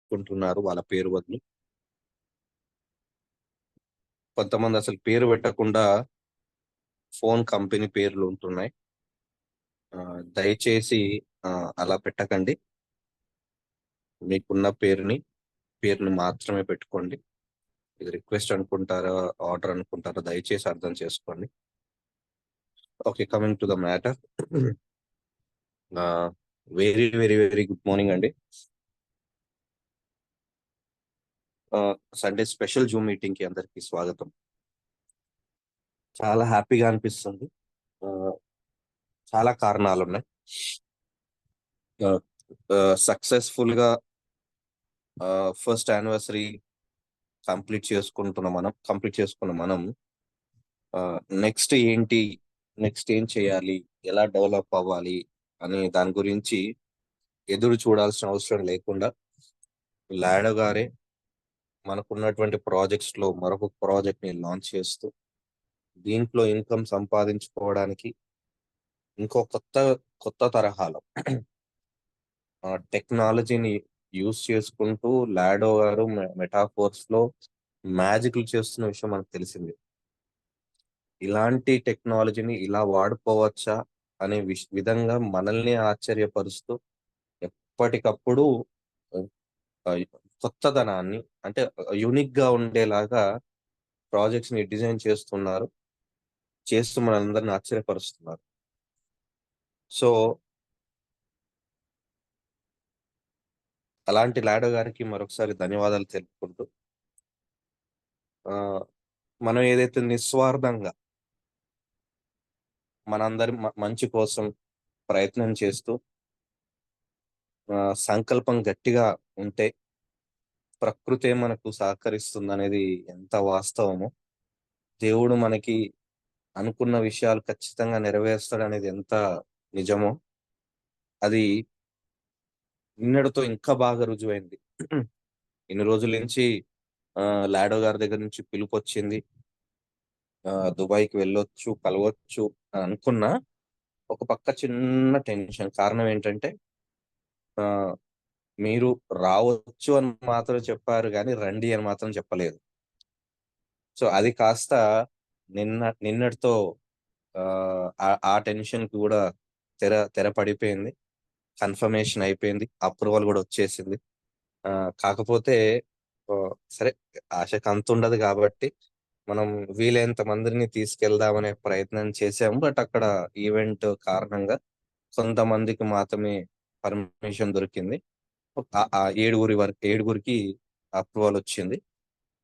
పెట్టుకుంటున్నారు వాళ్ళ పేరు బదులు. కొంతమంది అసలు పేరు పెట్టకుండా ఫోన్ కంపెనీ పేర్లు ఉంటున్నాయి. దయచేసి అలా పెట్టకండి. మీకున్న పేరుని మాత్రమే పెట్టుకోండి. ఇది రిక్వెస్ట్ అనుకుంటారా, ఆర్డర్ అనుకుంటారా, దయచేసి అర్థం చేసుకోండి. Okay, coming to the matter. Very very very good morning అండి. సండే స్పెషల్ జూమ్ మీటింగ్ కి అందరికి స్వాగతం. చాలా హ్యాపీగా అనిపిస్తుంది. చాలా కారణాలు ఉన్నాయి. సక్సెస్ఫుల్ గా ఫస్ట్ యానివర్సరీ కంప్లీట్ చేసుకున్న మనం నెక్స్ట్ ఏం చేయాలి, ఎలా డెవలప్ అవ్వాలి అనే దాని గురించి ఎదురు చూడాల్సిన అవసరం లేకుండా లాడో గారే మనకున్నటువంటి ప్రాజెక్ట్స్ లో మరొక ప్రాజెక్ట్ ని లాంచ్ చేస్తూ దీంట్లో ఇన్కమ్ సంపాదించుకోవడానికి ఇంకో కొత్త తరహాలో టెక్నాలజీని యూస్ చేసుకుంటూ లాడో గారు మెటాఫోర్స్ లో మ్యాజిక్లు చేస్తున్న విషయం మనకు తెలిసింది. ఇలాంటి టెక్నాలజీని ఇలా వాడుకోవచ్చా అనే విధంగా మనల్ని ఆశ్చర్యపరుస్తూ ఎప్పటికప్పుడు ఆ, కొత్తదనాన్ని, అంటే యునిక్ గా ఉండేలాగా ప్రాజెక్ట్స్ ని డిజైన్ చేస్తూ మనందరిని ఆశ్చర్యపరుస్తున్నారు. సో అలాంటి లాడో గారికి మరొకసారి ధన్యవాదాలు తెలుపుకుంటూ ఆ మనం ఏదైతే నిస్వార్థంగా మనందరి మంచి కోసం ప్రయత్నం చేస్తూ సంకల్పం గట్టిగా ఉంటే ప్రకృతే మనకు సహకరిస్తుంది అనేది ఎంత వాస్తవమో, దేవుడు మనకి అనుకున్న విషయాలు ఖచ్చితంగా నెరవేరుస్తాడు అనేది ఎంత నిజమో అది నిన్నటితో ఇంకా బాగా రుజువైంది. ఇన్ని రోజుల నుంచి లాడో గారి దగ్గర నుంచి పిలుపు వచ్చింది, దుబాయ్కి వెళ్ళొచ్చు, కలవచ్చు అని అనుకున్నా. ఒక పక్క చిన్న టెన్షన్. కారణం ఏంటంటే ఆ మీరు రావచ్చు అని మాత్రం చెప్పారు కానీ రండి అని మాత్రం చెప్పలేదు. సో అది కాస్త నిన్నటితో ఆ టెన్షన్ కి కూడా తెర పడిపోయింది. కన్ఫర్మేషన్ అయిపోయింది, అప్రూవల్ కూడా వచ్చేసింది. కాకపోతే ఆ, సరే, ఆశకు అంత ఉండదు కాబట్టి మనం వీలైనంత మందిని తీసుకెళ్దామనే ప్రయత్నం చేసాము. బట్ అక్కడ ఈవెంట్ కారణంగా కొంతమందికి మాత్రమే పర్మిషన్ దొరికింది. ఆ ఏడుగురికి అప్రూవల్ వచ్చింది.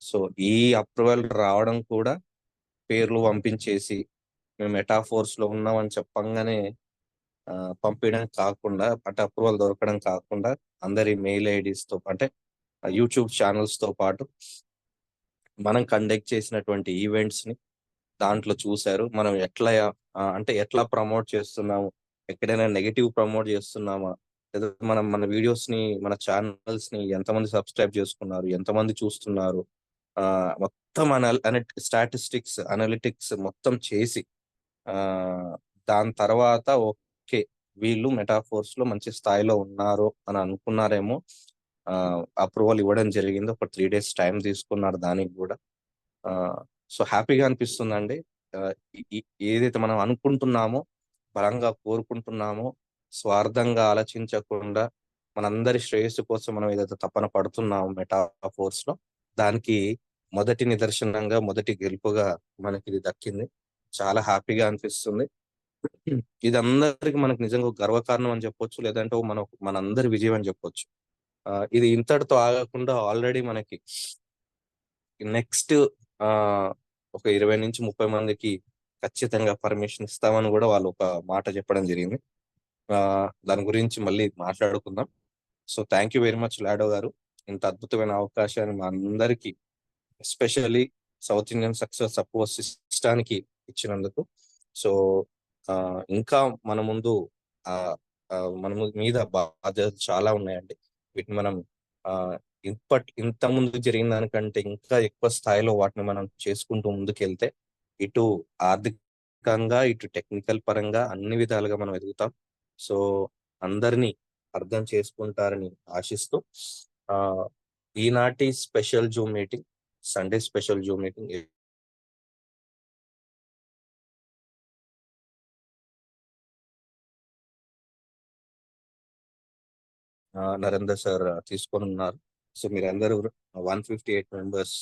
సో ఈ అప్రూవల్ రావడం కూడా పేర్లు పంపించేసి మేము మెటాఫోర్స్ లో ఉన్నామని చెప్పంగానే పంపించడం కాకుండా, అంటే అప్రూవల్ దొరకడం కాకుండా అందరి మెయిల్ ఐడీస్ తో, అంటే యూట్యూబ్ ఛానల్స్ తో పాటు మనం కండక్ట్ చేసినటువంటి ఈవెంట్స్ ని దాంట్లో చూశారు. మనం అంటే ఎట్లా ప్రమోట్ చేస్తున్నాము, ఎక్కడైనా నెగటివ్ ప్రమోట్ చేస్తున్నామా, లేదా మన వీడియోస్ ని, మన ఛానల్స్ ని ఎంతమంది సబ్స్క్రైబ్ చేసుకున్నారు, ఎంతమంది చూస్తున్నారు, మొత్తం స్టాటిస్టిక్స్ అనలిటిక్స్ మొత్తం చేసి ఆ దాని తర్వాత ఓకే, వీళ్ళు మెటాఫోర్స్ లో మంచి స్థాయిలో ఉన్నారు అని అనుకున్నారేమో, అప్రూవల్ ఇవ్వడం జరిగింది. ఒక 3 days టైం తీసుకున్నారు దానికి కూడా. సో హ్యాపీగా అనిపిస్తుందండి. ఆ, ఏదైతే మనం అనుకుంటున్నామో, బలంగా కోరుకుంటున్నామో, స్వార్థంగా ఆలోచించకుండా మనందరి శ్రేయస్సు కోసం మనం ఏదైతే తపన పడుతున్నామో మెటాఫోర్స్ లో, దానికి మొదటి నిదర్శనంగా, మొదటి గెలుపుగా మనకి ఇది దక్కింది. చాలా హ్యాపీగా అనిపిస్తుంది. ఇది అందరికి మనకు నిజంగా ఒక గర్వకారణం అని చెప్పొచ్చు, లేదంటే మనందరి విజయం అని చెప్పొచ్చు. ఇది ఇంతటితో ఆగకుండా ఆల్రెడీ మనకి నెక్స్ట్ ఆ ఒక 20 నుంచి 30 మందికి ఖచ్చితంగా పర్మిషన్ ఇస్తామని కూడా వాళ్ళు ఒక మాట చెప్పడం జరిగింది. ఆ దాని గురించి మళ్ళీ మాట్లాడుకుందాం. So thank you very much Lado గారు, ఇంత అద్భుతమైన అవకాశాన్ని మా అందరికి, especially south Indian success support సిస్టానికి ఇచ్చినందుకు. సో ఇంకా మన ముందు ఆ మన మీద బాధ్యతలు చాలా ఉన్నాయండి. వీటిని మనం ఆ ఇంత ముందు జరిగిన దానికంటే ఇంకా ఎక్కువ స్థాయిలో వాటిని మనం చేసుకుంటూ ముందుకెళ్తే ఇటు ఆర్థికంగా, ఇటు టెక్నికల్ పరంగా అన్ని విధాలుగా మనం ఎదుగుతాం. సో అందరినీ అర్థం చేసుకుంటారని ఆశిస్తూ ఈనాటి special Zoom meeting, Sunday special Zoom meeting Narender sir తీసుకొని ఉన్నారు. సో మీరందరూ 158 మెంబర్స్.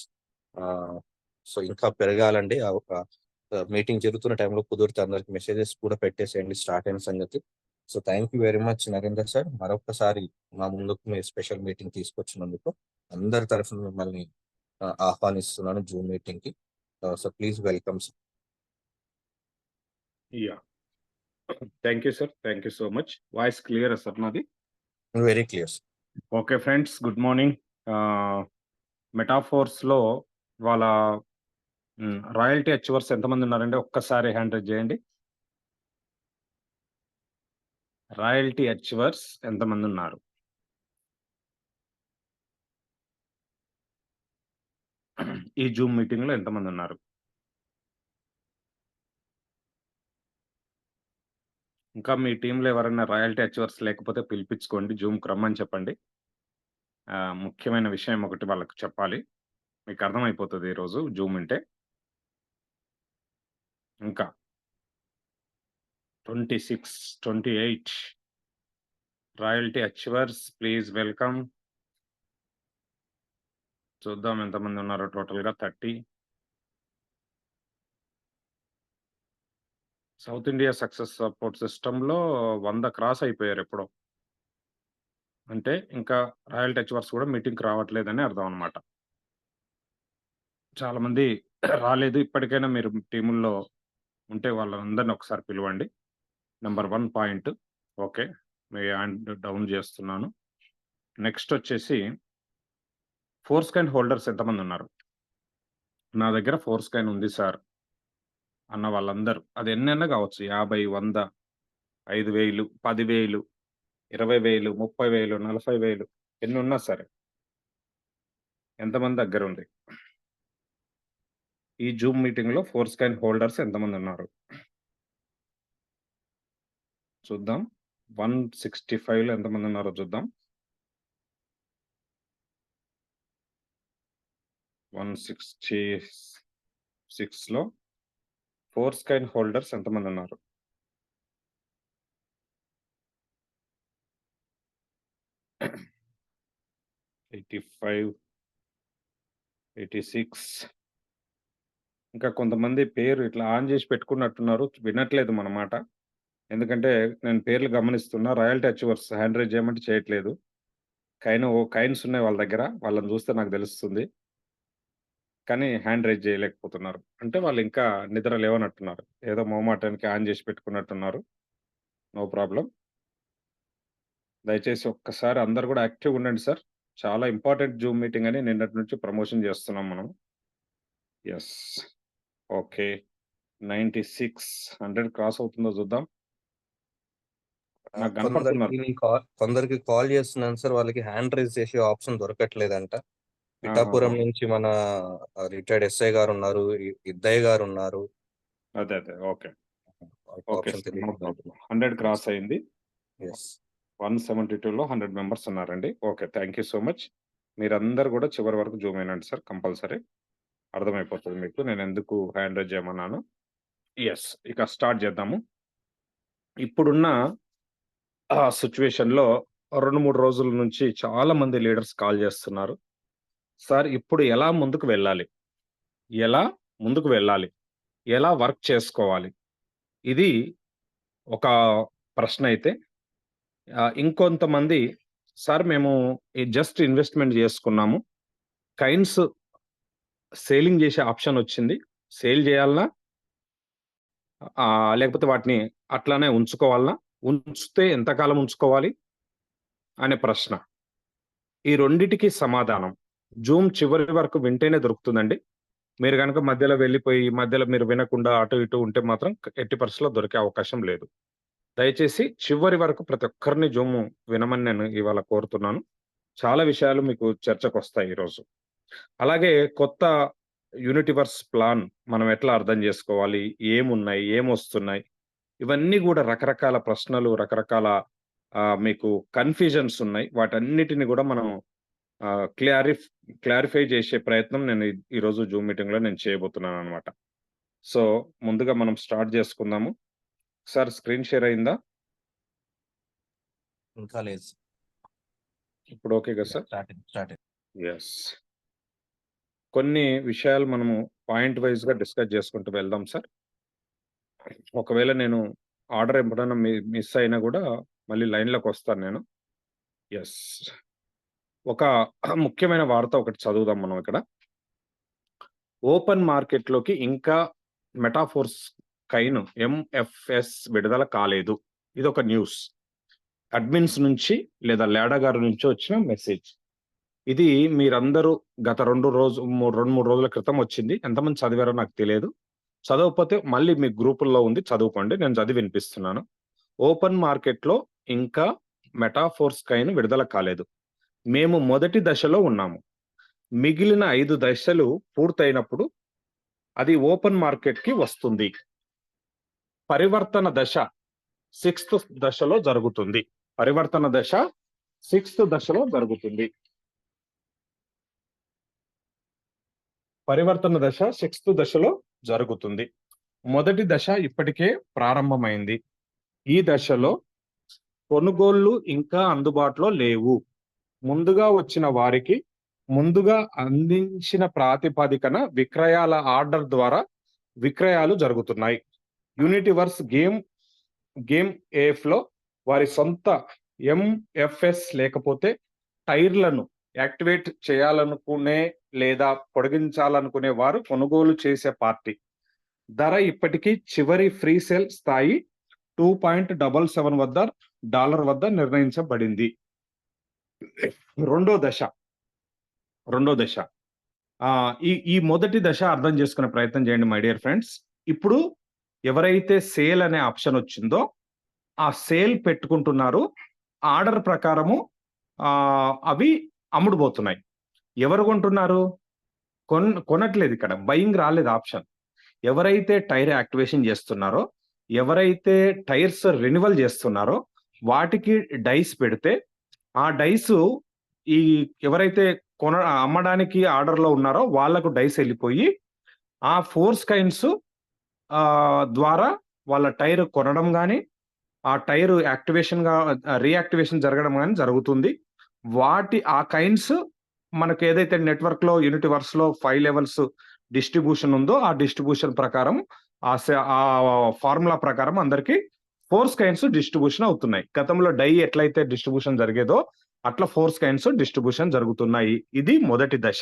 సో ఇంకా పెరగాలండి. మీటింగ్ జరుగుతున్న టైంలో కుదిరితే అందరికి మెసేజెస్ కూడా పెట్టేసేయండి స్టార్ట్ అయిన సంగతి. So thank you very much Narender sir, మరొకసారి మా ముందుకు మీ స్పెషల్ మీటింగ్ తీసుకొచ్చినందుకు అందరి తరఫున మిమ్మల్ని ఆహ్వానిస్తున్నాను జూమ్ మీటింగ్ కి. So please welcome sir. Yeah, thank you sir, thank you so much. Voice clear sir నాది? Very clear. Okay friends, good morning. మెటాఫోర్స్లో వాళ్ళ రాయల్టీ అచీవర్స్ ఎంతమంది ఉన్నారండి? ఒక్కసారి హ్యాండ్ రైజ్ చేయండి. రాయల్టీ అచీవర్స్ ఎంతమంది ఉన్నారు? ఈ జూమ్ మీటింగ్ లో ఎంతమంది ఉన్నారు? ఇంకా మీ టీంలో ఎవరైనా రాయల్టీ అచీవర్స్ లేకపోతే పిలిపించుకోండి, జూమ్కి రమ్మని చెప్పండి. ముఖ్యమైన విషయం ఒకటి వాళ్ళకి చెప్పాలి, మీకు అర్థమైపోతుంది ఈరోజు జూమ్ ఉంటే. ఇంకా 26, 28 రాయల్టీ అచీవర్స్, ప్లీజ్ వెల్కమ్. చూద్దాం ఎంతమంది ఉన్నారో టోటల్గా. 30. సౌత్ ఇండియా సక్సెస్ సపోర్ట్ సిస్టంలో 100 క్రాస్ అయిపోయారు ఎప్పుడో. అంటే ఇంకా రాయల్టీ అచీవర్స్ కూడా మీటింగ్కి రావట్లేదని అర్థం అనమాట. చాలా మంది రాలేదు. ఇప్పటికైనా మీరు టీముల్లో ఉంటే వాళ్ళందరినీ ఒకసారి పిలవండి. Number 1 point. ఓకే, మీ హ్యాండ్ డౌన్ చేస్తున్నాను. నెక్స్ట్ వచ్చేసి ఫోర్ స్కాన్ హోల్డర్స్ ఎంతమంది ఉన్నారు? నా దగ్గర ఫోర్ స్కాన్ ఉంది సార్ అన్న వాళ్ళందరూ, అది ఎన్నైనా కావచ్చు, 50, 100, 5,000, 10,000, 20,000, 30,000, 40,000, ఎన్ని ఉన్నా సరే. ఎంతమంది దగ్గర ఉంది? ఈ జూమ్ మీటింగ్ లో ఫోర్ స్కాన్ హోల్డర్స్ ఎంతమంది ఉన్నారు చూద్దాం. 165 లో ఎంతమంది ఉన్నారో చూద్దాం. 166 లో ఫోర్ స్కాన్ హోల్డర్స్ ఎంతమంది ఉన్నారు? $85, 86. ఇంకా కొంతమంది పేరు ఇట్లా ఆన్ చేసి పెట్టుకున్నట్టున్నారు, వినట్లేదు మన మాట. ఎందుకంటే నేను పేర్లు గమనిస్తున్నా. రాయల్టీ అచీవర్స్ హ్యాండ్ రైజ్ చేయమంటే చేయట్లేదు. కైన్స్ ఉన్నాయి వాళ్ళ దగ్గర, వాళ్ళని చూస్తే నాకు తెలుస్తుంది. కానీ హ్యాండ్ రైజ్ చేయలేకపోతున్నారు. అంటే వాళ్ళు ఇంకా నిద్ర లేవనట్టున్నారు, ఏదో మొహమాటానికి ఆన్ చేసి పెట్టుకున్నట్టున్నారు. No problem. దయచేసి ఒక్కసారి అందరు కూడా యాక్టివ్ ఉండండి సార్. చాలా ఇంపార్టెంట్ జూమ్ మీటింగ్ అని నిన్నటి నుంచి ప్రమోషన్ చేస్తున్నాం మనం. Yes, okay. 96, 100 క్రాస్ అవుతుందో చూద్దాం. నాకు కనపడుతున్నారు. కొందరికి కాల్ చేస్తున్నాను సార్, వాళ్ళకి హ్యాండ్ రైజ్ చేసే ఆప్షన్ దొరకట్లేదంట. పిఠాపురం నుంచి మన రిటైర్డ్ ఎస్ఐ గారు ఉన్నారు, ఇద్దయ్య గారు ఉన్నారు. అదే ఓకే, 100 క్రాస్ అయింది. 172లో 100 మెంబర్స్ ఉన్నారండి. Okay, thank you so much. మీరందరూ కూడా చివరి వరకు జూమ్ అయినండి సార్, కంపల్సరీ అర్థమైపోతుంది మీకు నేను ఎందుకు హ్యాండ్ రైజ్ చేయమన్నాను. ఎస్, ఇక స్టార్ట్ చేద్దాము. ఇప్పుడున్న సిచ్యువేషన్లో 2-3 రోజుల నుంచి చాలా మంది లీడర్స్ కాల్ చేస్తున్నారు. సార్ ఇప్పుడు ఎలా ముందుకు వెళ్ళాలి, ఎలా వర్క్ చేసుకోవాలి, ఇది ఒక ప్రశ్న అయితే. ఇంకొంతమంది, సార్ మేము జస్ట్ ఇన్వెస్ట్మెంట్ చేసుకున్నాము, కైన్స్ సేలింగ్ చేసే ఆప్షన్ వచ్చింది, సేల్ చేయాలనా లేకపోతే వాటిని అట్లానే ఉంచుకోవాలనా, ఉంచితే ఎంతకాలం ఉంచుకోవాలి అనే ప్రశ్న. ఈ రెండిటికి సమాధానం జూమ్ చివరి వరకు వింటేనే దొరుకుతుందండి. మీరు కనుక మధ్యలో వెళ్ళిపోయి మధ్యలో మీరు వినకుండా అటు ఇటు ఉంటే మాత్రం ఎట్టి పరిస్థితుల్లో దొరికే అవకాశం లేదు. దయచేసి చివరి వరకు ప్రతి ఒక్కరిని జూమ్ వినమని నేను ఇవాళ కోరుతున్నాను. చాలా విషయాలు మీకు చర్చకు వస్తాయి ఈరోజు. అలాగే కొత్త యూనిటివర్స్ ప్లాన్ మనం ఎట్లా అర్థం చేసుకోవాలి, ఏమున్నాయి, ఏమొస్తున్నాయి, ఇవన్నీ కూడా రకరకాల ప్రశ్నలు, రకరకాల మీకు కన్ఫ్యూజన్స్ ఉన్నాయి. వాటన్నిటిని కూడా మనం క్లారిఫై చేసే ప్రయత్నం నేను ఈరోజు జూమ్ మీటింగ్లో నేను చేయబోతున్నాను అనమాట. సో ముందుగా మనం స్టార్ట్ చేసుకుందాము. సార్ స్క్రీన్ షేర్ అయిందా? ఇంకా లేదు. ఇప్పుడు ఓకే కదా సార్? స్టార్ట్. ఎస్. కొన్ని విషయాలు మనము పాయింట్ వైజ్గా డిస్కస్ చేసుకుంటూ వెళ్దాం సార్. ఒకవేళ నేను ఆర్డర్ ఎప్పుడైనా మిస్ అయినా కూడా మళ్ళీ లైన్లోకి వస్తాను నేను. ఎస్. ఒక ముఖ్యమైన వార్త ఒకటి చదువుదాం మనం ఇక్కడ. ఓపెన్ మార్కెట్లోకి ఇంకా మెటాఫోర్స్ కైన్ ఎంఎఫ్ఎస్ విడుదల కాలేదు. ఇది ఒక న్యూస్ అడ్మిన్స్ నుంచి లేదా లేడా గారి నుంచి వచ్చిన మెసేజ్. ఇది మీరందరూ గత 2-3 రోజుల క్రితం వచ్చింది. ఎంతమంది చదివారో నాకు తెలియదు. చదవకపోతే మళ్ళీ మీ గ్రూపుల్లో ఉంది, చదువుకోండి. నేను చదివి వినిపిస్తున్నాను. ఓపెన్ మార్కెట్లో ఇంకా మెటాఫోర్స్ కైన్ విడుదల కాలేదు. మేము మొదటి దశలో ఉన్నాము. మిగిలిన 5 దశలు పూర్తయినప్పుడు అది ఓపెన్ మార్కెట్కి వస్తుంది. పరివర్తన దశ 6th దశలో జరుగుతుంది. పరివర్తన దశ 6th దశలో జరుగుతుంది. పరివర్తన దశ 6th దశలో జరుగుతుంది. మొదటి దశ ఇప్పటికే ప్రారంభమైంది. ఈ దశలో కొనుగోళ్లు ఇంకా అందుబాటులో లేవు. ముందుగా వచ్చిన వారికి ముందుగా అందించిన ప్రాతిపదికన విక్రయాల ఆర్డర్ ద్వారా విక్రయాలు జరుగుతున్నాయి. యూనిటీవర్స్ గేమ్ ఏఫ్లో వారి సొంత ఎంఎఫ్ఎస్ లేకపోతే టైర్లను యాక్టివేట్ చేయాలనుకునే లేదా పొడిగించాలనుకునే వారు కొనుగోలు చేసే పార్టీ. ధర ఇప్పటికీ చివరి ఫ్రీ సేల్ స్థాయి $2.77 వద్ద నిర్ణయించబడింది. రెండో దశ ఈ మొదటి దశ అర్థం చేసుకునే ప్రయత్నం చేయండి మై డియర్ ఫ్రెండ్స్. ఇప్పుడు ఎవరైతే సేల్ అనే ఆప్షన్ వచ్చిందో ఆ సేల్ పెట్టుకుంటున్నారు. ఆర్డర్ ప్రకారము అవి అమ్ముడుపోతున్నాయి. ఎవరు కొంటున్నారు? కొనట్లేదు. ఇక్కడ బయింగ్ రాలేదు ఆప్షన్. ఎవరైతే టైర్ యాక్టివేషన్ చేస్తున్నారో, ఎవరైతే టైర్స్ రెన్యువల్ చేస్తున్నారో వాటికి డైస్ పెడితే ఆ డైస్ ఈ ఎవరైతే అమ్మడానికి ఆర్డర్లో ఉన్నారో వాళ్లకు డైస్ వెళ్ళిపోయి ఆ ఫోర్స్ కైన్స్ ద్వారా వాళ్ళ టైర్ కొనడం కానీ ఆ టైర్ రీయాక్టివేషన్ జరగడం కానీ జరుగుతుంది. ఆ కైన్స్ మనకు ఏదైతే నెట్వర్క్ లో యూనిటీవర్స్ లో 5 లెవెల్స్ డిస్ట్రిబ్యూషన్ ఉందో ఆ డిస్ట్రిబ్యూషన్ ప్రకారం ఆ ఫార్ములా ప్రకారం అందరికి ఫోర్స్ కైన్స్ డిస్ట్రిబ్యూషన్ అవుతున్నాయి. గతంలో డై ఎట్లయితే డిస్ట్రిబ్యూషన్ జరిగేదో అట్లా ఫోర్స్ కైన్స్ డిస్ట్రిబ్యూషన్ జరుగుతున్నాయి. ఇది మొదటి దశ.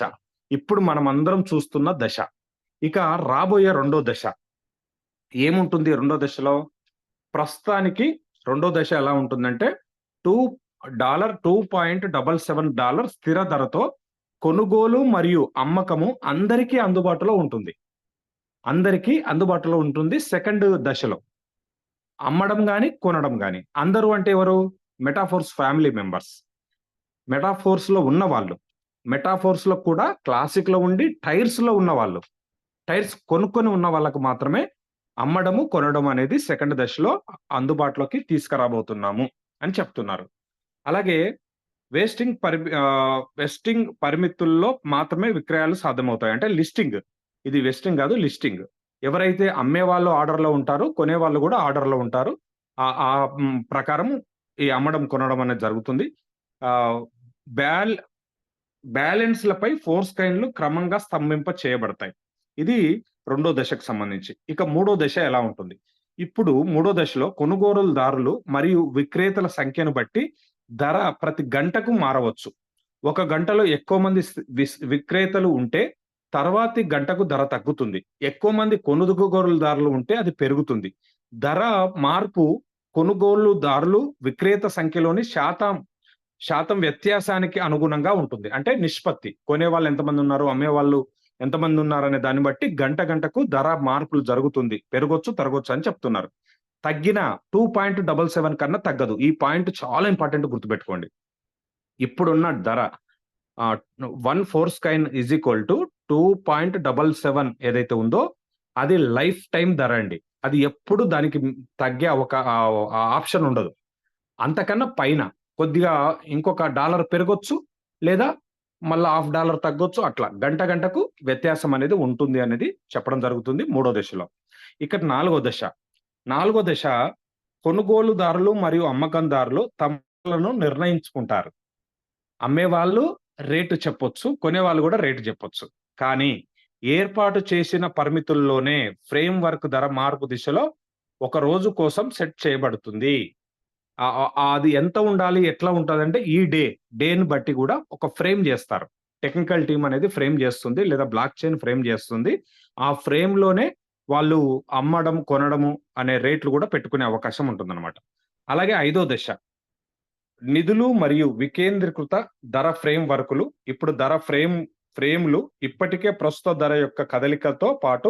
ఇప్పుడు మనం అందరం చూస్తున్న దశ. ఇక రాబోయే రెండో దశ ఏముంటుంది? రెండో దశలో ప్రస్తుతానికి రెండో దశ ఎలా ఉంటుందంటే $2.77 స్థిర ధరతో కొనుగోలు మరియు అమ్మకము అందరికీ అందుబాటులో ఉంటుంది. సెకండ్ దశలో అమ్మడం కానీ కొనడం కానీ. అందరూ అంటే ఎవరు? మెటాఫోర్స్ ఫ్యామిలీ మెంబర్స్, మెటాఫోర్స్ లో ఉన్న వాళ్ళు, మెటాఫోర్స్ లో కూడా క్లాసిక్ లో ఉండి టైర్స్ లో ఉన్న వాళ్ళు, టైర్స్ కొనుక్కొని ఉన్న వాళ్ళకు మాత్రమే అమ్మడము కొనడం అనేది సెకండ్ దశలో అందుబాటులోకి తీసుకురాబోతున్నాము అని చెప్తున్నారు. అలాగే వెస్టింగ్ పరిమితుల్లో మాత్రమే విక్రయాలు సాధ్యమవుతాయి. అంటే లిస్టింగ్, ఇది వెస్టింగ్ కాదు, లిస్టింగ్. ఎవరైతే అమ్మే వాళ్ళు ఆర్డర్లో ఉంటారో కొనే వాళ్ళు కూడా ఆర్డర్లో ఉంటారు. ఆ ప్రకారం ఈ అమ్మడం కొనడం అనేది జరుగుతుంది. బ్యాలెన్స్లపై ఫోర్స్ కైన్లు క్రమంగా స్తంభింప చేయబడతాయి. ఇది రెండో దశకు సంబంధించి. ఇక మూడో దశ ఎలా ఉంటుంది? ఇప్పుడు మూడో దశలో కొనుగోలుదారులు మరియు విక్రేతల సంఖ్యను బట్టి ధర ప్రతి గంటకు మారవచ్చు. ఒక గంటలో ఎక్కువ మంది విక్రేతలు ఉంటే తర్వాతి గంటకు ధర తగ్గుతుంది. ఎక్కువ మంది కొనుగోలుదారులు ఉంటే అది పెరుగుతుంది. ధర మార్పు కొనుగోలుదారులు విక్రేత సంఖ్యలోని శాతం వ్యత్యాసానికి అనుగుణంగా ఉంటుంది. అంటే నిష్పత్తి, కొనేవాళ్ళు ఎంతమంది ఉన్నారు, అమ్మేవాళ్ళు ఎంతమంది ఉన్నారనే దాన్ని బట్టి గంటకు ధర మార్పులు జరుగుతుంది. పెరగొచ్చు తరగొచ్చు అని చెప్తున్నారు. తగ్గిన 2.77 కన్నా తగ్గదు. ఈ పాయింట్ చాలా ఇంపార్టెంట్, గుర్తుపెట్టుకోండి. ఇప్పుడున్న ధర 1 force coin is equal to 2.77 ఏదైతే ఉందో అది లైఫ్ టైం ధర అండి. అది ఎప్పుడు దానికి తగ్గే ఒక ఆప్షన్ ఉండదు. అంతకన్నా పైన కొద్దిగా ఇంకొక $1 పెరగొచ్చు లేదా మళ్ళీ $1/2 తగ్గొచ్చు. అట్లా గంట గంటకు వ్యత్యాసం అనేది ఉంటుంది అనేది చెప్పడం జరుగుతుంది మూడో దశలో. ఇక్కడ నాలుగో దశ కొనుగోలుదారులు మరియు అమ్మకందారులు తమలను నిర్ణయించుకుంటారు. అమ్మేవాళ్ళు రేటు చెప్పొచ్చు, కొనేవాళ్ళు కూడా రేటు చెప్పొచ్చు. కానీ ఏర్పాటు చేసిన పరిమితుల్లోనే ఫ్రేమ్ వర్క్ ధర మార్పు దిశలో ఒక రోజు కోసం సెట్ చేయబడుతుంది. అది ఎంత ఉండాలి, ఎట్లా ఉంటదంటే ఈ డేని బట్టి కూడా ఒక ఫ్రేమ్ చేస్తారు. టెక్నికల్ టీమ్ అనేది ఫ్రేమ్ చేస్తుంది, లేదా బ్లాక్ చైన్ ఫ్రేమ్ చేస్తుంది. ఆ ఫ్రేమ్ లోనే వాళ్ళు అమ్మడం, కొనడము అనే రేట్లు కూడా పెట్టుకునే అవకాశం ఉంటుందన్నమాట. అలాగే ఐదో దశ నిధులు మరియు వికేంద్రీకృత ధర ఫ్రేమ్ వర్కులు. ఇప్పుడు ధర ఫ్రేమ్లు ఇప్పటికే ప్రస్తుత ధర యొక్క కదలికతో పాటు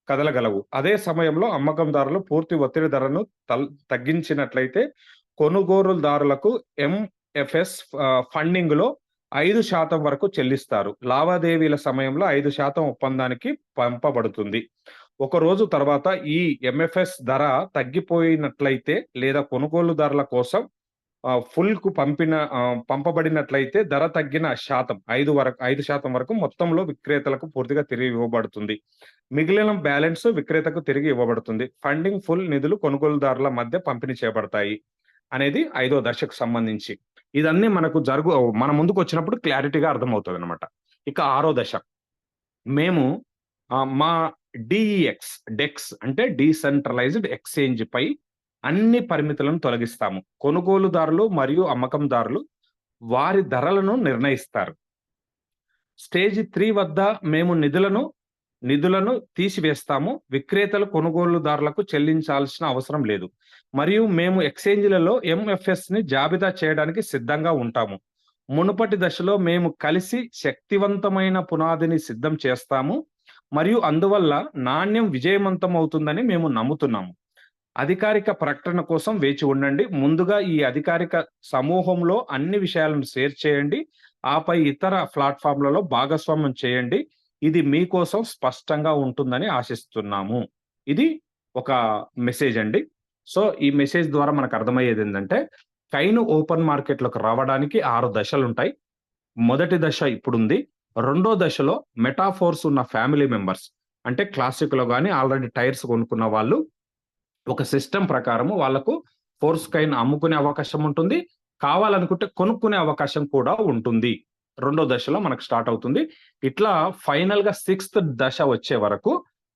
కదలగలవు. అదే సమయంలో అమ్మకందారులు పూర్తి ఒత్తిడి ధరను తగ్గించినట్లయితే కొనుగోలుదారులకు ఎంఎఫ్ఎస్ ఫండింగ్ లో 5% వరకు చెల్లిస్తారు. లావాదేవీల సమయంలో 5% ఒప్పందానికి పంపబడుతుంది. ఒక రోజు తర్వాత ఈ ఎంఎఫ్ఎస్ ధర తగ్గిపోయినట్లయితే లేదా కొనుగోలుదారుల కోసం ఫుల్ కు పంపబడినట్లయితే ధర తగ్గిన శాతం 5% వరకు మొత్తంలో విక్రేతలకు పూర్తిగా తిరిగి ఇవ్వబడుతుంది. మిగిలిన బ్యాలెన్స్ విక్రేతకు తిరిగి ఇవ్వబడుతుంది. ఫండింగ్ ఫుల్ నిధులు కొనుగోలుదారుల మధ్య పంపిణీ చేయబడతాయి అనేది ఐదో దశకు సంబంధించి. ఇదన్నీ మన ముందుకు వచ్చినప్పుడు క్లారిటీగా అర్థమవుతుంది అనమాట. ఇక ఆరో దశ మేము మా డెక్స్ అంటే డీసెంట్రలైజ్డ్ ఎక్స్చేంజ్ పై అన్ని పరిమితులను తొలగిస్తాము. కొనుగోలుదారులు మరియు అమ్మకందారులు వారి ధరలను నిర్ణయిస్తారు. స్టేజ్ 3 వద్ద మేము నిధులను తీసివేస్తాము. విక్రేతలు కొనుగోలుదారులకు చెల్లించాల్సిన అవసరం లేదు మరియు మేము ఎక్స్చేంజ్లలో ఎంఎఫ్ఎస్ ని జాబితా చేయడానికి సిద్ధంగా ఉంటాము. మునుపటి దశలో మేము కలిసి శక్తివంతమైన పునాదిని సిద్ధం చేస్తాము మరియు అందువల్ల నాణ్యం విజయవంతం అవుతుందని మేము నమ్ముతున్నాము. అధికారిక ప్రకటన కోసం వేచి ఉండండి. ముందుగా ఈ అధికారిక సమూహంలో అన్ని విషయాలను షేర్ చేయండి. ఆపై ఇతర ప్లాట్ఫామ్లలో భాగస్వామ్యం చేయండి. ఇది మీకోసం స్పష్టంగా ఉంటుందని ఆశిస్తున్నాము. ఇది ఒక మెసేజ్ అండి. సో ఈ మెసేజ్ ద్వారా మనకు అర్థమయ్యేది ఏంటంటే కైన్ ఓపెన్ మార్కెట్లోకి రావడానికి 6 దశలు ఉంటాయి. మొదటి దశ ఇప్పుడుంది. రెండో దశలో మెటాఫోర్స్ ఉన్న ఫ్యామిలీ మెంబర్స్ అంటే క్లాసిక్ లో కానీ ఆల్రెడీ టైర్స్ కొనుక్కున్న వాళ్ళు ఒక సిస్టమ్ ప్రకారము వాళ్ళకు ఫోర్స్ కైన్ అమ్ముకునే అవకాశం ఉంటుంది, కావాలనుకుంటే కొనుక్కునే అవకాశం కూడా ఉంటుంది. రెండో దశలో మనకు స్టార్ట్ అవుతుంది. ఇట్లా ఫైనల్ గా 6th దశ వచ్చే వరకు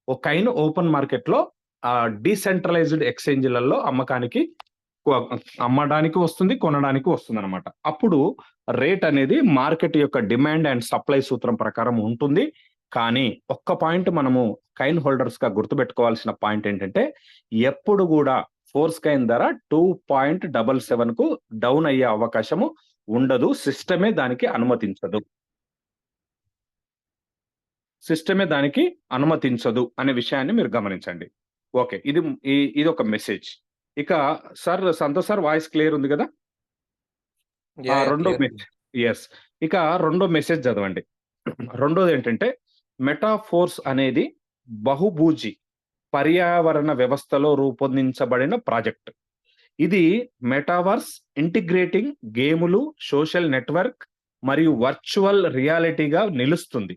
ఒక కైన్ ఓపెన్ మార్కెట్ లో డీసెంట్రలైజ్డ్ ఎక్స్చేంజ్లలో అమ్మడానికి వస్తుంది, కొనడానికి వస్తుంది అనమాట. అప్పుడు రేట్ అనేది మార్కెట్ యొక్క డిమాండ్ అండ్ సప్లై సూత్రం ప్రకారం ఉంటుంది. కానీ ఒక్క పాయింట్ మనము కైన్ హోల్డర్స్ గా గుర్తుపెట్టుకోవాల్సిన పాయింట్ ఏంటంటే ఎప్పుడు కూడా ఫోర్స్ కైన్ ధర 2.77 కు డౌన్ అయ్యే అవకాశము ఉండదు. సిస్టమే దానికి అనుమతించదు అనే విషయాన్ని మీరు గమనించండి. ఓకే, ఇది ఒక మెసేజ్. ఇక sir Santosh sir voice clear ఉంది కదా? ఇక రెండో మెసేజ్ చదవండి. రెండోది ఏంటంటే మెటాఫోర్స్ అనేది బహుభూజి పర్యావరణ వ్యవస్థలో రూపొందించబడిన ప్రాజెక్ట్. ఇది మెటావర్స్ ఇంటిగ్రేటింగ్ గేములు, సోషల్ నెట్వర్క్ మరియు వర్చువల్ రియాలిటీగా నిలుస్తుంది.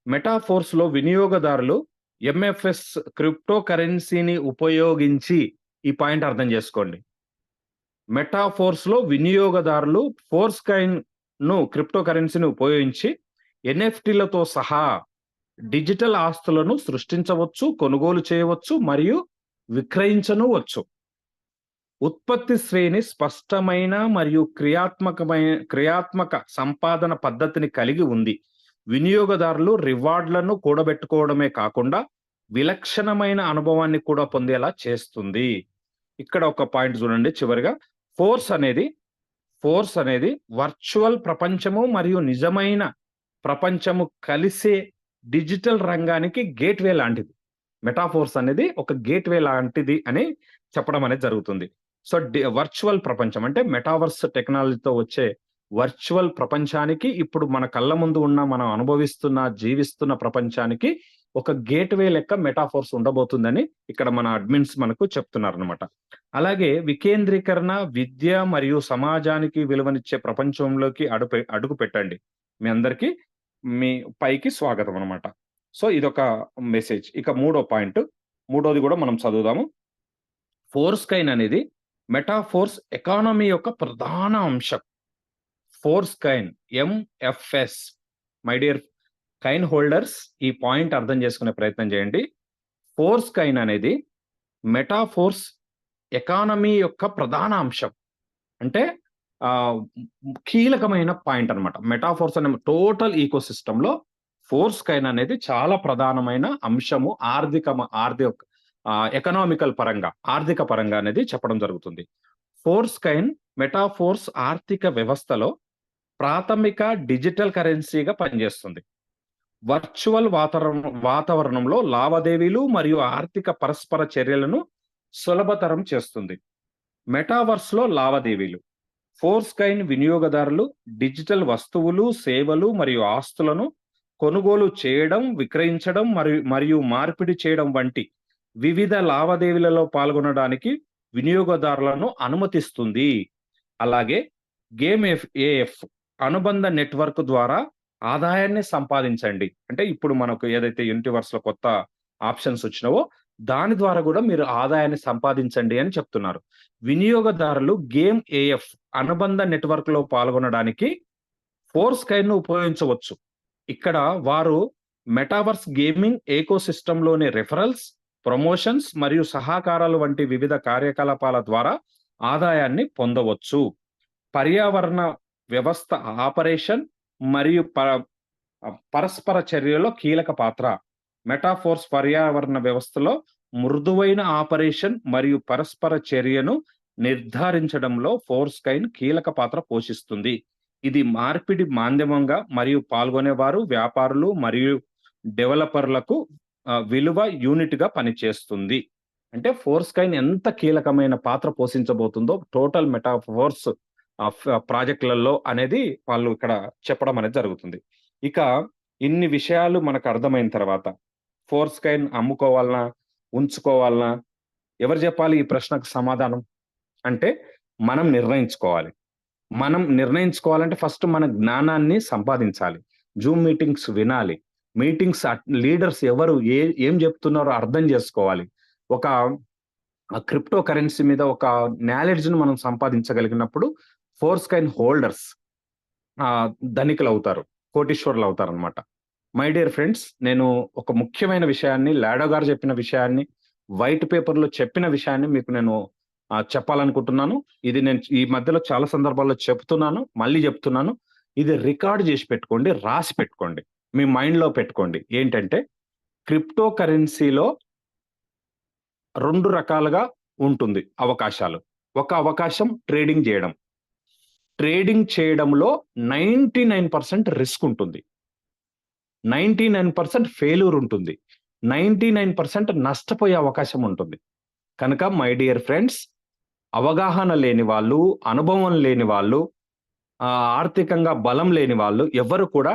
మెటాఫోర్స్ లో వినియోగదారులు ఎంఎఫ్ఎస్ క్రిప్టో కరెన్సీని ఉపయోగించి, ఈ పాయింట్ అర్థం చేసుకోండి, మెటాఫోర్స్ లో వినియోగదారులు ఫోర్స్ కైన్ ను క్రిప్టో కరెన్సీని ఉపయోగించి ఎన్ఎఫ్టీలతో సహా డిజిటల్ ఆస్తులను సృష్టించవచ్చు, కొనుగోలు చేయవచ్చు మరియు విక్రయించవచ్చు. ఉత్పత్తి శ్రేణి స్పష్టమైన మరియు క్రియాత్మక సంపాదన పద్ధతిని కలిగి ఉంది. వినియోగదారులు రివార్డులను కూడబెట్టుకోవడమే కాకుండా విలక్షణమైన అనుభవాన్ని కూడా పొందేలా చేస్తుంది. ఇక్కడ ఒక పాయింట్ చూడండి చివరిగా, ఫోర్స్ అనేది వర్చువల్ ప్రపంచము మరియు నిజమైన ప్రపంచము కలిసే డిజిటల్ రంగానికి గేట్వే లాంటిది. మెటాఫోర్స్ అనేది ఒక గేట్వే లాంటిది అని చెప్పడం అనేది జరుగుతుంది. సో వర్చువల్ ప్రపంచం అంటే మెటావర్స్ టెక్నాలజీతో వచ్చే వర్చువల్ ప్రపంచానికి, ఇప్పుడు మన కళ్ళ ముందు ఉన్న మనం జీవిస్తున్న ప్రపంచానికి ఒక గేట్వే లెక్క మెటాఫోర్స్ ఉండబోతుందని ఇక్కడ మన అడ్మిన్స్ మనకు చెప్తున్నారు అనమాట. అలాగే వికేంద్రీకరణ, విద్య మరియు సమాజానికి విలువనిచ్చే ప్రపంచంలోకి అడుగు పెట్టండి. మీ అందరికీ మీ పైకి స్వాగతం అనమాట. సో ఇదొక మెసేజ్. ఇక మూడో పాయింట్, మూడోది కూడా మనం చదువుదాము. ఫోర్స్ కైన్ అనేది మెటాఫోర్స్ ఎకానమీ యొక్క ప్రధాన అంశం. Force coin, MFS. My dear coin holders, ఈ పాయింట్ అర్థం చేసుకునే ప్రయత్నం చేయండి. ఫోర్స్ కైన్ అనేది మెటాఫోర్స్ ఎకానమీ యొక్క ప్రధాన అంశం. అంటే ఆ, కీలకమైన పాయింట్ అన్నమాట. మెటాఫోర్స్ అనే టోటల్ ఈకో లో ఫోర్స్ కైన్ అనేది చాలా ప్రధానమైన అంశము. ఎకనామికల్ పరంగా, ఆర్థిక పరంగా అనేది చెప్పడం జరుగుతుంది. ఫోర్స్ కైన్ మెటాఫోర్స్ ఆర్థిక వ్యవస్థలో ప్రాథమిక డిజిటల్ కరెన్సీగా పనిచేస్తుంది. వర్చువల్ వాతావరణంలో లావాదేవీలు మరియు ఆర్థిక పరస్పర చర్యలను సులభతరం చేస్తుంది. మెటావర్స్ లో లావాదేవీలు. ఫోర్స్ కైన్ వినియోగదారులు డిజిటల్ వస్తువులు, సేవలు మరియు ఆస్తులను కొనుగోలు చేయడం, విక్రయించడం మరియు మార్పిడి చేయడం వంటి వివిధ లావాదేవీలలో పాల్గొనడానికి వినియోగదారులను అనుమతిస్తుంది. అలాగే గేమ్ ఏఎఫ్ అనుబంధ నెట్వర్క్ ద్వారా ఆదాయాన్ని సంపాదించండి. అంటే ఇప్పుడు మనకు ఏదైతే యూనివర్స్ లో కొత్త ఆప్షన్స్ వచ్చినావో దాని ద్వారా కూడా మీరు ఆదాయాన్ని సంపాదించండి అని చెప్తున్నారు. వినియోగదారులు గేమ్ ఏఎఫ్ అనుబంధ నెట్వర్క్ లో పాల్గొనడానికి ఫోర్స్ కైన్ ను ఉపయోగించవచ్చు. ఇక్కడ వారు మెటావర్స్ గేమింగ్ లోని రెఫరల్స్, ప్రమోషన్స్ మరియు సహకారాలు వంటి వివిధ కార్యకలాపాల ద్వారా ఆదాయాన్ని పొందవచ్చు. పర్యావరణ వ్యవస్థ ఆపరేషన్ మరియు పరస్పర చర్యలో కీలక పాత్ర. మెటాఫోర్స్ పర్యావరణ వ్యవస్థలో మృదువైన ఆపరేషన్ మరియు పరస్పర చర్యను నిర్ధారించడంలో ఫోర్స్ కైన్ కీలక పాత్ర పోషిస్తుంది. ఇది మార్పిడి మాధ్యమంగా మరియు పాల్గొనేవారు, వ్యాపారులు మరియు డెవలపర్లకు విలువ యూనిట్ గా పనిచేస్తుంది. అంటే ఫోర్స్ కైన్ ఎంత కీలకమైన పాత్ర పోషించబోతుందో టోటల్ మెటాఫోర్స్ ప్రాజెక్టులలో అనేది వాళ్ళు ఇక్కడ చెప్పడం అనేది జరుగుతుంది. ఇక ఇన్ని విషయాలు మనకు అర్థమైన తర్వాత ఫోర్స్ కైన్ అమ్ముకోవాలనా, ఉంచుకోవాలనా, ఎవరు చెప్పాలి ఈ ప్రశ్నకు సమాధానం? అంటే మనం నిర్ణయించుకోవాలి. మనం నిర్ణయించుకోవాలంటే ఫస్ట్ మన జ్ఞానాన్ని సంపాదించాలి. జూమ్ మీటింగ్స్ వినాలి. మీటింగ్స్ లీడర్స్ ఎవరు ఏం చెప్తున్నారో అర్థం చేసుకోవాలి. ఒక క్రిప్టో కరెన్సీ మీద ఒక నాలెడ్జ్ ను మనం సంపాదించగలిగినప్పుడు ఫోర్స్ కైన్ హోల్డర్స్ ధనికులు అవుతారు, కోటీశ్వరులు అవుతారు అనమాట. మై డియర్ ఫ్రెండ్స్, నేను ఒక ముఖ్యమైన విషయాన్ని, లాడో గారు చెప్పిన విషయాన్ని, వైట్ పేపర్ లో చెప్పిన విషయాన్ని మీకు నేను చెప్పాలనుకుంటున్నాను. ఇది నేను ఈ మధ్యలో చాలా సందర్భాల్లో చెప్తున్నాను, మళ్ళీ చెప్తున్నాను. ఇది రికార్డ్ చేసి పెట్టుకోండి, రాసి పెట్టుకోండి, మీ మైండ్ లో పెట్టుకోండి. ఏంటంటే క్రిప్టో కరెన్సీలో 2 రకాలుగా ఉంటుంది అవకాశాలు. ఒక అవకాశం ట్రేడింగ్ చేయడం. ట్రేడింగ్ చేయడంలో 99% రిస్క్ ఉంటుంది, 99% ఫెయిల్యూర్ ఉంటుంది, 99% నష్టపోయే అవకాశం ఉంటుంది. కనుక మై డియర్ ఫ్రెండ్స్, అవగాహన లేని వాళ్ళు, అనుభవం లేని వాళ్ళు, ఆర్థికంగా బలం లేని వాళ్ళు ఎవరు కూడా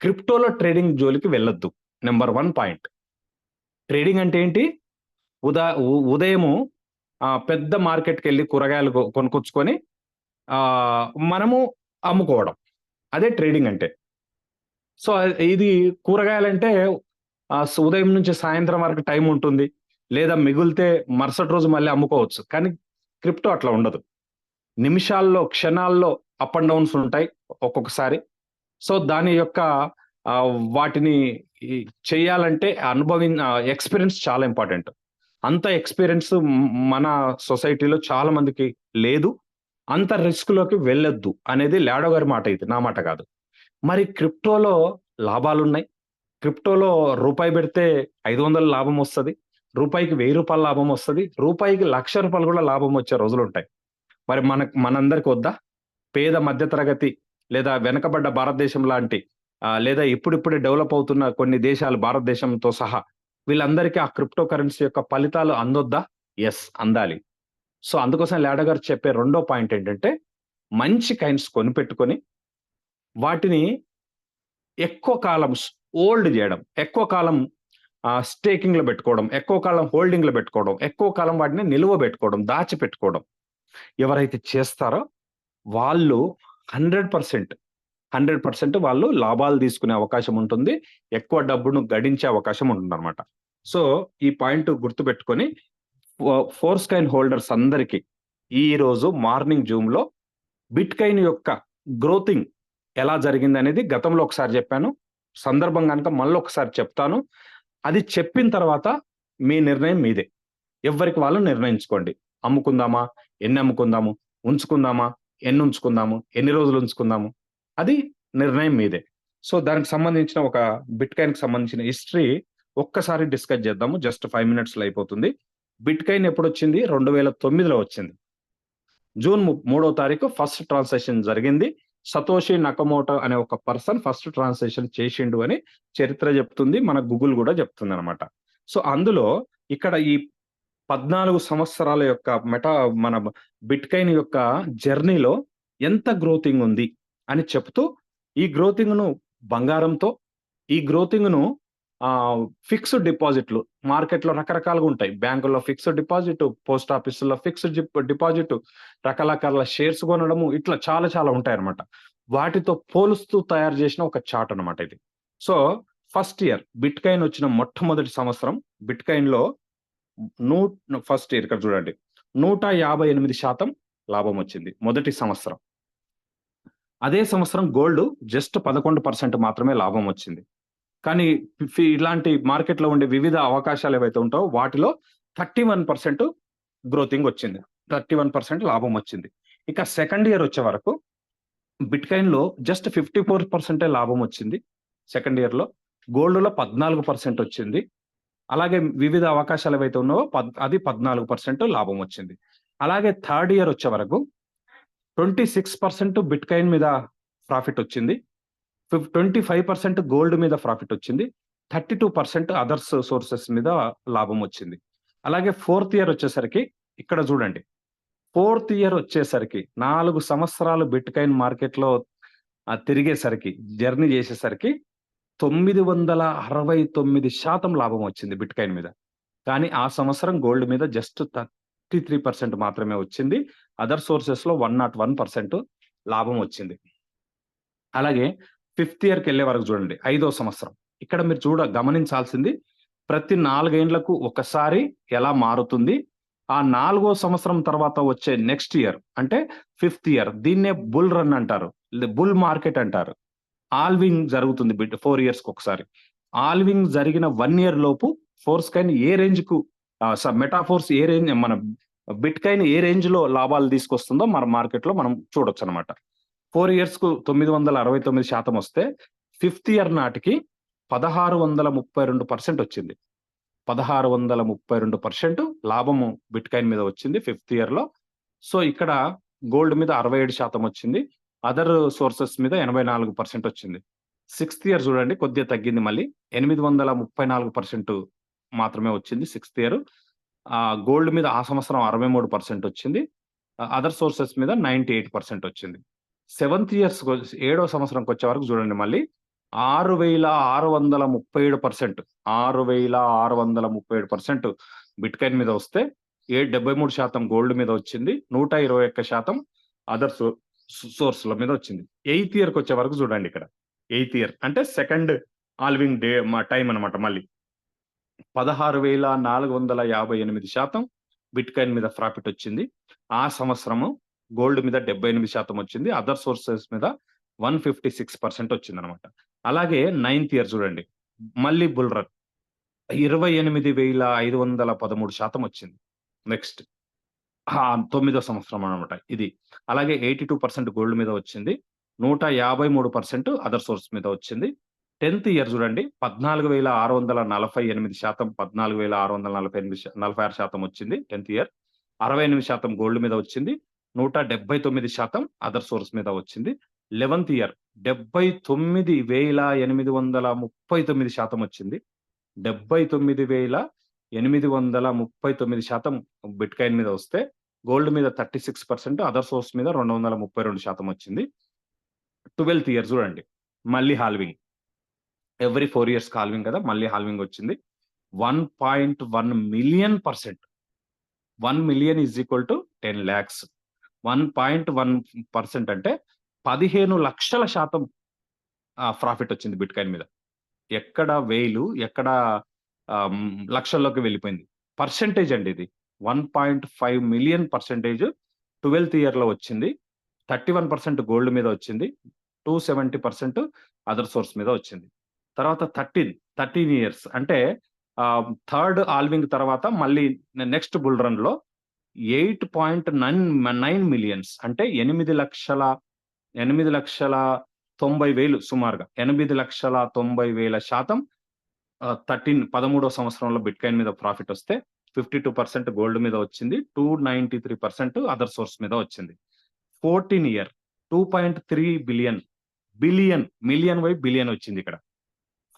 క్రిప్టోలో ట్రేడింగ్ జోలికి వెళ్ళొద్దు. Number 1 point. ట్రేడింగ్ అంటే ఏంటి? ఉదయము పెద్ద మార్కెట్కి వెళ్ళి కూరగాయలు కొనుక్కొచ్చుకొని మనము అమ్ముకోవడం, అదే ట్రేడింగ్ అంటే. సో ఇది కూరగాయలంటే ఉదయం నుంచి సాయంత్రం వరకు టైం ఉంటుంది, లేదా మిగిలితే మరుసటి రోజు మళ్ళీ అమ్ముకోవచ్చు. కానీ క్రిప్టో అట్లా ఉండదు. నిమిషాల్లో, క్షణాల్లో అప్ అండ్ డౌన్స్ ఉంటాయి ఒక్కొక్కసారి. సో దాని యొక్క వాటిని చేయాలంటే ఎక్స్పీరియన్స్ చాలా ఇంపార్టెంట్. అంత ఎక్స్పీరియన్స్ మన సొసైటీలో చాలా మందికి లేదు. అంత రిస్క్ లోకి వెళ్ళొద్దు అనేది లాడో గారి మాట, ఇది నా మాట కాదు. మరి క్రిప్టోలో లాభాలు ఉన్నాయి. క్రిప్టోలో రూపాయి పెడితే 500 లాభం వస్తుంది, రూపాయికి 1000 రూపాయల లాభం వస్తుంది, రూపాయికి 1,00,000 రూపాయలు కూడా లాభం వచ్చే రోజులు ఉంటాయి. మరి మనందరికి వద్దా? పేద మధ్యతరగతి లేదా వెనకబడ్డ భారతదేశం లాంటి లేదా ఇప్పుడిప్పుడే డెవలప్ అవుతున్న కొన్ని దేశాలు, భారతదేశంతో సహా, వీళ్ళందరికీ ఆ క్రిప్టో కరెన్సీ యొక్క ఫలితాలు అందొద్దా? ఎస్, అందాలి. సో అందుకోసం లాడో గారు చెప్పే 2వ పాయింట్ ఏంటంటే మంచి కైన్స్ కొనిపెట్టుకొని వాటిని ఎక్కువ కాలం హోల్డ్ చేయడం, ఎక్కువ కాలం స్టేకింగ్ లో పెట్టుకోవడం, ఎక్కువ కాలం హోల్డింగ్ లో పెట్టుకోవడం, ఎక్కువ కాలం వాటిని నిలువ పెట్టుకోవడం, దాచిపెట్టుకోవడం ఎవరైతే చేస్తారో వాళ్ళు 100% 100% వాళ్ళు లాభాలు తీసుకునే అవకాశం ఉంటుంది, ఎక్కువ డబ్బును గడించే అవకాశం ఉంటుంది అనమాట. సో ఈ పాయింట్ గుర్తుపెట్టుకొని ఫోర్స్కైన్ హోల్డర్స్ అందరికీ ఈ రోజు మార్నింగ్ జూమ్ లో బిట్కాయిన్ యొక్క గ్రోతింగ్ ఎలా జరిగింది అనేది గతంలో ఒకసారి చెప్పాను. సందర్భం కనుక మళ్ళీ ఒకసారి చెప్తాను. అది చెప్పిన తర్వాత మీ నిర్ణయం మీదే. ఎవరికి వాళ్ళు నిర్ణయించుకోండి. అమ్ముకుందామా, ఎన్ని అమ్ముకుందాము, ఉంచుకుందామా, ఎన్ని ఉంచుకుందాము, ఎన్ని రోజులు ఉంచుకుందాము, అది నిర్ణయం మీదే. సో దానికి సంబంధించిన ఒక బిట్కాయిన్ కి సంబంధించిన హిస్టరీ ఒక్కసారి డిస్కస్ చేద్దాము. జస్ట్ 5 minutes లో అయిపోతుంది. బిట్కాయిన్ ఎప్పుడు వచ్చింది? 2009లో వచ్చింది. జూన్ 3వ తారీఖు ఫస్ట్ ట్రాన్సాక్షన్ జరిగింది. సతోషి నకమోటో అనే ఒక పర్సన్ ఫస్ట్ ట్రాన్సాక్షన్ చేసిండు అని చరిత్ర చెప్తుంది, మన గూగుల్ కూడా చెప్తుంది అనమాట. సో అందులో ఇక్కడ ఈ 14 సంవత్సరాల యొక్క మన బిట్కాయిన్ యొక్క జర్నీలో ఎంత గ్రోతింగ్ ఉంది అని చెప్తూ, ఈ గ్రోతింగ్ ను బంగారంతో, ఈ గ్రోతింగ్ ను ఫిక్స్డ్ డిపాజిట్లు మార్కెట్లో రకరకాలుగా ఉంటాయి. బ్యాంకుల్లో ఫిక్స్డ్ డిపాజిట్, పోస్ట్ ఆఫీసుల్లో ఫిక్స్డ్ డిపాజిట్, రకరకాల షేర్స్ కొనడము, ఇట్లా చాలా చాలా ఉంటాయి అనమాట. వాటితో పోలుస్తూ తయారు చేసిన ఒక చార్ట్ అనమాట ఇది. సో ఫస్ట్ ఇయర్ బిట్కాయిన్ వచ్చిన మొట్టమొదటి సంవత్సరం బిట్కాయిన్ లో ఫస్ట్ ఇయర్ ఇక్కడ చూడండి 158% లాభం వచ్చింది మొదటి సంవత్సరం. అదే సంవత్సరం గోల్డ్ జస్ట్ 11% మాత్రమే లాభం వచ్చింది. కానీ ఇలాంటి మార్కెట్లో ఉండే వివిధ అవకాశాలు ఏవైతే ఉంటాయో వాటిలో 31% గ్రోతింగ్ వచ్చింది, 31% లాభం వచ్చింది. ఇక సెకండ్ ఇయర్ వచ్చే వరకు బిట్కాయిన్ లో జస్ట్ 54% లాభం వచ్చింది సెకండ్ ఇయర్ లో. గోల్డ్ లో 14% వచ్చింది. అలాగే వివిధ అవకాశాలు ఏవైతే ఉన్నావో అది 14% లాభం వచ్చింది. అలాగే థర్డ్ ఇయర్ వచ్చే వరకు 26% బిట్కాయిన్ మీద ప్రాఫిట్ వచ్చింది, 25% గోల్డ్ మీద ప్రాఫిట్ వచ్చింది, 32% అదర్స్ సోర్సెస్ మీద లాభం వచ్చింది. అలాగే ఫోర్త్ ఇయర్ వచ్చేసరికి ఇక్కడ చూడండి, ఫోర్త్ ఇయర్ వచ్చేసరికి 4 సంవత్సరాలు బిట్కాయిన్ మార్కెట్ లో తిరిగేసరికి, జర్నీ చేసేసరికి 969% లాభం వచ్చింది బిట్కాయిన్ మీద. కానీ ఆ సంవత్సరం గోల్డ్ మీద జస్ట్ 33% మాత్రమే వచ్చింది. అదర్ సోర్సెస్ లో 101% లాభం వచ్చింది. అలాగే ఫిఫ్త్ ఇయర్కి వెళ్ళే వరకు చూడండి, 5వ సంవత్సరం. ఇక్కడ మీరు గమనించాల్సింది ప్రతి 4 ఏళ్లకు ఒకసారి ఎలా మారుతుంది. ఆ 4వ సంవత్సరం తర్వాత వచ్చే నెక్స్ట్ ఇయర్ అంటే ఫిఫ్త్ ఇయర్, దీన్నే బుల్ రన్ అంటారు, బుల్ మార్కెట్ అంటారు. ఆల్వింగ్ జరుగుతుంది 4 years కి ఒకసారి. ఆల్వింగ్ జరిగిన 1 year లోపు ఫోర్స్కైన్ ఏ రేంజ్ కు మెటాఫోర్స్ ఏ రేంజ్, మన బిట్కాయిన్ ఏ రేంజ్ లో లాభాలు తీసుకొస్తుందో మన మార్కెట్ లో మనం చూడొచ్చు అనమాట. 4 years కు 969% వస్తే ఫిఫ్త్ ఇయర్ నాటికి 1632% వచ్చింది. 1632% లాభము బిట్కాయిన్ మీద వచ్చింది ఫిఫ్త్ ఇయర్ లో. సో ఇక్కడ గోల్డ్ మీద 67% వచ్చింది, అదర్ సోర్సెస్ మీద 84% వచ్చింది. సిక్స్త్ ఇయర్ చూడండి కొద్దిగా తగ్గింది, మళ్ళీ 834% మాత్రమే వచ్చింది సిక్స్త్ ఇయర్. గోల్డ్ మీద ఆ సంవత్సరం 63% వచ్చింది, అదర్ సోర్సెస్ మీద 98% వచ్చింది. సెవెంత్ ఇయర్స్ 7వ సంవత్సరంకి వచ్చే వరకు చూడండి, మళ్ళీ 6637%, 6637% బిట్కాయిన్ మీద వస్తే 73% గోల్డ్ మీద వచ్చింది, 121% అదర్ సోర్స్ ల మీద వచ్చింది. 8th ఇయర్కి వచ్చే వరకు చూడండి, ఇక్కడ 8th ఇయర్ అంటే సెకండ్ ఆల్వింగ్ డే టైం అనమాట. మళ్ళీ 16458% బిట్కాయిన్ మీద ప్రాఫిట్ వచ్చింది. ఆ సంవత్సరము గోల్డ్ మీద 78% వచ్చింది, అదర్ సోర్సెస్ మీద 156% వచ్చింది అనమాట. అలాగే 9th ఇయర్ చూడండి, మళ్ళీ బుల్ రన్ 28513% వచ్చింది నెక్స్ట్ 9వ సంవత్సరం అనమాట ఇది. అలాగే 82% గోల్డ్ మీద వచ్చింది, 153% అదర్ సోర్స్ మీద వచ్చింది. 10th ఇయర్ చూడండి, 14648%, 14646% వచ్చింది 10th ఇయర్. 68% గోల్డ్ మీద వచ్చింది, 179% అదర్ సోర్స్ మీద వచ్చింది. 11th ఇయర్ 79839% వచ్చింది, 79839% బిట్కాయిన్ మీద వస్తే గోల్డ్ మీద 36%, అదర్ సోర్స్ మీద 232% వచ్చింది. 12th ఇయర్ చూడండి, మళ్ళీ హాల్వింగ్, ఎవ్రీ 4 years హాల్వింగ్ కదా, మళ్ళీ హాల్వింగ్ వచ్చింది. 1.1 million%, 1 million is equal to 10 lakhs. 1.1% అంటే 15 లక్షల శాతం ప్రాఫిట్ వచ్చింది బిట్ కాయిన్ మీద. ఎక్కడ వేలు, ఎక్కడ లక్షల్లోకి వెళ్ళిపోయింది. పర్సెంటేజ్ అండి ఇది. 1.5 మిలియన్ పర్సెంటేజ్ 12th ఇయర్ లో వచ్చింది. 31% గోల్డ్ మీద వచ్చింది. 270% అదర్ సోర్స్ మీద వచ్చింది. తర్వాత 13 ఇయర్స్ అంటే థర్డ్ ఆల్వింగ్ తర్వాత మళ్ళీ నెక్స్ట్ బుల్ రన్ లో 8.9 మిలియన్స్ అంటే 8,90,000 సుమారుగా 8,90,000% 13వ సంవత్సరంలో బిట్ కాయిన్ మీద ప్రాఫిట్ వస్తే 52% గోల్డ్ మీద వచ్చింది. 293% అదర్ సోర్స్ మీద వచ్చింది. 14 year 2.3 billion million by billion వచ్చింది ఇక్కడ.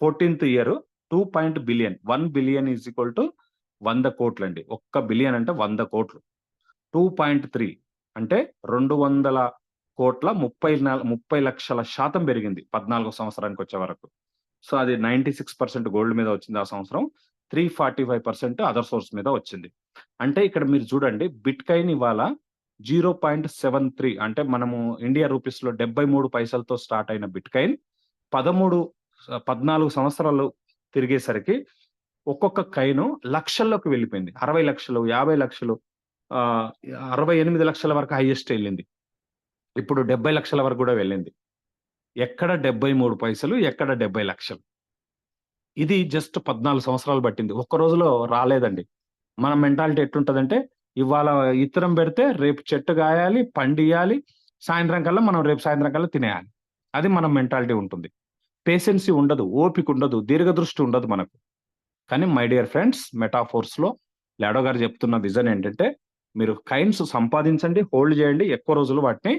14th year 2 billion 1 billion is equal to 100 కోట్లు అండి. 1 బిలియన్ అంటే 100 కోట్లు. 2.3 అంటే 200 కోట్ల 30 లక్షల శాతం పెరిగింది 14వ సంవత్సరానికి వచ్చే వరకు. సో అది 96% గోల్డ్ మీద వచ్చింది ఆ సంవత్సరం. 345% అదర్ సోర్స్ మీద వచ్చింది. అంటే ఇక్కడ మీరు చూడండి బిట్ కాయిన్ ఇవాళ 0.73 అంటే మనము ఇండియా రూపీస్ లో 73 పైసలతో స్టార్ట్ అయిన బిట్ కాయిన్ 14 సంవత్సరాలు తిరిగేసరికి ఒక్కొక్క కాయిన్ లక్షల్లోకి వెళ్ళిపోయింది. 60 లక్షలు, 50 లక్షలు, 68 లక్షల వరకు హైయెస్ట్ వెళ్ళింది. ఇప్పుడు 70 లక్షల వరకు కూడా వెళ్ళింది. ఎక్కడ 73 పైసలు, ఎక్కడ 70 లక్షలు. ఇది జస్ట్ 14 సంవత్సరాలు పట్టింది. ఒక్క రోజులో రాలేదండి. మన మెంటాలిటీ ఎట్లుంటదంటే ఇవాళ ఇత్తనం పెడితే రేపు చెట్టు కాయాలి, పండియాలి, సాయంత్రం కల్లా మనం రేపు సాయంత్రం కల్లా తినేయాలి. అది మన మెంటాలిటీ ఉంటుంది. పేషెన్సీ ఉండదు, ఓపిక ఉండదు, దీర్ఘదృష్టి ఉండదు మనకు. కానీ మై డియర్ ఫ్రెండ్స్, మెటాఫోర్స్ లో లాడో గారు చెప్తున్న విజన్ ఏంటంటే మీరు కాయిన్స్ సంపాదించండి, హోల్డ్ చేయండి, ఎక్కువ రోజులు వాటిని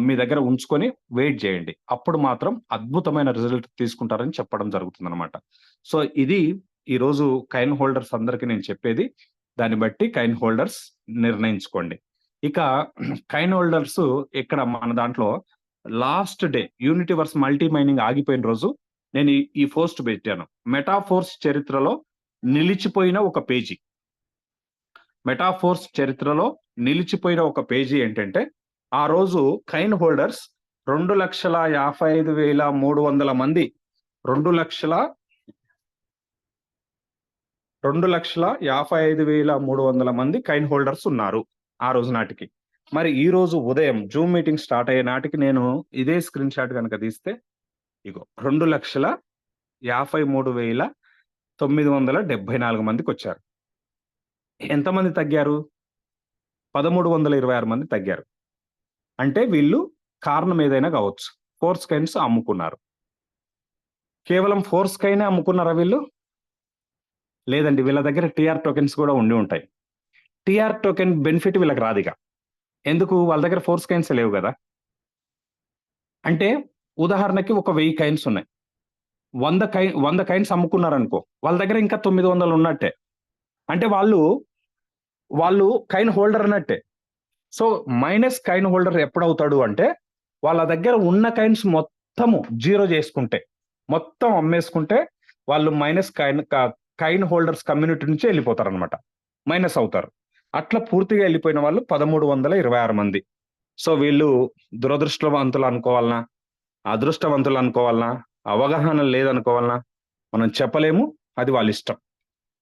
మీ దగ్గర ఉంచుకొని వెయిట్ చేయండి. అప్పుడు మాత్రం అద్భుతమైన రిజల్ట్ తీసుకుంటారని చెప్పడం జరుగుతుంది అనమాట. సో ఇది ఈ రోజు కాయిన్ హోల్డర్స్ అందరికీ నేను చెప్పేది. దాన్ని బట్టి కాయిన్ హోల్డర్స్ నిర్ణయించుకోండి. ఇక కాయిన్ హోల్డర్స్ ఇక్కడ మన దాంట్లో లాస్ట్ డే యూనిటీవర్స్ మల్టీ మైనింగ్ ఆగిపోయిన రోజు నేను ఈ పోస్ట్ పెట్టాను. మెటాఫోర్స్ చరిత్రలో నిలిచిపోయిన ఒక పేజీ. మెటాఫోర్స్ చరిత్రలో నిలిచిపోయిన ఒక పేజీ ఏంటంటే ఆ రోజు కాయిన్ హోల్డర్స్ 2,55,300 మంది 2,55,300 మంది కాయిన్ హోల్డర్స్ ఉన్నారు ఆ రోజు నాటికి. మరి ఈ రోజు ఉదయం జూమ్ మీటింగ్ స్టార్ట్ అయ్యే నాటికి నేను ఇదే స్క్రీన్ షాట్ కనుక తీస్తే ఇగో 2,53,974 మందికి వచ్చారు. ఎంతమంది తగ్గారు? 1,326 మంది తగ్గారు. అంటే వీళ్ళు కారణం ఏదైనా కావచ్చు, ఫోర్స్ కైన్స్ అమ్ముకున్నారు. కేవలం ఫోర్స్ కైనే అమ్ముకున్నారా వీళ్ళు? లేదండి, వీళ్ళ దగ్గర టీఆర్ టోకెన్స్ కూడా ఉండి ఉంటాయి. టీఆర్ టోకెన్ బెనిఫిట్ వీళ్ళకి రాదిగా. ఎందుకు? వాళ్ళ దగ్గర ఫోర్స్ కైన్స్ లేవు కదా. అంటే ఉదాహరణకి ఒక 1000 కైన్స్ ఉన్నాయి, 100 కైన్స్ అమ్ముకున్నారనుకో, వాళ్ళ దగ్గర ఇంకా 900 ఉన్నట్టే. అంటే వాళ్ళు కైన్ హోల్డర్ అన్నట్టే. సో మైనస్ కైన్ హోల్డర్ ఎప్పుడవుతాడు అంటే వాళ్ళ దగ్గర ఉన్న కైన్స్ మొత్తము జీరో చేసుకుంటే, మొత్తం అమ్మేసుకుంటే వాళ్ళు మైనస్ కైన్ హోల్డర్స్ కమ్యూనిటీ నుంచి వెళ్ళిపోతారు అనమాట, మైనస్ అవుతారు. అట్లా పూర్తిగా వెళ్ళిపోయిన వాళ్ళు 1,326 మంది. సో వీళ్ళు దురదృష్టవంతులు అనుకోవాలనా, అదృష్టవంతులు అనుకోవాలనా, అవగాహన లేదనుకోవాలనా మనం చెప్పలేము, అది వాళ్ళ ఇష్టం.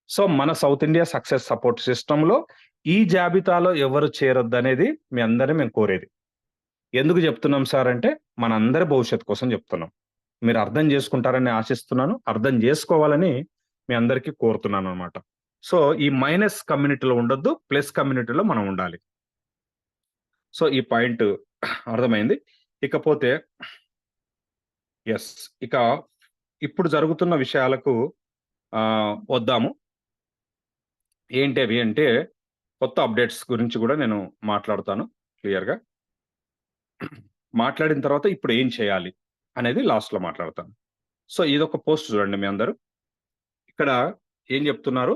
సో మన సౌత్ ఇండియా సక్సెస్ సపోర్ట్ సిస్టంలో ఈ జాబితాలో ఎవరు చేరొద్దు అనేది మీ అందరినీ మేము కోరేది. ఎందుకు చెప్తున్నాం సార్ అంటే మనందరి భవిష్యత్తు కోసం చెప్తున్నాం. మీరు అర్థం చేసుకుంటారని ఆశిస్తున్నాను, అర్థం చేసుకోవాలని మీ అందరికీ కోరుతున్నాను అనమాట. సో ఈ మైనస్ కమ్యూనిటీలో ఉండొద్దు, ప్లస్ కమ్యూనిటీలో మనం ఉండాలి. సో ఈ పాయింట్ అర్థమైంది. ఇకపోతే ఇక ఇప్పుడు జరుగుతున్న విషయాలకు వద్దాము. ఏంటి అవి అంటే కొత్త అప్డేట్స్ గురించి కూడా నేను మాట్లాడతాను క్లియర్గా. మాట్లాడిన తర్వాత ఇప్పుడు ఏం చేయాలి అనేది లాస్ట్లో మాట్లాడతాను. సో ఇదొక పోస్ట్ చూడండి మీ అందరూ. ఇక్కడ ఏం చెప్తున్నారు?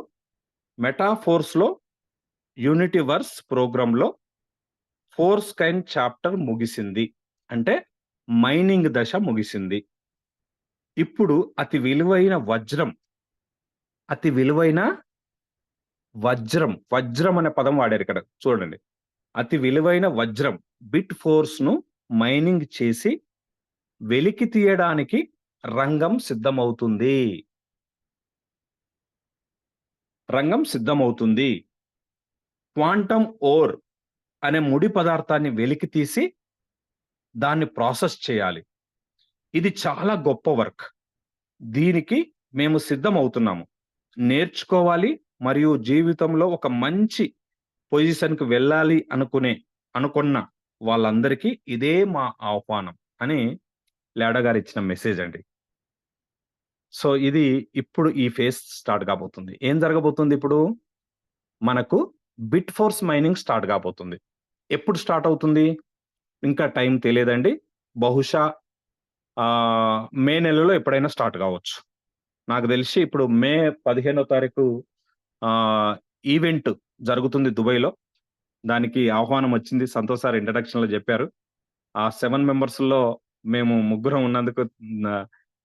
మెటాఫోర్స్లో యూనిటీవర్స్ ప్రోగ్రాంలో ఫోర్స్ కైన్ చాప్టర్ ముగిసింది, అంటే మైనింగ్ దశ ముగిసింది. ఇప్పుడు అతి విలువైన వజ్రం అనే పదం వాడారు ఇక్కడ చూడండి. అతి విలువైన వజ్రం బిట్ ఫోర్స్ ను మైనింగ్ చేసి వెలికి తీయడానికి రంగం సిద్ధమవుతుంది. రంగం సిద్ధమవుతుంది. క్వాంటమ్ ఓర్ అనే ముడి పదార్థాన్ని వెలికి తీసి దాన్ని ప్రాసెస్ చేయాలి. ఇది చాలా గొప్ప వర్క్. దీనికి మేము సిద్ధమవుతున్నాము. నేర్చుకోవాలి మరియు జీవితంలో ఒక మంచి పొజిషన్‌కి వెళ్ళాలి అనుకున్న వాళ్ళందరికీ ఇదే మా ఆహ్వానం అని లాడా గారు ఇచ్చిన మెసేజ్ అండి. సో, ఇది ఇప్పుడు ఈ ఫేజ్ స్టార్ట్ కాబోతుంది. ఏం జరగబోతుంది ఇప్పుడు? మనకు బిట్ ఫోర్స్ మైనింగ్ స్టార్ట్ కాబోతుంది. ఎప్పుడు స్టార్ట్ అవుతుంది? ఇంకా టైం తెలియదండి. బహుశా మే నెలలో ఎప్పుడైనా స్టార్ట్ కావచ్చు. నాకు తెలిసి ఇప్పుడు మే 15వ తారీఖు ఈవెంట్ జరుగుతుంది దుబాయ్‌లో. దానికి ఆహ్వానం వచ్చింది. సంతోష్ సార్ ఇంట్రడక్షన్‌లో చెప్పారు. ఆ 7 మెంబర్స్‌లో మేము ముగ్గురం ఉన్నందుకు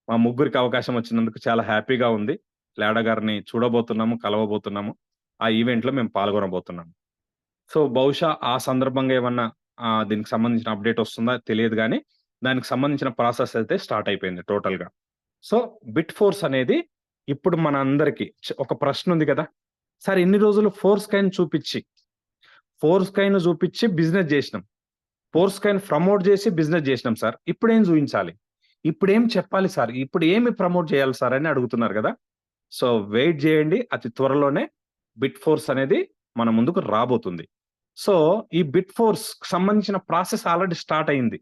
మా ముగ్గురికి అవకాశం వచ్చినందుకు చాలా హ్యాపీగా ఉంది. లాడా గారిని చూడబోతున్నాము, కలవబోతున్నాము. ఆ ఈవెంట్‌లో మేము పాల్గొనబోతున్నాము. సో, బహుశా ఆ సందర్భంగా ఏమన్నా దీనికి సంబంధించిన అప్డేట్ వస్తుందా తెలియదు గానీ, దానికి సంబంధించిన ప్రాసెస్ అయితే స్టార్ట్ అయిపోయింది టోటల్‌గా. సో, బిట్ ఫోర్స్ అనేది ఇప్పుడు మనందరికీ ఒక ప్రశ్న ఉంది కదా! సార్ ఇన్ని రోజులు ఫోర్స్‌కైన్ చూపిచ్చి బిజినెస్ జేసినాం. ఫోర్స్‌కైన్ ప్రమోట్ చేసి బిజినెస్ జేసినాం సార్. ఇప్పుడేం చూయించాలి? ఇప్పుడేం చెప్పాలి సార్? ఇప్పుడు ఏమి ప్రమోట్ చేయాలి సార్ అని అడుగుతున్నారు గదా! సో, వెయిట్ జేయండి. అతి త్వరలోనే బిట్ ఫోర్స్ అనేది మన ముందుకు రాబోతుంది. సో, ఈ బిట్ ఫోర్స్‌కి సంబంధించిన ప్రాసెస్ ఆల్రెడీ స్టార్ట్ అయింది.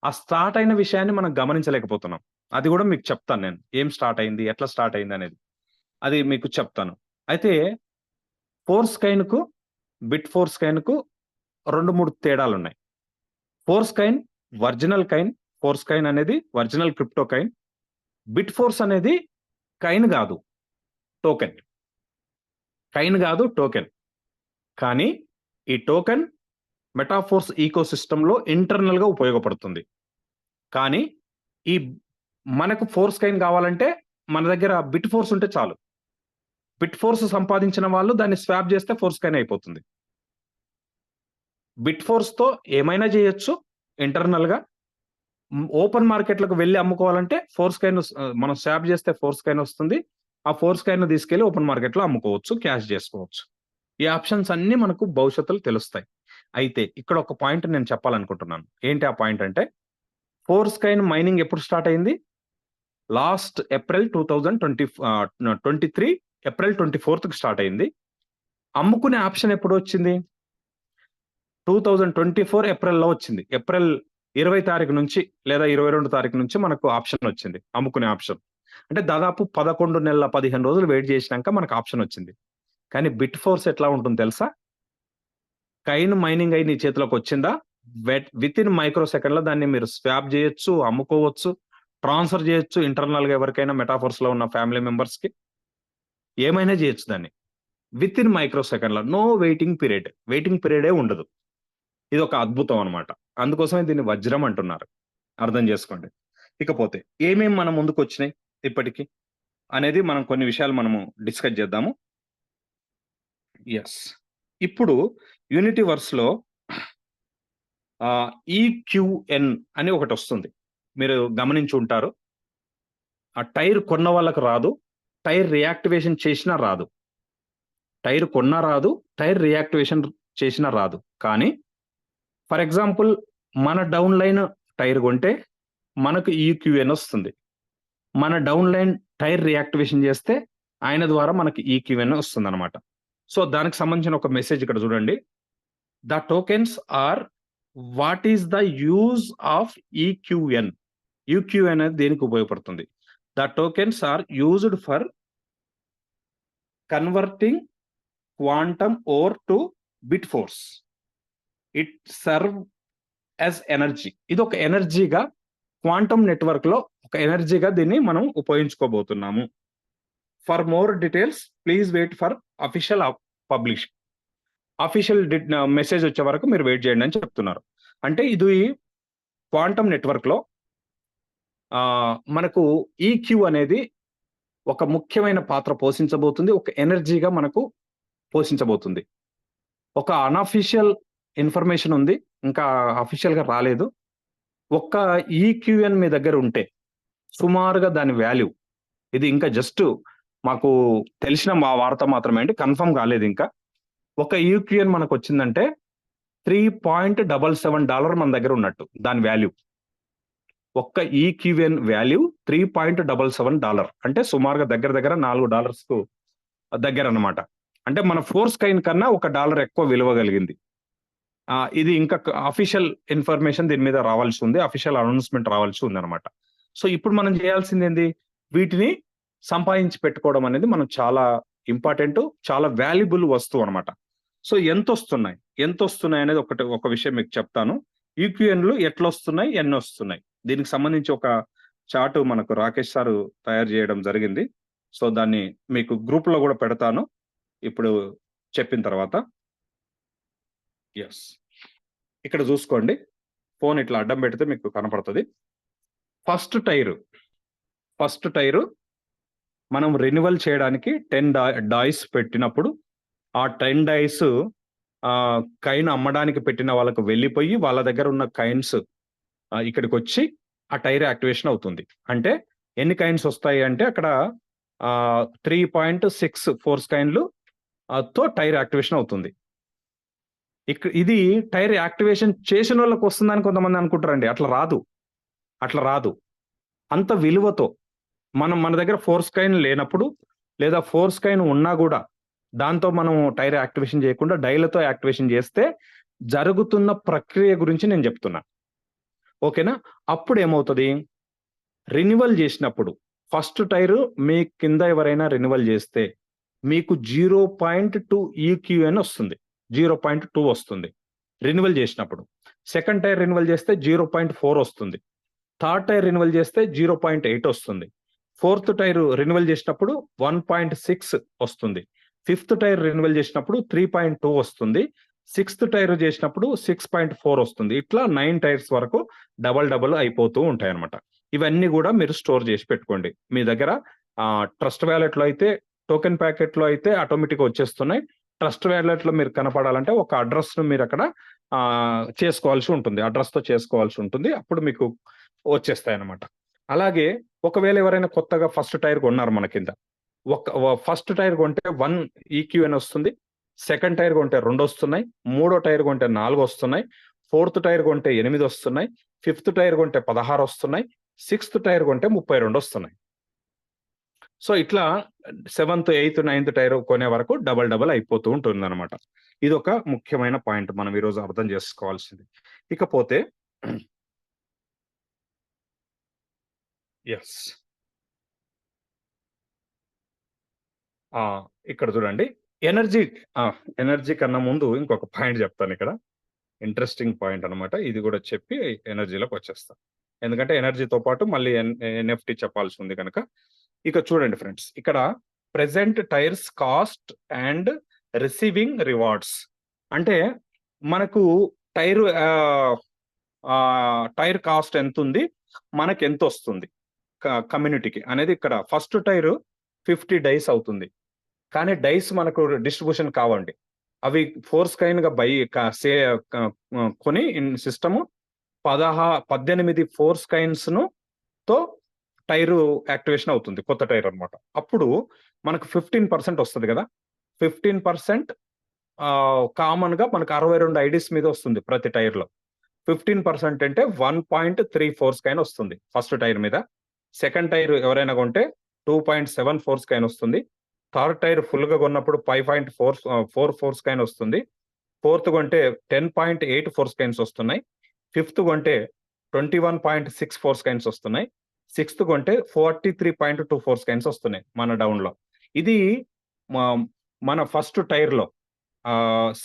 ఆ స్టార్ట్ అయిన విషయాన్ని మనం గమనించలేకపోతున్నాం. అది గూడా మీకు చెప్తాను నేను. ఏం స్టార్ట్ అయింది? ఎట్లా స్టార్ట్ అయిందనేది. అది మీకు చెప్తాను. అయితే ఫోర్స్‌కైన్‌కు, బిట్ ఫోర్స్‌కైన్‌కు 2, 3 తేడాలున్నాయి. Forcecoin original coin. ఫోర్స్‌కైన్ అనేది original crypto coin. Bit Force అనేది కైన్ గాదు. టోకెన్. కైన్ గాదు, టోకెన్. కానీ ఈ టోకెన్ మెటాఫోర్స్ ఈకోసిస్టమ్‌లో ఇంటర్నల్‌గా ఉపయోగపడుతుంది. కానీ ఈ మనకు ఫోర్స్‌కైన్ కావాలంటే మన దగ్గర బిట్ ఫోర్స్ ఉంటే చాలు. బిట్ ఫోర్స్ సంపాదించిన వాళ్ళు దాన్ని స్వాప్ చేస్తే ఫోర్స్‌కైన్ అయిపోతుంది. బిట్ ఫోర్స్‌తో ఏమైనా చేయొచ్చు ఇంటర్నల్‌గా. ఓపెన్ మార్కెట్‌లకు వెళ్లి అమ్ముకోవాలంటే మనం స్వాప్ చేస్తే ఫోర్స్‌కైన్ వస్తుంది. ఆ ఫోర్స్‌కైన్‌ని తీసుకెళ్లి ఓపెన్ మార్కెట్‌లో అమ్ముకోవచ్చు. క్యాష్ చేసుకోవచ్చు. ఈ ఆప్షన్స్ అన్నీ మనకు భవిష్యత్తులో తెలుస్తాయి. అయితే ఇక్కడ ఒక పాయింట్ నేను చెప్పాలనుకుంటున్నాను. ఏంటి ఆ పాయింట్ అంటే ఫోర్స్‌కైన్ మైనింగ్ ఎప్పుడు స్టార్ట్ అయింది? లాస్ట్ ఏప్రిల్ 2023 ఏప్రిల్ 24కి స్టార్ట్ అయింది. అమ్ముకునే ఆప్షన్ ఎప్పుడు వచ్చింది? 2024 ఏప్రిల్‌లో వచ్చింది. ఏప్రిల్ 20 తారీఖు నుంచి లేదా 22 తారీఖు నుంచి మనకు ఆప్షన్ వచ్చింది. అమ్ముకునే ఆప్షన్. అంటే దాదాపు 11 నెలల 15 రోజులు వెయిట్ చేసినాక మనకు ఆప్షన్ వచ్చింది. కానీ బిట్ ఫోర్స్ ఎట్లా ఉంటుంది తెలుసా? కైన్ మైనింగ్ అయి నీ చేతిలోకి వచ్చిందా? వితిన్ మైక్రో సెకండ్‌లో దాన్ని మీరు స్వాప్ చేయొచ్చు, అమ్ముకోవచ్చు, ట్రాన్స్‌ఫర్ చేయొచ్చు ఇంటర్నల్‌గా ఎవరికైనా మెటాఫోర్స్‌లో ఉన్న ఫ్యామిలీ మెంబర్స్‌కి. ఏమైనా చేయొచ్చు దాన్ని. వితిన్ మైక్రో సెకండ్‌లో. No waiting period. వెయిటింగ్ పీరియడే ఉండదు. ఇదొక అద్భుతం అన్నమాట. అందుకోసమే దీన్ని వజ్రం అంటున్నారు. అర్థం చేసుకోండి. ఇకపోతే ఏమేం మన ముందుకొచ్చినాయి ఇప్పటికి అనేది మనం కొన్ని విషయాలు మనము డిస్కస్ చేద్దాము. యెస్. ఇప్పుడు యూనిటీవర్స్‌లో ఈక్యూఎన్ అని ఒకటొస్తుంది. మీరు గమనించి ఉంటారు. ఆ టైర్ కొన్న వాళ్ళకి రాదు. టైర్ రియాక్టివేషన్ చేసినా రాదు. టైర్ కొన్నా రాదు. టైర్ రియాక్టివేషన్ చేసినా రాదు. కానీ ఫర్ ఎగ్జాంపుల్ మన డౌన్ లైన్ టైర్ కొంటే మనకు ఈక్యూఎన్ వస్తుంది. మన డౌన్ లైన్ టైర్ రియాక్టివేషన్ చేస్తే ఆయన ద్వారా మనకి ఈక్యూఎన్ వస్తుందన్నమాట. సో, దానికి సంబంధించిన ఒక మెసేజ్ ఇక్కడ చూడండి. The tokens are what is the use of EQN? EQN అనేది దేనికి ఉపయోగపడుతుంది? The tokens are used for converting quantum or to Bit Force. It serve as energy. ఇది ఒక ఎనర్జీగా క్వాంటమ్ నెట్వర్క్‌లో ఒక ఎనర్జీగా దీన్ని మనం ఉపయోగించుకోబోతున్నాము. For more details please wait for official publish. Official message వచ్చే వరకు మీరు వెయిట్ చేయండి అని చెప్తున్నారు. అంటే ఇది క్వాంటమ్ నెట్వర్క్‌లో మనకు ఈక్యూ అనేది ఒక ముఖ్యమైన పాత్ర పోషించబోతుంది. ఒక ఎనర్జీగా మనకు పోషించబోతుంది. ఒక అన్‌అఫీషియల్ ఇన్ఫర్మేషన్ ఉంది. ఇంకా అఫీషియల్‌గా రాలేదు. ఒక్క ఈక్యూఎన్ మీ దగ్గర ఉంటే సుమారుగా దాని వాల్యూ, ఇది ఇంకా జస్ట్ మాకు తెలిసిన మా వార్త మాత్రమే అండి, కన్ఫర్మ్ కాలేదు ఇంకా. ఒక ఈక్యూఎన్ మనకు వచ్చిందంటే $3.77 మన దగ్గర ఉన్నట్టు దాని వాల్యూ. ఒక్క ఈక్యూఎన్ వాల్యూ $3.77 అంటే సుమారుగా దగ్గర దగ్గర $4 దగ్గర అన్నమాట. అంటే మన ఫోర్స్ కైన్ కన్నా $1 ఎక్కువ విలువ కలిగింది. ఇది ఇంకా అఫీషియల్ ఇన్ఫర్మేషన్ దీని మీద రావాల్సి ఉంది, అఫీషియల్ అనౌన్స్మెంట్ రావాల్సి ఉంది అనమాట. సో ఇప్పుడు మనం చేయాల్సింది ఏంది, వీటిని సంపాదించి పెట్టుకోవడం అనేది మనం చాలా ఇంపార్టెంట్, చాలా వాల్యుబుల్ వస్తువు అనమాట. సో ఎంత వస్తున్నాయి అనేది ఒక విషయం మీకు చెప్తాను. ఈక్యూఎన్లు ఎట్లా వస్తున్నాయి, ఎన్ని వస్తున్నాయి, దీనికి సంబంధించి ఒక చార్ట్ మనకు రాకేష్ సార్ తయారు చేయడం జరిగింది. సో దాన్ని మీకు గ్రూప్ లో కూడా పెడతాను ఇప్పుడు చెప్పిన తర్వాత. ఎస్, ఇక్కడ చూసుకోండి, ఫోన్ ఇట్లా అడ్డం పెడితే మీకు కనపడుతుంది. ఫస్ట్ టైరు మనం రెన్యువల్ చేయడానికి 10 డాయ్స్ పెట్టినప్పుడు ఆ 10 డాయ్స్ కైన్ అమ్మడానికి పెట్టిన వాళ్ళకు వెళ్ళిపోయి వాళ్ళ దగ్గర ఉన్న కైన్స్ ఇక్కడికి వచ్చి ఆ టైర్ యాక్టివేషన్ అవుతుంది. అంటే ఎన్ని కైన్స్ వస్తాయి అంటే అక్కడ 3.6 ఫోర్స్ కైన్లు తో టైర్ యాక్టివేషన్ అవుతుంది. ఇది టైర్ యాక్టివేషన్ చేసిన వాళ్ళకి వస్తుందని కొంతమంది అనుకుంటారండి. అట్లా రాదు. అంత విలువతో మన దగ్గర ఫోర్స్ కైన్ లేనప్పుడు, లేదా ఫోర్స్ కైన్ ఉన్నా కూడా దాంతో మనం టైర్ యాక్టివేషన్ చేయకుండా డైలతో యాక్టివేషన్ చేస్తే జరుగుతున్న ప్రక్రియ గురించి నేను చెప్తున్నా, ఓకేనా? అప్పుడు ఏమవుతుంది, రెన్యువల్ చేసినప్పుడు ఫస్ట్ టైర్ మీ కింద ఎవరైనా రెన్యువల్ చేస్తే మీకు 0.2 ఈక్యూఎన్ వస్తుంది, 0.2 వస్తుంది రెన్యువల్ చేసినప్పుడు. సెకండ్ టైర్ రెన్యువల్ చేస్తే 0.4 వస్తుంది. థర్డ్ టైర్ రెన్యువల్ చేస్తే 0.8 వస్తుంది. ఫోర్త్ టైర్ రెన్యువల్ చేసినప్పుడు 1.6 వస్తుంది. ఫిఫ్త్ టైర్ రెన్యువల్ చేసినప్పుడు 3.2 వస్తుంది. సిక్స్త్ టైర్ చేసినప్పుడు 6.4 వస్తుంది. ఇట్లా 9 టైర్స్ వరకు డబల్ అయిపోతూ ఉంటాయి అనమాట. ఇవన్నీ కూడా మీరు స్టోర్ చేసి పెట్టుకోండి మీ దగ్గర. ట్రస్ట్ వ్యాలెట్ లో అయితే, టోకెన్ ప్యాకెట్ లో అయితే ఆటోమేటిక్ వచ్చేస్తున్నాయి. ట్రస్ట్ వ్యాలెట్ లో మీరు కనపడాలంటే ఒక అడ్రస్ ను మీరు అక్కడ చేసుకోవాల్సి ఉంటుంది, అడ్రస్ తో చేసుకోవాల్సి ఉంటుంది, అప్పుడు మీకు వచ్చేస్తాయి అనమాట. అలాగే ఒకవేళ ఎవరైనా కొత్తగా ఫస్ట్ టైర్ కొన్నారు మన కింద, ఫస్ట్ టైర్ కొంటే 1 ఈక్యూఎన్ వస్తుంది. సెకండ్ టైర్ కొంటే 2 వస్తున్నాయి. మూడో టైర్ కొంటే 4 వస్తున్నాయి. ఫోర్త్ టైర్ కొంటే 8 వస్తున్నాయి. ఫిఫ్త్ టైర్ కొంటే 16 వస్తున్నాయి. సిక్స్త్ టైర్ కొంటే 32 వస్తున్నాయి. సో ఇట్లా 7th, 8th, 9th టైర్ కొనే వరకు డబల్ అయిపోతూ ఉంటుంది అనమాట. ఇది ఒక ముఖ్యమైన పాయింట్ మనం ఈరోజు అర్థం చేసుకోవాల్సింది. ఇకపోతే ఎస్, ఇక్కడ చూడండి, ఎనర్జీ కన్నా ముందు ఇంకొక పాయింట్ చెప్తాను. ఇక్కడ ఇంట్రెస్టింగ్ పాయింట్ అనమాట, ఇది కూడా చెప్పి ఎనర్జీలోకి వచ్చేస్తాను. ఎందుకంటే ఎనర్జీతో పాటు మళ్ళీ ఎన్ఎఫ్టీ చెప్పాల్సి ఉంది కనుక. ఇక చూడండి ఫ్రెండ్స్, ఇక్కడ present tyres cost and receiving rewards అంటే మనకు టైర్ కాస్ట్ ఎంత ఉంది, మనకి ఎంత వస్తుంది కమ్యూనిటీకి అనేది. ఇక్కడ ఫస్ట్ టైర్ 50 డైస్ అవుతుంది, కానీ డైస్ మనకు డిస్ట్రిబ్యూషన్ కావండి. అవి ఫోర్స్ కైన్ గా కొని సిస్టమ్ 18 ఫోర్స్ కైన్స్ తో టైరు యాక్టివేషన్ అవుతుంది, కొత్త టైర్ అనమాట. అప్పుడు మనకు 15% వస్తుంది కదా. 15% కామన్ గా మనకు 62 ఐడీస్ మీద వస్తుంది ప్రతి టైర్ లో. 15% అంటే 1.3 ఫోర్స్ కైన్ వస్తుంది ఫస్ట్ టైర్ మీద. సెకండ్ టైర్ ఎవరైనా కొంటే 2.7 ఫోర్స్ కైన్ వస్తుంది. థర్డ్ టైర్ ఫుల్ గా కొన్నప్పుడు 5.4 ఫోర్స్ కైన్ వస్తుంది. ఫోర్త్ కొంటే 10.8 ఫోర్స్ కైన్స్ వస్తున్నాయి. ఫిఫ్త్ కొంటే 21.6 ఫోర్స్ కైన్స్ వస్తున్నాయి. సిక్స్త్ కొంటే 43.2 ఫోర్స్ కైన్స్ వస్తున్నాయి మన డౌన్ లో. ఇది మన ఫస్ట్ టైర్ లో.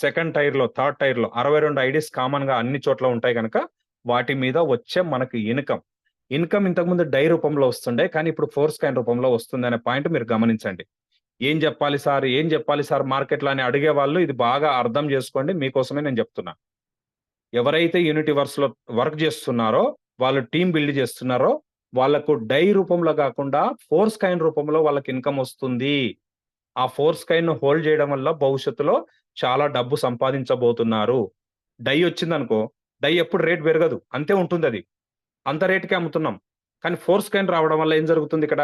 సెకండ్ టైర్ లో, థర్డ్ టైర్ లో 62 ఐడీస్ కామన్ గా అన్ని చోట్ల ఉంటాయి కనుక వాటి మీద వచ్చే మనకు ఇన్కమ్ ఇంతకుముందు డై రూపంలో వస్తుండే, కానీ ఇప్పుడు ఫోర్స్ కైన్ రూపంలో వస్తుంది అనే పాయింట్ మీరు గమనించండి. ఏం చెప్పాలి సార్ మార్కెట్ లో అని అడిగే వాళ్ళు ఇది బాగా అర్థం చేసుకోండి, మీకోసమే నేను చెప్తున్నా. ఎవరైతే యూనిటీవర్స్ లో వర్క్ చేస్తున్నారో, వాళ్ళు టీం బిల్డ్ చేస్తున్నారో, వాళ్ళకు డై రూపంలో కాకుండా ఫోర్స్ కైన్ రూపంలో వాళ్ళకి ఇన్కమ్ వస్తుంది. ఆ ఫోర్స్ కైన్ ను హోల్డ్ చేయడం వల్ల భవిష్యత్తులో చాలా డబ్బు సంపాదించబోతున్నారు. డై వచ్చిందనుకో, డై ఎప్పుడు రేట్ పెరగదు, అంతే ఉంటుంది అది. అంత రేటుకే అమ్ముతున్నాం. కానీ ఫోర్స్ కాయిన్ రావడం వల్ల ఏం జరుగుతుంది ఇక్కడ?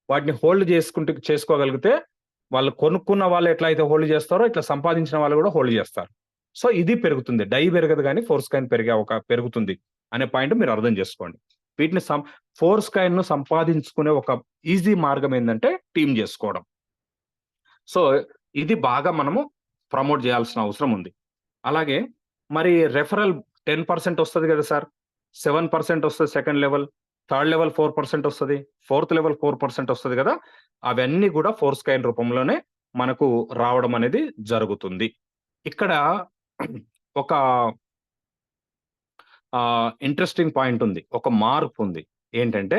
వాటిని హోల్డ్ చేసుకోగలిగితే వాళ్ళు కొనుక్కున్న వాళ్ళు ఎట్లా అయితే హోల్డ్ చేస్తారో ఇట్లా సంపాదించిన వాళ్ళు కూడా హోల్డ్ చేస్తారు. సో ఇది పెరుగుతుంది. డై పెరగదు కానీ ఫోర్స్ కాయిన్ పెరుగుతుంది అనే పాయింట్ మీరు అర్థం చేసుకోండి. వీటిని ఫోర్స్ కాయిన్ ను సంపాదించుకునే ఒక ఈజీ మార్గం ఏంటంటే టీమ్ చేసుకోవడం. సో ఇది బాగా మనము ప్రమోట్ చేయాల్సిన అవసరం ఉంది. అలాగే మరి రెఫరల్ 10% వస్తుంది కదా సార్, 7% వస్తుంది సెకండ్ లెవెల్, థర్డ్ లెవెల్ 4% వస్తుంది, ఫోర్త్ లెవెల్ 4% వస్తుంది కదా, అవన్నీ కూడా ఫోర్స్ కాయిన్ రూపంలోనే మనకు రావడం అనేది జరుగుతుంది. ఇక్కడ ఒక ఇంట్రెస్టింగ్ పాయింట్ ఉంది, ఒక మార్పు ఉంది. ఏంటంటే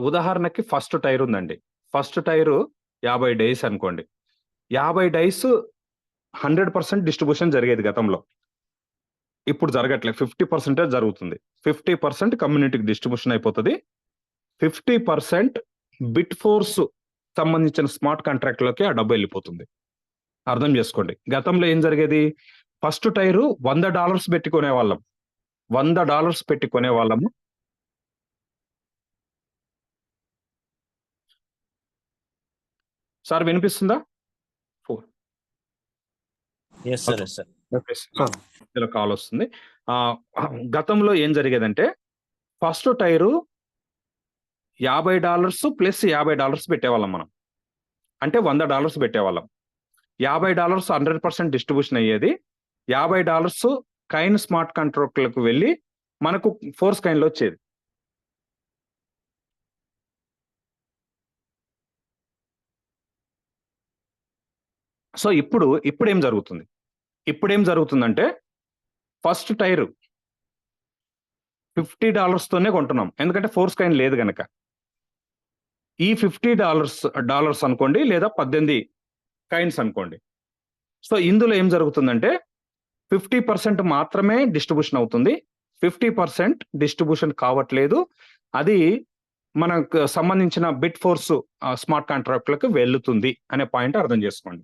ఉదాహరణకి ఫస్ట్ టైర్ ఉందండి. ఫస్ట్ టైరు 50 డేస్ అనుకోండి. 50 డేస్ 100% డిస్ట్రిబ్యూషన్ జరిగేది గతంలో. ఇప్పుడు జరగట్లేదు, 50% జరుగుతుంది. 50% కమ్యూనిటీకి డిస్ట్రిబ్యూషన్ అయిపోతుంది. 50% బిట్ ఫోర్స్ సంబంధించిన స్మార్ట్ కాంట్రాక్ట్లోకి ఆ డబ్బు వెళ్ళిపోతుంది. అర్థం చేసుకోండి. గతంలో ఏం జరిగేది? ఫస్ట్ టైరు $100 పెట్టి కొనేవాళ్ళం. $100 పెట్టి కొనేవాళ్ళము. సార్ వినిపిస్తుందా? కాల్ వస్తుంది. గతంలో ఏం జరిగేదంటే ఫస్ట్ టైరు $50 ప్లస్ $50 పెట్టేవాళ్ళం మనం. అంటే $100 పెట్టేవాళ్ళం. $50 100% డిస్ట్రిబ్యూషన్ అయ్యేది. $50 కాయిన్ స్మార్ట్ కాంట్రాక్ట్లకు వెళ్ళి మనకు ఫోర్స్ కాయిన్ లో వచ్చేది. సో ఇప్పుడు ఏం జరుగుతుంది? ఏం జరుగుతుందంటే ఫస్ట్ టైర్ $50 తోనే కొంటున్నాం, ఎందుకంటే ఫోర్స్ కాయిన్ లేదు గనక. ఈ $50 అనుకోండి, లేదా 18 కాయిన్స్ అనుకోండి. సో ఇందులో ఏం జరుగుతుందంటే 50% మాత్రమే డిస్ట్రిబ్యూషన్ అవుతుంది. 50% డిస్ట్రిబ్యూషన్ కావట్లేదు. అది మనకు సంబంధించిన బిట్ ఫోర్స్ స్మార్ట్ కాంట్రాక్ట్లకు వెళ్తుంది అనే పాయింట్ అర్థం చేసుకోండి.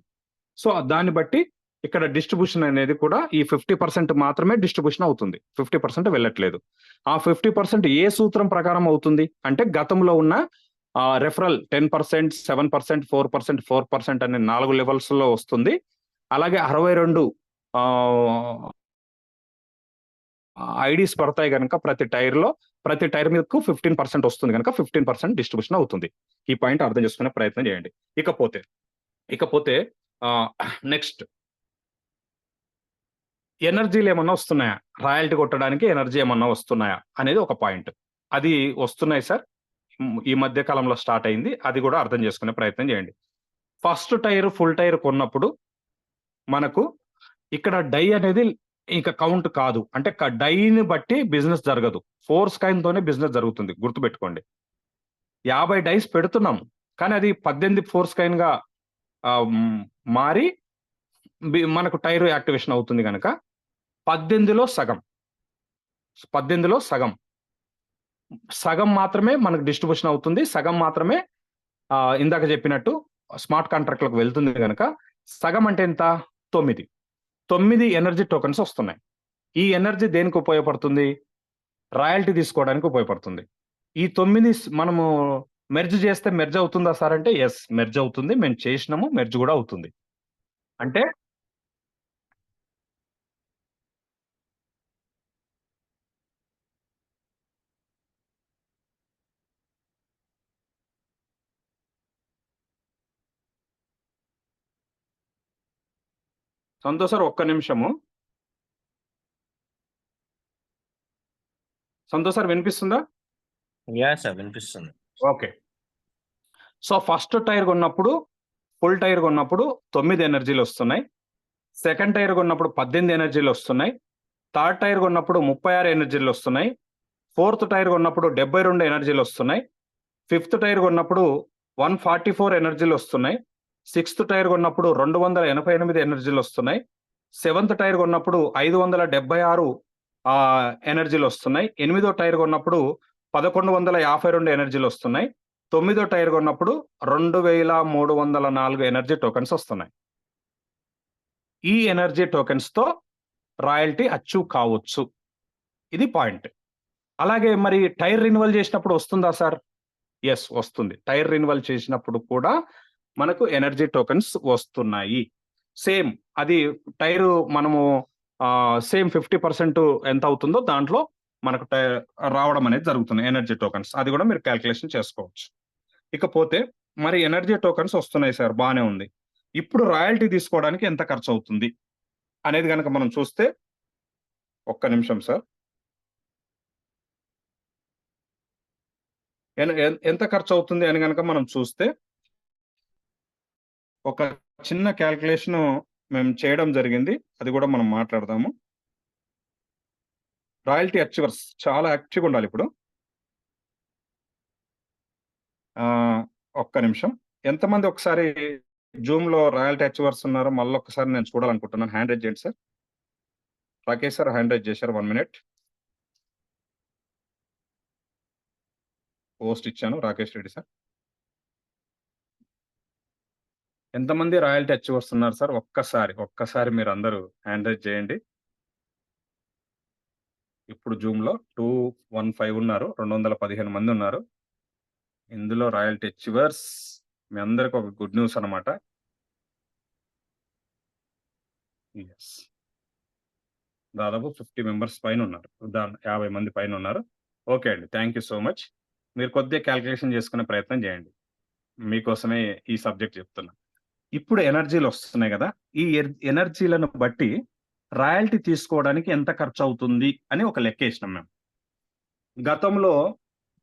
సో దాన్ని బట్టి ఇక్కడ డిస్ట్రిబ్యూషన్ అనేది కూడా ఈ 50% మాత్రమే డిస్ట్రిబ్యూషన్ అవుతుంది, 50% వెళ్ళట్లేదు. ఆ 50% ఏ సూత్రం ప్రకారం అవుతుంది అంటే గతంలో ఉన్న రెఫరల్ 10%, 7%, 4%, 4% అనే 4 లెవెల్స్ లో వస్తుంది. అలాగే 62 ఐడీస్ పడతాయి కనుక ప్రతి టైర్ మీదకు 15% వస్తుంది కనుక 15% డిస్ట్రిబ్యూషన్ అవుతుంది. ఈ పాయింట్ అర్థం చేసుకునే ప్రయత్నం చేయండి. ఇకపోతే నెక్స్ట్ ఎనర్జీలు ఏమన్నా వస్తున్నాయా, రాయల్టీ కొట్టడానికి ఎనర్జీ ఏమన్నా వస్తున్నాయా అనేది ఒక పాయింట్. అది వస్తున్నాయి సార్, ఈ మధ్య కాలంలో స్టార్ట్ అయింది. అది కూడా అర్థం చేసుకునే ప్రయత్నం చేయండి. ఫస్ట్ టైర్ ఫుల్ టైర్ కొన్నప్పుడు మనకు ఇక్కడ డై అనేది ఇంకా కౌంట్ కాదు, అంటే డైని బట్టి బిజినెస్ జరగదు, ఫోర్స్ కాయిన్ తోనే బిజినెస్ జరుగుతుంది. గుర్తుపెట్టుకోండి. 50 డైస్ పెడుతున్నాం కానీ అది 18 ఫోర్స్ కాయిన్ గా మారి మనకు టైర్ యాక్టివేషన్ అవుతుంది కనుక 18లో సగం మాత్రమే మనకు డిస్ట్రిబ్యూషన్ అవుతుంది. సగం మాత్రమే ఇందాక చెప్పినట్టు స్మార్ట్ కాంట్రాక్ట్లకు వెళ్తుంది కనుక సగం అంటే ఎంత? 9 ఎనర్జీ టోకెన్స్ వస్తున్నాయి. ఈ ఎనర్జీ దేనికి ఉపయోగపడుతుంది? రాయల్టీ తీసుకోవడానికి ఉపయోగపడుతుంది. ఈ 9 మనము మెర్జ్ చేస్తే మెర్జ్ అవుతుందా సార్ అంటే ఎస్, మెర్జ్ అవుతుంది. మేము చేసినాము, మెర్జ్ కూడా అవుతుంది. అంటే సంతోష్ సార్ ఒక్క నిమిషము. సంతోష్ సార్ వినిపిస్తుందా? వినిపిస్తుంది. ఓకే. సో ఫస్ట్ టైర్ కొన్నప్పుడు, ఫుల్ టైర్ కొన్నప్పుడు 9 ఎనర్జీలు వస్తున్నాయి. సెకండ్ టైర్ కొన్నప్పుడు 18 ఎనర్జీలు వస్తున్నాయి. థర్డ్ టైర్ కొన్నప్పుడు 36 ఎనర్జీలు వస్తున్నాయి. ఫోర్త్ టైర్ కొన్నప్పుడు 72 ఎనర్జీలు వస్తున్నాయి. ఫిఫ్త్ టైర్ కొన్నప్పుడు 144 ఎనర్జీలు వస్తున్నాయి. సిక్స్త్ టైర్ కొన్నప్పుడు 288 ఎనర్జీలు వస్తున్నాయి. సెవెంత్ టైర్ కొన్నప్పుడు 576 ఎనర్జీలు వస్తున్నాయి. ఎనిమిదో టైర్ కొన్నప్పుడు 1152 ఎనర్జీలు వస్తున్నాయి. తొమ్మిదో టైర్ కొన్నప్పుడు 2304 ఎనర్జీ టోకెన్స్ వస్తున్నాయి. ఈ ఎనర్జీ టోకెన్స్ తో రాయల్టీ అచీవ్ కావచ్చు. ఇది పాయింట్. అలాగే మరి టైర్ రెన్యువల్ చేసినప్పుడు వస్తుందా సార్? ఎస్, వస్తుంది. టైర్ రెన్యువల్ చేసినప్పుడు కూడా మనకు ఎనర్జీ టోకెన్స్ వస్తున్నాయి. సేమ్ అది టైరు మనము సేమ్ 50% ఎంత అవుతుందో దాంట్లో మనకు రావడం అనేది జరుగుతుంది ఎనర్జీ టోకెన్స్. అది కూడా మీరు క్యాల్కులేషన్ చేసుకోవచ్చు. ఇకపోతే మరి ఎనర్జీ టోకెన్స్ వస్తున్నాయి సార్, బాగానే ఉంది. ఇప్పుడు రాయల్టీ తీసుకోవడానికి ఎంత ఖర్చు అవుతుంది అనేది కనుక మనం చూస్తే, ఒక్క నిమిషం సార్. ఎంత ఖర్చు అవుతుంది అని కనుక మనం చూస్తే, ఒక చిన్న క్యాల్కులేషన్ మేము చేయడం జరిగింది, అది కూడా మనం మాట్లాడదాము. రాయల్టీ అచీవర్స్ చాలా యాక్టివ్గా ఉండాలి ఇప్పుడు. ఒక్క నిమిషం. ఎంతమంది ఒకసారి జూమ్ లో రాయల్టీ అచీవర్స్ ఉన్నారో మళ్ళీ ఒకసారి నేను చూడాలనుకుంటున్నాను. హ్యాండ్ రైజ్ చేయండి sir. Rakesh sir hand raise చేశారు. 1 minute. పోస్ట్ ఇచ్చాను, రాకేష్ రెడ్డి సార్. ఎంతమంది రాయల్టీ అచీవర్స్ ఉన్నారు సార్? ఒక్కసారి మీరు అందరూ హ్యాండ్ రైజ్ చేయండి. ఇప్పుడు జూమ్ లో 215 ఉన్నారు, 215 మంది ఉన్నారు. ఇందులో రాయల్టీ అచీవర్స్ మీ అందరికి ఒక గుడ్ న్యూస్ అనమాట. దాదాపు 50 మెంబర్స్ పైన ఉన్నారు, 50 మంది పైన ఉన్నారు. ఓకే అండి, థ్యాంక్ యూ సో మచ్. మీరు కొద్దిగా క్యాల్కులేషన్ చేసుకునే ప్రయత్నం చేయండి, మీకోసమే ఈ సబ్జెక్ట్ చెప్తున్నా. ఇప్పుడు ఎనర్జీలు వస్తున్నాయి కదా, ఈ ఎనర్జీలను బట్టి రాయల్టీ తీసుకోవడానికి ఎంత ఖర్చు అవుతుంది అని ఒక లెక్క వేసినాం మేము. గతంలో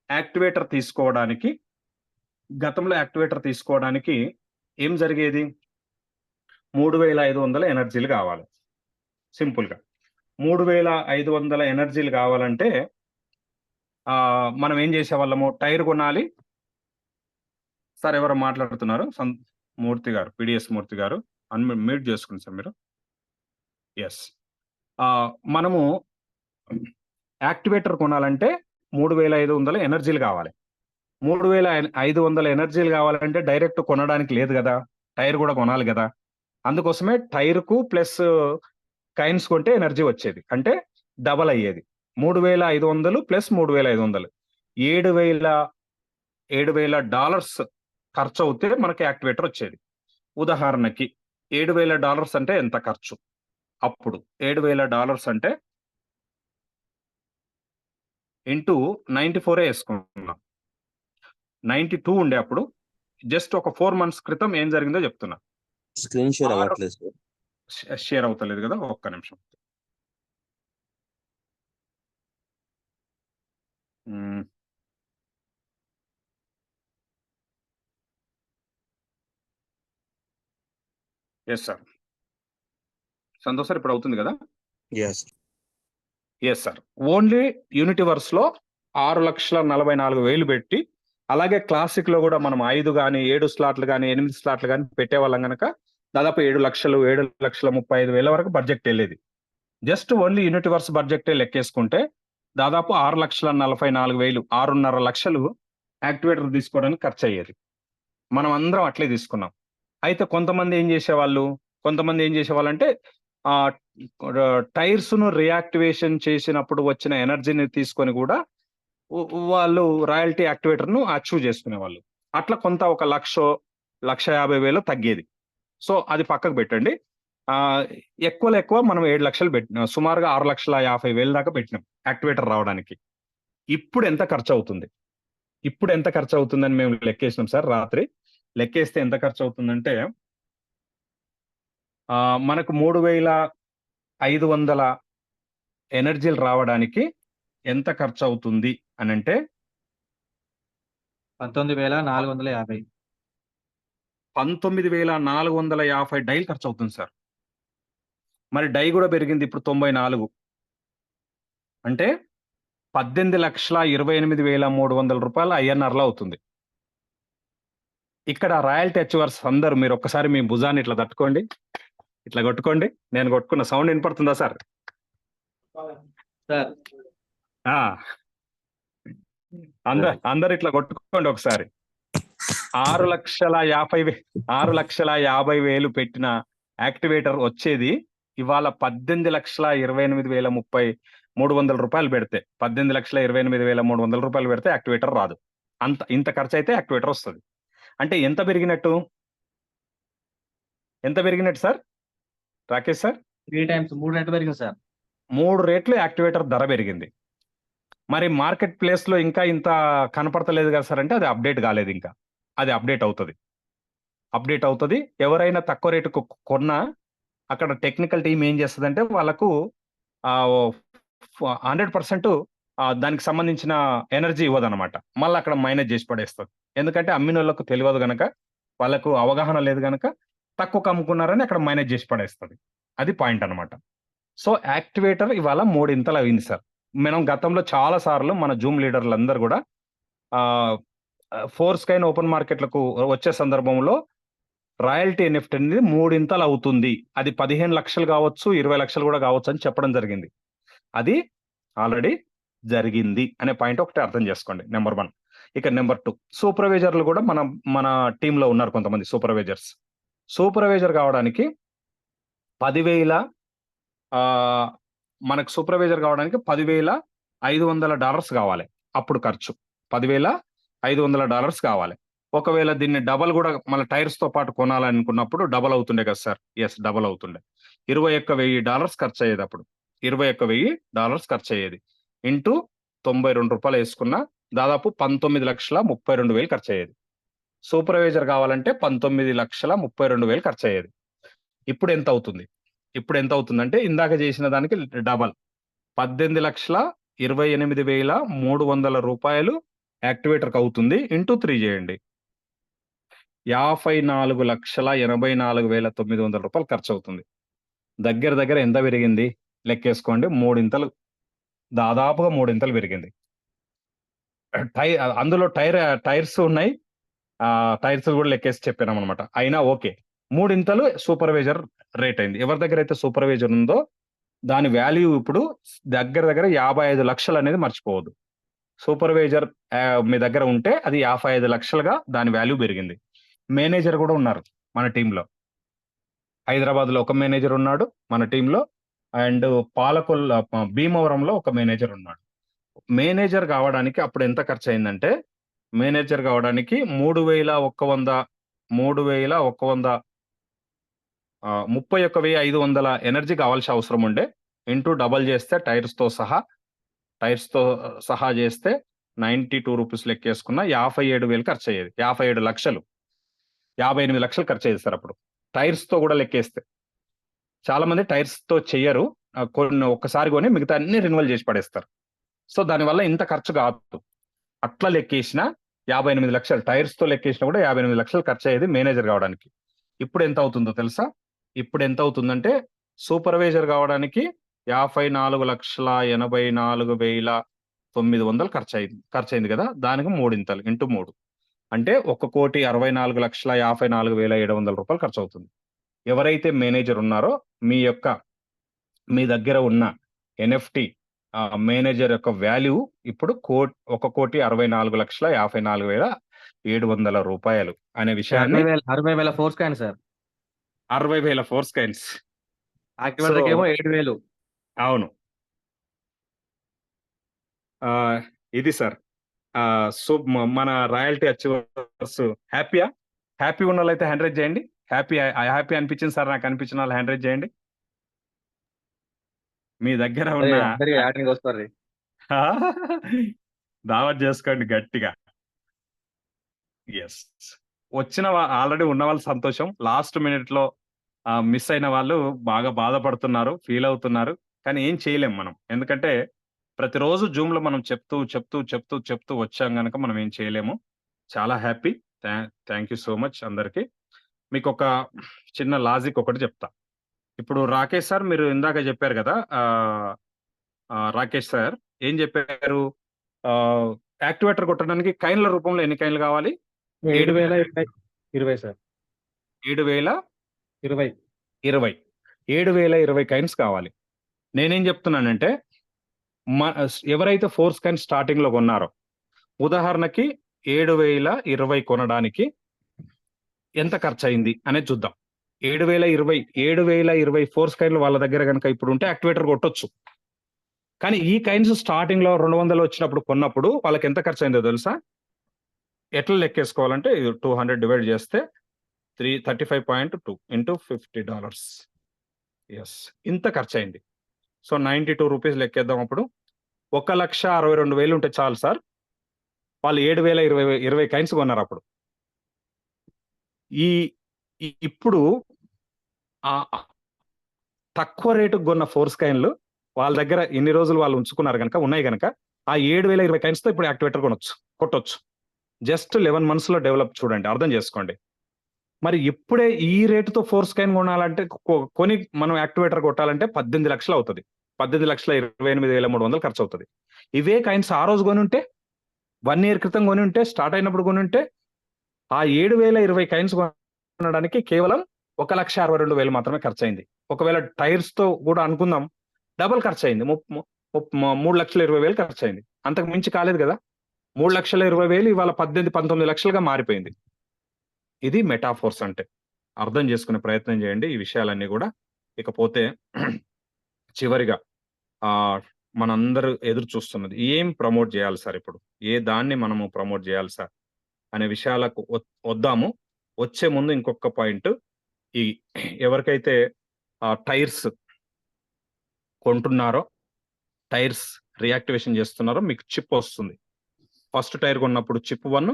యాక్టివేటర్ తీసుకోవడానికి ఏం జరిగేది? 3500 ఎనర్జీలు కావాలి. సింపుల్ గా 3500 ఎనర్జీలు కావాలంటే మనం ఏం చేసేవాళ్ళము? టైర్ కొనాలి. సార్ ఎవరు మాట్లాడుతున్నారు? మూర్తి గారు, పిడిఎస్ మూర్తి గారు, మ్యూట్ చేసుకోండి సార్ మీరు. ఎస్, మనము యాక్టివేటర్ కొనాలంటే 3500 ఎనర్జీలు కావాలి. 3500 ఎనర్జీలు కావాలంటే డైరెక్ట్ కొనడానికి లేదు కదా, టైర్ కూడా కొనాలి కదా. అందుకోసమే టైర్ కు ప్లస్ కాయిన్స్ కొంటే ఎనర్జీ వచ్చేది, అంటే డబల్ అయ్యేది. 3500 ప్లస్ 3500 $7,000 ఖర్చు అవుతే మనకి యాక్టివేటర్ వచ్చేది. ఉదాహరణకి $7,000 అంటే ఎంత ఖర్చు? అప్పుడు $7,000 అంటే ఇంటూ 94 వేసుకున్నాం. 92 ఉండే అప్పుడు. జస్ట్ ఒక 4 months క్రితం ఏం జరిగిందో చెప్తున్నా. స్క్రీన్ షేర్ అవ్వట్లేదు సార్. షేర్ అవుతలేదు కదా, ఒక్క నిమిషం. ఎస్ సార్, సంతోష్ సార్ ఇప్పుడు అవుతుంది కదా? Yes sir. ఓన్లీ యూనిటివర్స్ లో 6,44,000 పెట్టి, అలాగే క్లాసిక్ లో కూడా మనం 5 కానీ 7 స్లాట్లు కానీ 8 స్లాట్లు కానీ పెట్టేవాళ్ళం కనుక దాదాపు 7,35,000 వరకు బడ్జెట్ వెళ్ళేది. జస్ట్ ఓన్లీ యూనిటివర్స్ బడ్జెట్ లెక్కేసుకుంటే దాదాపు 6,44,000, 6.5 లక్షలు యాక్టివేటర్ తీసుకోవడానికి ఖర్చు అయ్యేది. మనం అందరం అట్లే తీసుకున్నాం. అయితే కొంతమంది ఏం చేసేవాళ్ళంటే టైర్స్ ను రియాక్టివేషన్ చేసినప్పుడు వచ్చిన ఎనర్జీని తీసుకొని కూడా వాళ్ళు రాయల్టీ యాక్టివేటర్ ను అచీవ్ చేసుకునేవాళ్ళు. అట్లా కొంత ఒక 1,50,000 తగ్గేది. సో అది పక్కకు పెట్టండి. ఎక్కువ మనం 7 లక్షలు పెట్టినాం, సుమారుగా 6,50,000 దాకా పెట్టినాం యాక్టివేటర్ రావడానికి. ఇప్పుడు ఎంత ఖర్చు అవుతుందని మేము లెక్కేసినాం సార్. రాత్రి లెక్కేస్తే ఎంత ఖర్చు అవుతుందంటే మనకు 3,500 ఎనర్జీలు రావడానికి ఎంత ఖర్చు అవుతుంది అని అంటే 19,450. 19,450 డైలు ఖర్చు అవుతుంది సార్. మరి డై కూడా పెరిగింది ఇప్పుడు 94, అంటే 18,28,300 రూపాయలు అవుతుంది. ఇక్కడ రాయల్టీ అచీవర్స్ అందరూ మీరు ఒక్కసారి మీ భుజాన్ని ఇట్లా తట్టుకోండి, ఇట్లా కొట్టుకోండి. నేను కొట్టుకున్న సౌండ్ వినపడుతుందా సార్? అందరు ఇట్లా కొట్టుకోండి ఒకసారి. 6,50,000 పెట్టిన యాక్టివేటర్ వచ్చేది ఇవాళ 18,28,030 రూపాయలు పెడితే 18,28,300 పెడితే యాక్టివేటర్ రాదు. ఇంత ఖర్చు అయితే యాక్టివేటర్ వస్తుంది. అంటే ఎంత పెరిగినట్టు సార్ రాకేష్ సార్? 3 times 3 రెట్లు పెరిగింది సార్. 3 రెట్లు యాక్టివేటర్ ధర పెరిగింది. మరి మార్కెట్ ప్లేస్ లో ఇంకా ఇంత కనపడతలేదు కదా సార్ అంటే అది అప్డేట్ కాలేదు. ఇంకా అది అప్డేట్ అవుతుంది. ఎవరైనా తక్కువ రేటుకు కొన్నా అక్కడ టెక్నికల్ టీం ఏం చేస్తుందంటే వాళ్ళకు 100% దానికి సంబంధించిన ఎనర్జీ ఇవ్వదన్నమాట. మళ్ళీ అక్కడ మైనస్ చేసి పడేస్తుంది. ఎందుకంటే అమ్మిన వాళ్ళకు తెలియదు గనక, వాళ్ళకు అవగాహన లేదు గనక తక్కువ అమ్ముకున్నారని అక్కడ మైనస్ చేసి పడేస్తుంది. అది పాయింట్ అన్నమాట. సో యాక్టివేటర్ ఇవాళ 3 అయింది సార్. మనం గతంలో చాలా సార్లు మన జూమ్ లీడర్లు అందరూ కూడా ఫోర్స్కైన్ ఓపెన్ మార్కెట్లకు వచ్చే సందర్భంలో రాయల్టీ ఎన్ఎఫ్టీ అనేది 3 అవుతుంది. అది 15 లక్షలు కావచ్చు, 20 లక్షలు కూడా కావచ్చు అని చెప్పడం జరిగింది. అది ఆల్రెడీ జరిగింది అనే పాయింట్ ఒకటి అర్థం చేసుకోండి. నెంబర్ 1. ఇక నెంబర్ 2, సూపర్వైజర్లు కూడా మన టీంలో ఉన్నారు కొంతమంది సూపర్వైజర్స్. సూపర్వైజర్ కావడానికి 10,000 మనకు సూపర్వైజర్ కావడానికి $10,500 కావాలి. అప్పుడు ఖర్చు $10,500 కావాలి. ఒకవేళ దీన్ని డబల్ కూడా మన టైర్స్ తో పాటు కొనాలనుకున్నప్పుడు డబల్ అవుతుండే కదా సార్? ఎస్, డబల్ అవుతుండే. $21,000 ఖర్చు అయ్యేది. అప్పుడు $21,000 ఖర్చు అయ్యేది. ఇంటూ ₹92 వేసుకున్న దాదాపు 19,32,000 ఖర్చు అయ్యేది. సూపర్వైజర్ కావాలంటే 19,32,000 ఖర్చు అయ్యేది. ఇప్పుడు ఎంత అవుతుందంటే ఇందాక చేసిన దానికి డబల్ 18,28,300 యాక్టివేటర్కి అవుతుంది. ఇంటూ 3 చేయండి, 54,84,900 ఖర్చు అవుతుంది. దగ్గర ఎంత పెరిగింది లెక్కేసుకోండి. దాదాపుగా 3 పెరిగింది. అందులో టైర్స్ ఉన్నాయి, టైర్స్ కూడా లెక్కేసి చెప్పినాం అనమాట. అయినా ఓకే, 3 సూపర్వైజర్ రేట్ అయింది. ఎవరి దగ్గర అయితే సూపర్వైజర్ ఉందో దాని వాల్యూ ఇప్పుడు దగ్గర 55 లక్షలు అనేది మర్చిపోవద్దు. సూపర్వైజర్ మీ దగ్గర ఉంటే అది 55 లక్షలుగా దాని వాల్యూ పెరిగింది. మేనేజర్ కూడా ఉన్నారు మన టీంలో. హైదరాబాద్ లో ఒక మేనేజర్ ఉన్నాడు మన టీంలో, అండ్ భీమవరంలో ఒక మేనేజర్ ఉన్నాడు. మేనేజర్ కావడానికి అప్పుడు ఎంత ఖర్చు అయిందంటే, మేనేజర్ కావడానికి 31,500 ఎనర్జీ కావాల్సిన అవసరం ఉండే. ఇంటూ డబల్ చేస్తే టైర్స్ తో సహా చేస్తే 92 రూపీస్ లెక్కేసుకున్న 57,000 ఖర్చు అయ్యేది. 57 లక్షలు, 58 లక్షలు ఖర్చు అయ్యేది సార్ అప్పుడు టైర్స్ తో కూడా లెక్కేస్తే. చాలా మంది టైర్స్ తో చెయ్యరు, కొన్ని ఒక్కసారి కొని మిగతా అన్ని రెన్యువల్ చేసి పడేస్తారు. సో దానివల్ల ఇంత ఖర్చు కాదు. అట్లా లెక్కేసిన 58 లక్షలు, టైర్స్ తో లెక్కేసినా కూడా 58 లక్షలు ఖర్చు అయ్యేది మేనేజర్ కావడానికి. ఇప్పుడు ఎంత అవుతుందో తెలుసా? ఇప్పుడు ఎంత అవుతుందంటే సూపర్వైజర్ కావడానికి 54,84,900 ఖర్చు అయింది కదా, దానికి 3 ఇంటూ 3 అంటే 1,64,54,700 ఖర్చు అవుతుంది. ఎవరైతే మేనేజర్ ఉన్నారో మీ దగ్గర ఉన్న ఎన్ఎఫ్టి మేనేజర్ యొక్క వాల్యూ ఇప్పుడు 1,64,54,700 అనే విషయాన్ని 60,000 force coin sir. 60,000 force coins. Activator ఏమో 7,000. అవును, ఇది సార్. సో మన రాయల్టీ అచీవర్స్ హ్యాపీ ఉన్న వాళ్ళైతే హ్యాండ్ రైజ్ చేయండి. హ్యాపీ అనిపించింది సార్ నాకు అనిపించిన వాళ్ళు హ్యాండ్ రైజ్ చేయండి. మీ దగ్గర ఉన్న వస్తారు దావత్ చేసుకోండి గట్టిగా. ఎస్, వచ్చిన ఆల్రెడీ ఉన్న వాళ్ళు సంతోషం. లాస్ట్ మినిట్ లో మిస్ అయిన వాళ్ళు బాగా బాధపడుతున్నారు, ఫీల్ అవుతున్నారు. కానీ ఏం చేయలేం మనం, ఎందుకంటే ప్రతిరోజు జూమ్ లో మనం చెప్తూ వచ్చాం కనుక మనం ఏం చేయలేము. చాలా happy. Thank you so much అందరికి. మీకు ఒక చిన్న లాజిక్ ఒకటి చెప్తా. ఇప్పుడు రాకేష్ సార్ మీరు ఇందాక చెప్పారు కదా, రాకేష్ సార్ ఏం చెప్పారు? యాక్టివేటర్ కొట్టడానికి కైన్ల రూపంలో ఎన్ని కైన్లు కావాలి? 7,020 సార్. 7,020 7,020 కైన్స్ కావాలి. నేనేం చెప్తున్నానంటే, ఎవరైతే ఫోర్స్ కైన్ స్టార్టింగ్ లో కొన్నారో, ఉదాహరణకి 7,020 కొనడానికి ఎంత ఖర్చు అయింది అనేది చూద్దాం. 7,020 ఫోర్స్ కైన్లు వాళ్ళ దగ్గర కనుక ఇప్పుడు ఉంటే యాక్టివేటర్ కొట్టొచ్చు. కానీ ఈ కైన్స్ స్టార్టింగ్ లో 200 వచ్చినప్పుడు కొన్నప్పుడు వాళ్ళకి ఎంత ఖర్చు అయిందో తెలుసా? ఎట్లా లెక్కేసుకోవాలంటే 200 డివైడ్ చేస్తే 35.2 ఇంటూ $50. ఎస్, ఇంత ఖర్చు అయింది. సో 92 రూపీస్ లెక్కేద్దాం. అప్పుడు 1,62,000 ఉంటే చాలు సార్. వాళ్ళు 7,020 కైన్స్ కొన్నారు అప్పుడు. ఇప్పుడు ఆ తక్కువ రేటుకు కొన్న ఫోర్స్ కాయిన్లు వాళ్ళ దగ్గర ఎన్ని రోజులు వాళ్ళు ఉంచుకున్నారు కనుక ఉన్నాయి కనుక ఆ 7,020 కైన్స్ తో ఇప్పుడు యాక్టివేటర్ కొట్టొచ్చు. జస్ట్ 11 months లో డెవలప్. చూడండి, అర్థం చేసుకోండి. మరి ఇప్పుడే ఈ రేటుతో ఫోర్స్ కాయిన్ కొనాలంటే కొని మనం యాక్టివేటర్ కొట్టాలంటే 18 లక్షలు అవుతుంది. 18,28,300 ఖర్చు అవుతుంది. ఇవే కాయిన్స్ ఆ రోజు కొని ఉంటే, 1 year క్రితం కొని ఉంటే, స్టార్ట్ అయినప్పుడు కొని ఉంటే, ఆ 7,020 కైన్స్ కొనడానికి కేవలం 1,62,000 మాత్రమే ఖర్చు అయింది. ఒకవేళ టైర్స్ తో కూడా అనుకుందాం, డబుల్ ఖర్చు అయింది. 3,20,000 ఖర్చు అయింది. అంతకు మించి కాలేదు కదా. 3,20,000 ఇవాళ 18-19 లక్షలుగా మారిపోయింది. ఇది మెటాఫోర్స్ అంటే. అర్థం చేసుకునే ప్రయత్నం చేయండి ఈ విషయాలన్నీ కూడా. ఇకపోతే చివరిగా మనందరూ ఎదురు చూస్తున్నది, ఏం ప్రమోట్ చేయాలి సార్? ఇప్పుడు ఏ దాన్ని మనము ప్రమోట్ చేయాలి సార్ అనే విషయాలకు వద్దాము. వచ్చే ముందు ఇంకొక పాయింట్, ఈ ఎవరికైతే టైర్స్ కొంటున్నారో, టైర్స్ రియాక్టివేషన్ చేస్తున్నారో, మీకు చిప్ వస్తుంది. ఫస్ట్ టైర్ కొన్నప్పుడు చిప్ 1,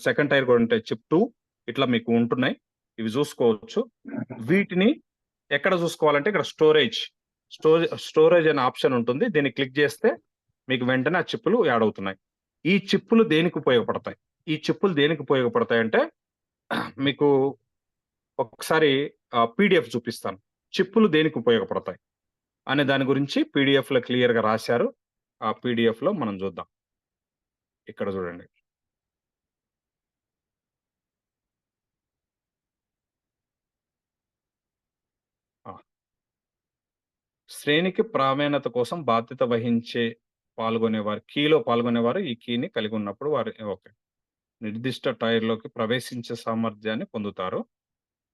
సెకండ్ టైర్ కొంటే చిప్ 2, ఇట్లా మీకు ఉంటున్నాయి. ఇవి చూసుకోవచ్చు. వీటిని ఎక్కడ చూసుకోవాలంటే ఇక్కడ స్టోరేజ్ అనే ఆప్షన్ ఉంటుంది. దీన్ని క్లిక్ చేస్తే మీకు వెంటనే ఆ చిప్పులు యాడ్ అవుతున్నాయి. ఈ చిప్పులు దేనికి ఉపయోగపడతాయి అంటే మీకు ఒకసారి పీడిఎఫ్ చూపిస్తాను. చిప్పులు దేనికి ఉపయోగపడతాయి అనే దాని గురించి పీడిఎఫ్ లో క్లియర్ గా రాశారు. ఆ పీడిఎఫ్ లో మనం చూద్దాం. ఇక్కడ చూడండి. శ్రేణికి ప్రామాణ్యత కోసం బాధ్యత వహించే కీలో పాల్గొనేవారు ఈ కీని కలిగి ఉన్నప్పుడు వారు నిర్దిష్ట టైర్లోకి ప్రవేశించే సామర్థ్యాన్ని పొందుతారు.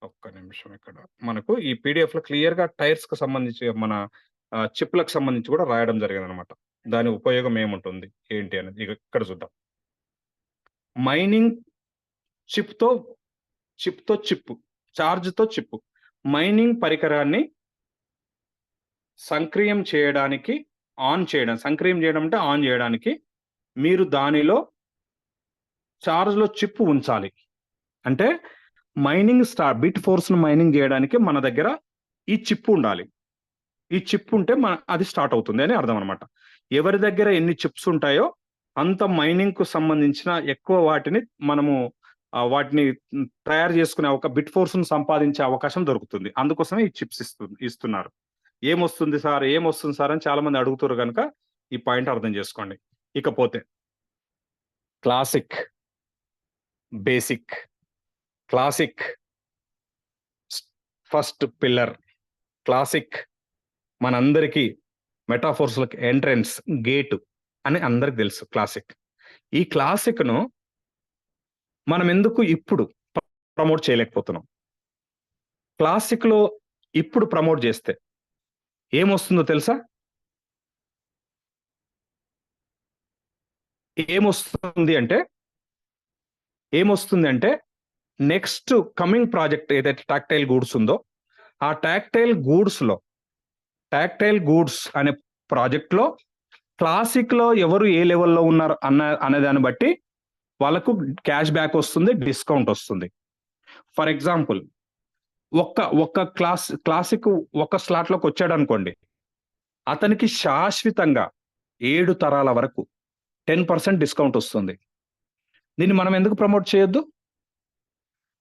ఒక్క నిమిషం. ఇక్కడ మనకు ఈ పీడిఎఫ్ లో క్లియర్ గా టైర్స్ కు సంబంధించి, మన చిప్లకు సంబంధించి కూడా రాయడం జరిగింది అనమాట. దాని ఉపయోగం ఏముంటుంది ఏంటి అనేది ఇక్కడ చూద్దాం. మైనింగ్ చార్జ్ తో చిప్ మైనింగ్ పరికరాన్ని సంక్రియం చేయడానికి సంక్రియం చేయడం అంటే ఆన్ చేయడానికి మీరు దానిలో చార్జ్ లో చిప్ ఉంచాలి. అంటే మైనింగ్ బిట్ ఫోర్స్ ను మైనింగ్ చేయడానికి మన దగ్గర ఈ చిప్ ఉండాలి. ఈ చిప్ ఉంటే అది స్టార్ట్ అవుతుంది అని అర్థం అనమాట. ఎవరి దగ్గర ఎన్ని చిప్స్ ఉంటాయో అంత మైనింగ్ కు సంబంధించిన ఎక్కువ వాటిని తయారు చేసుకునే ఒక బిట్ ఫోర్స్ ను సంపాదించే అవకాశం దొరుకుతుంది. అందుకోసమే ఈ చిప్స్ ఇస్తున్నారు. ఏమొస్తుంది సార్ అని చాలా మంది అడుగుతారు కనుక ఈ పాయింట్ అర్థం చేసుకోండి. ఇకపోతే classic, basic, classic first pillar, classic మనందరికీ మెటాఫోర్స్ ఎంట్రన్స్ గేట్ అని అందరికి తెలుసు. క్లాసిక్, ఈ క్లాసిక్ ను మనం ఎందుకు ఇప్పుడు ప్రమోట్ చేయలేకపోతున్నాం? క్లాసిక్ లో ఇప్పుడు ప్రమోట్ చేస్తే ఏమొస్తుందో తెలుసా? ఏమొస్తుంది అంటే నెక్స్ట్ కమింగ్ ప్రాజెక్ట్ ఏదైతే టాక్టైల్ గూడ్స్ ఉందో, ఆ టాక్టైల్ గూడ్స్ అనే ప్రాజెక్ట్ లో క్లాసిక్ లో ఎవరు ఏ లెవెల్లో ఉన్నారు అనే దాన్ని బట్టి వాళ్ళకు క్యాష్ బ్యాక్ వస్తుంది, డిస్కౌంట్ వస్తుంది. ఫర్ ఎగ్జాంపుల్, క్లాసిక్ ఒక స్లాట్ లోకి వచ్చాడు అనుకోండి, అతనికి శాశ్వతంగా 7 తరాల వరకు 10% డిస్కౌంట్ వస్తుంది. దీన్ని మనం ఎందుకు ప్రమోట్ చేయొద్దు?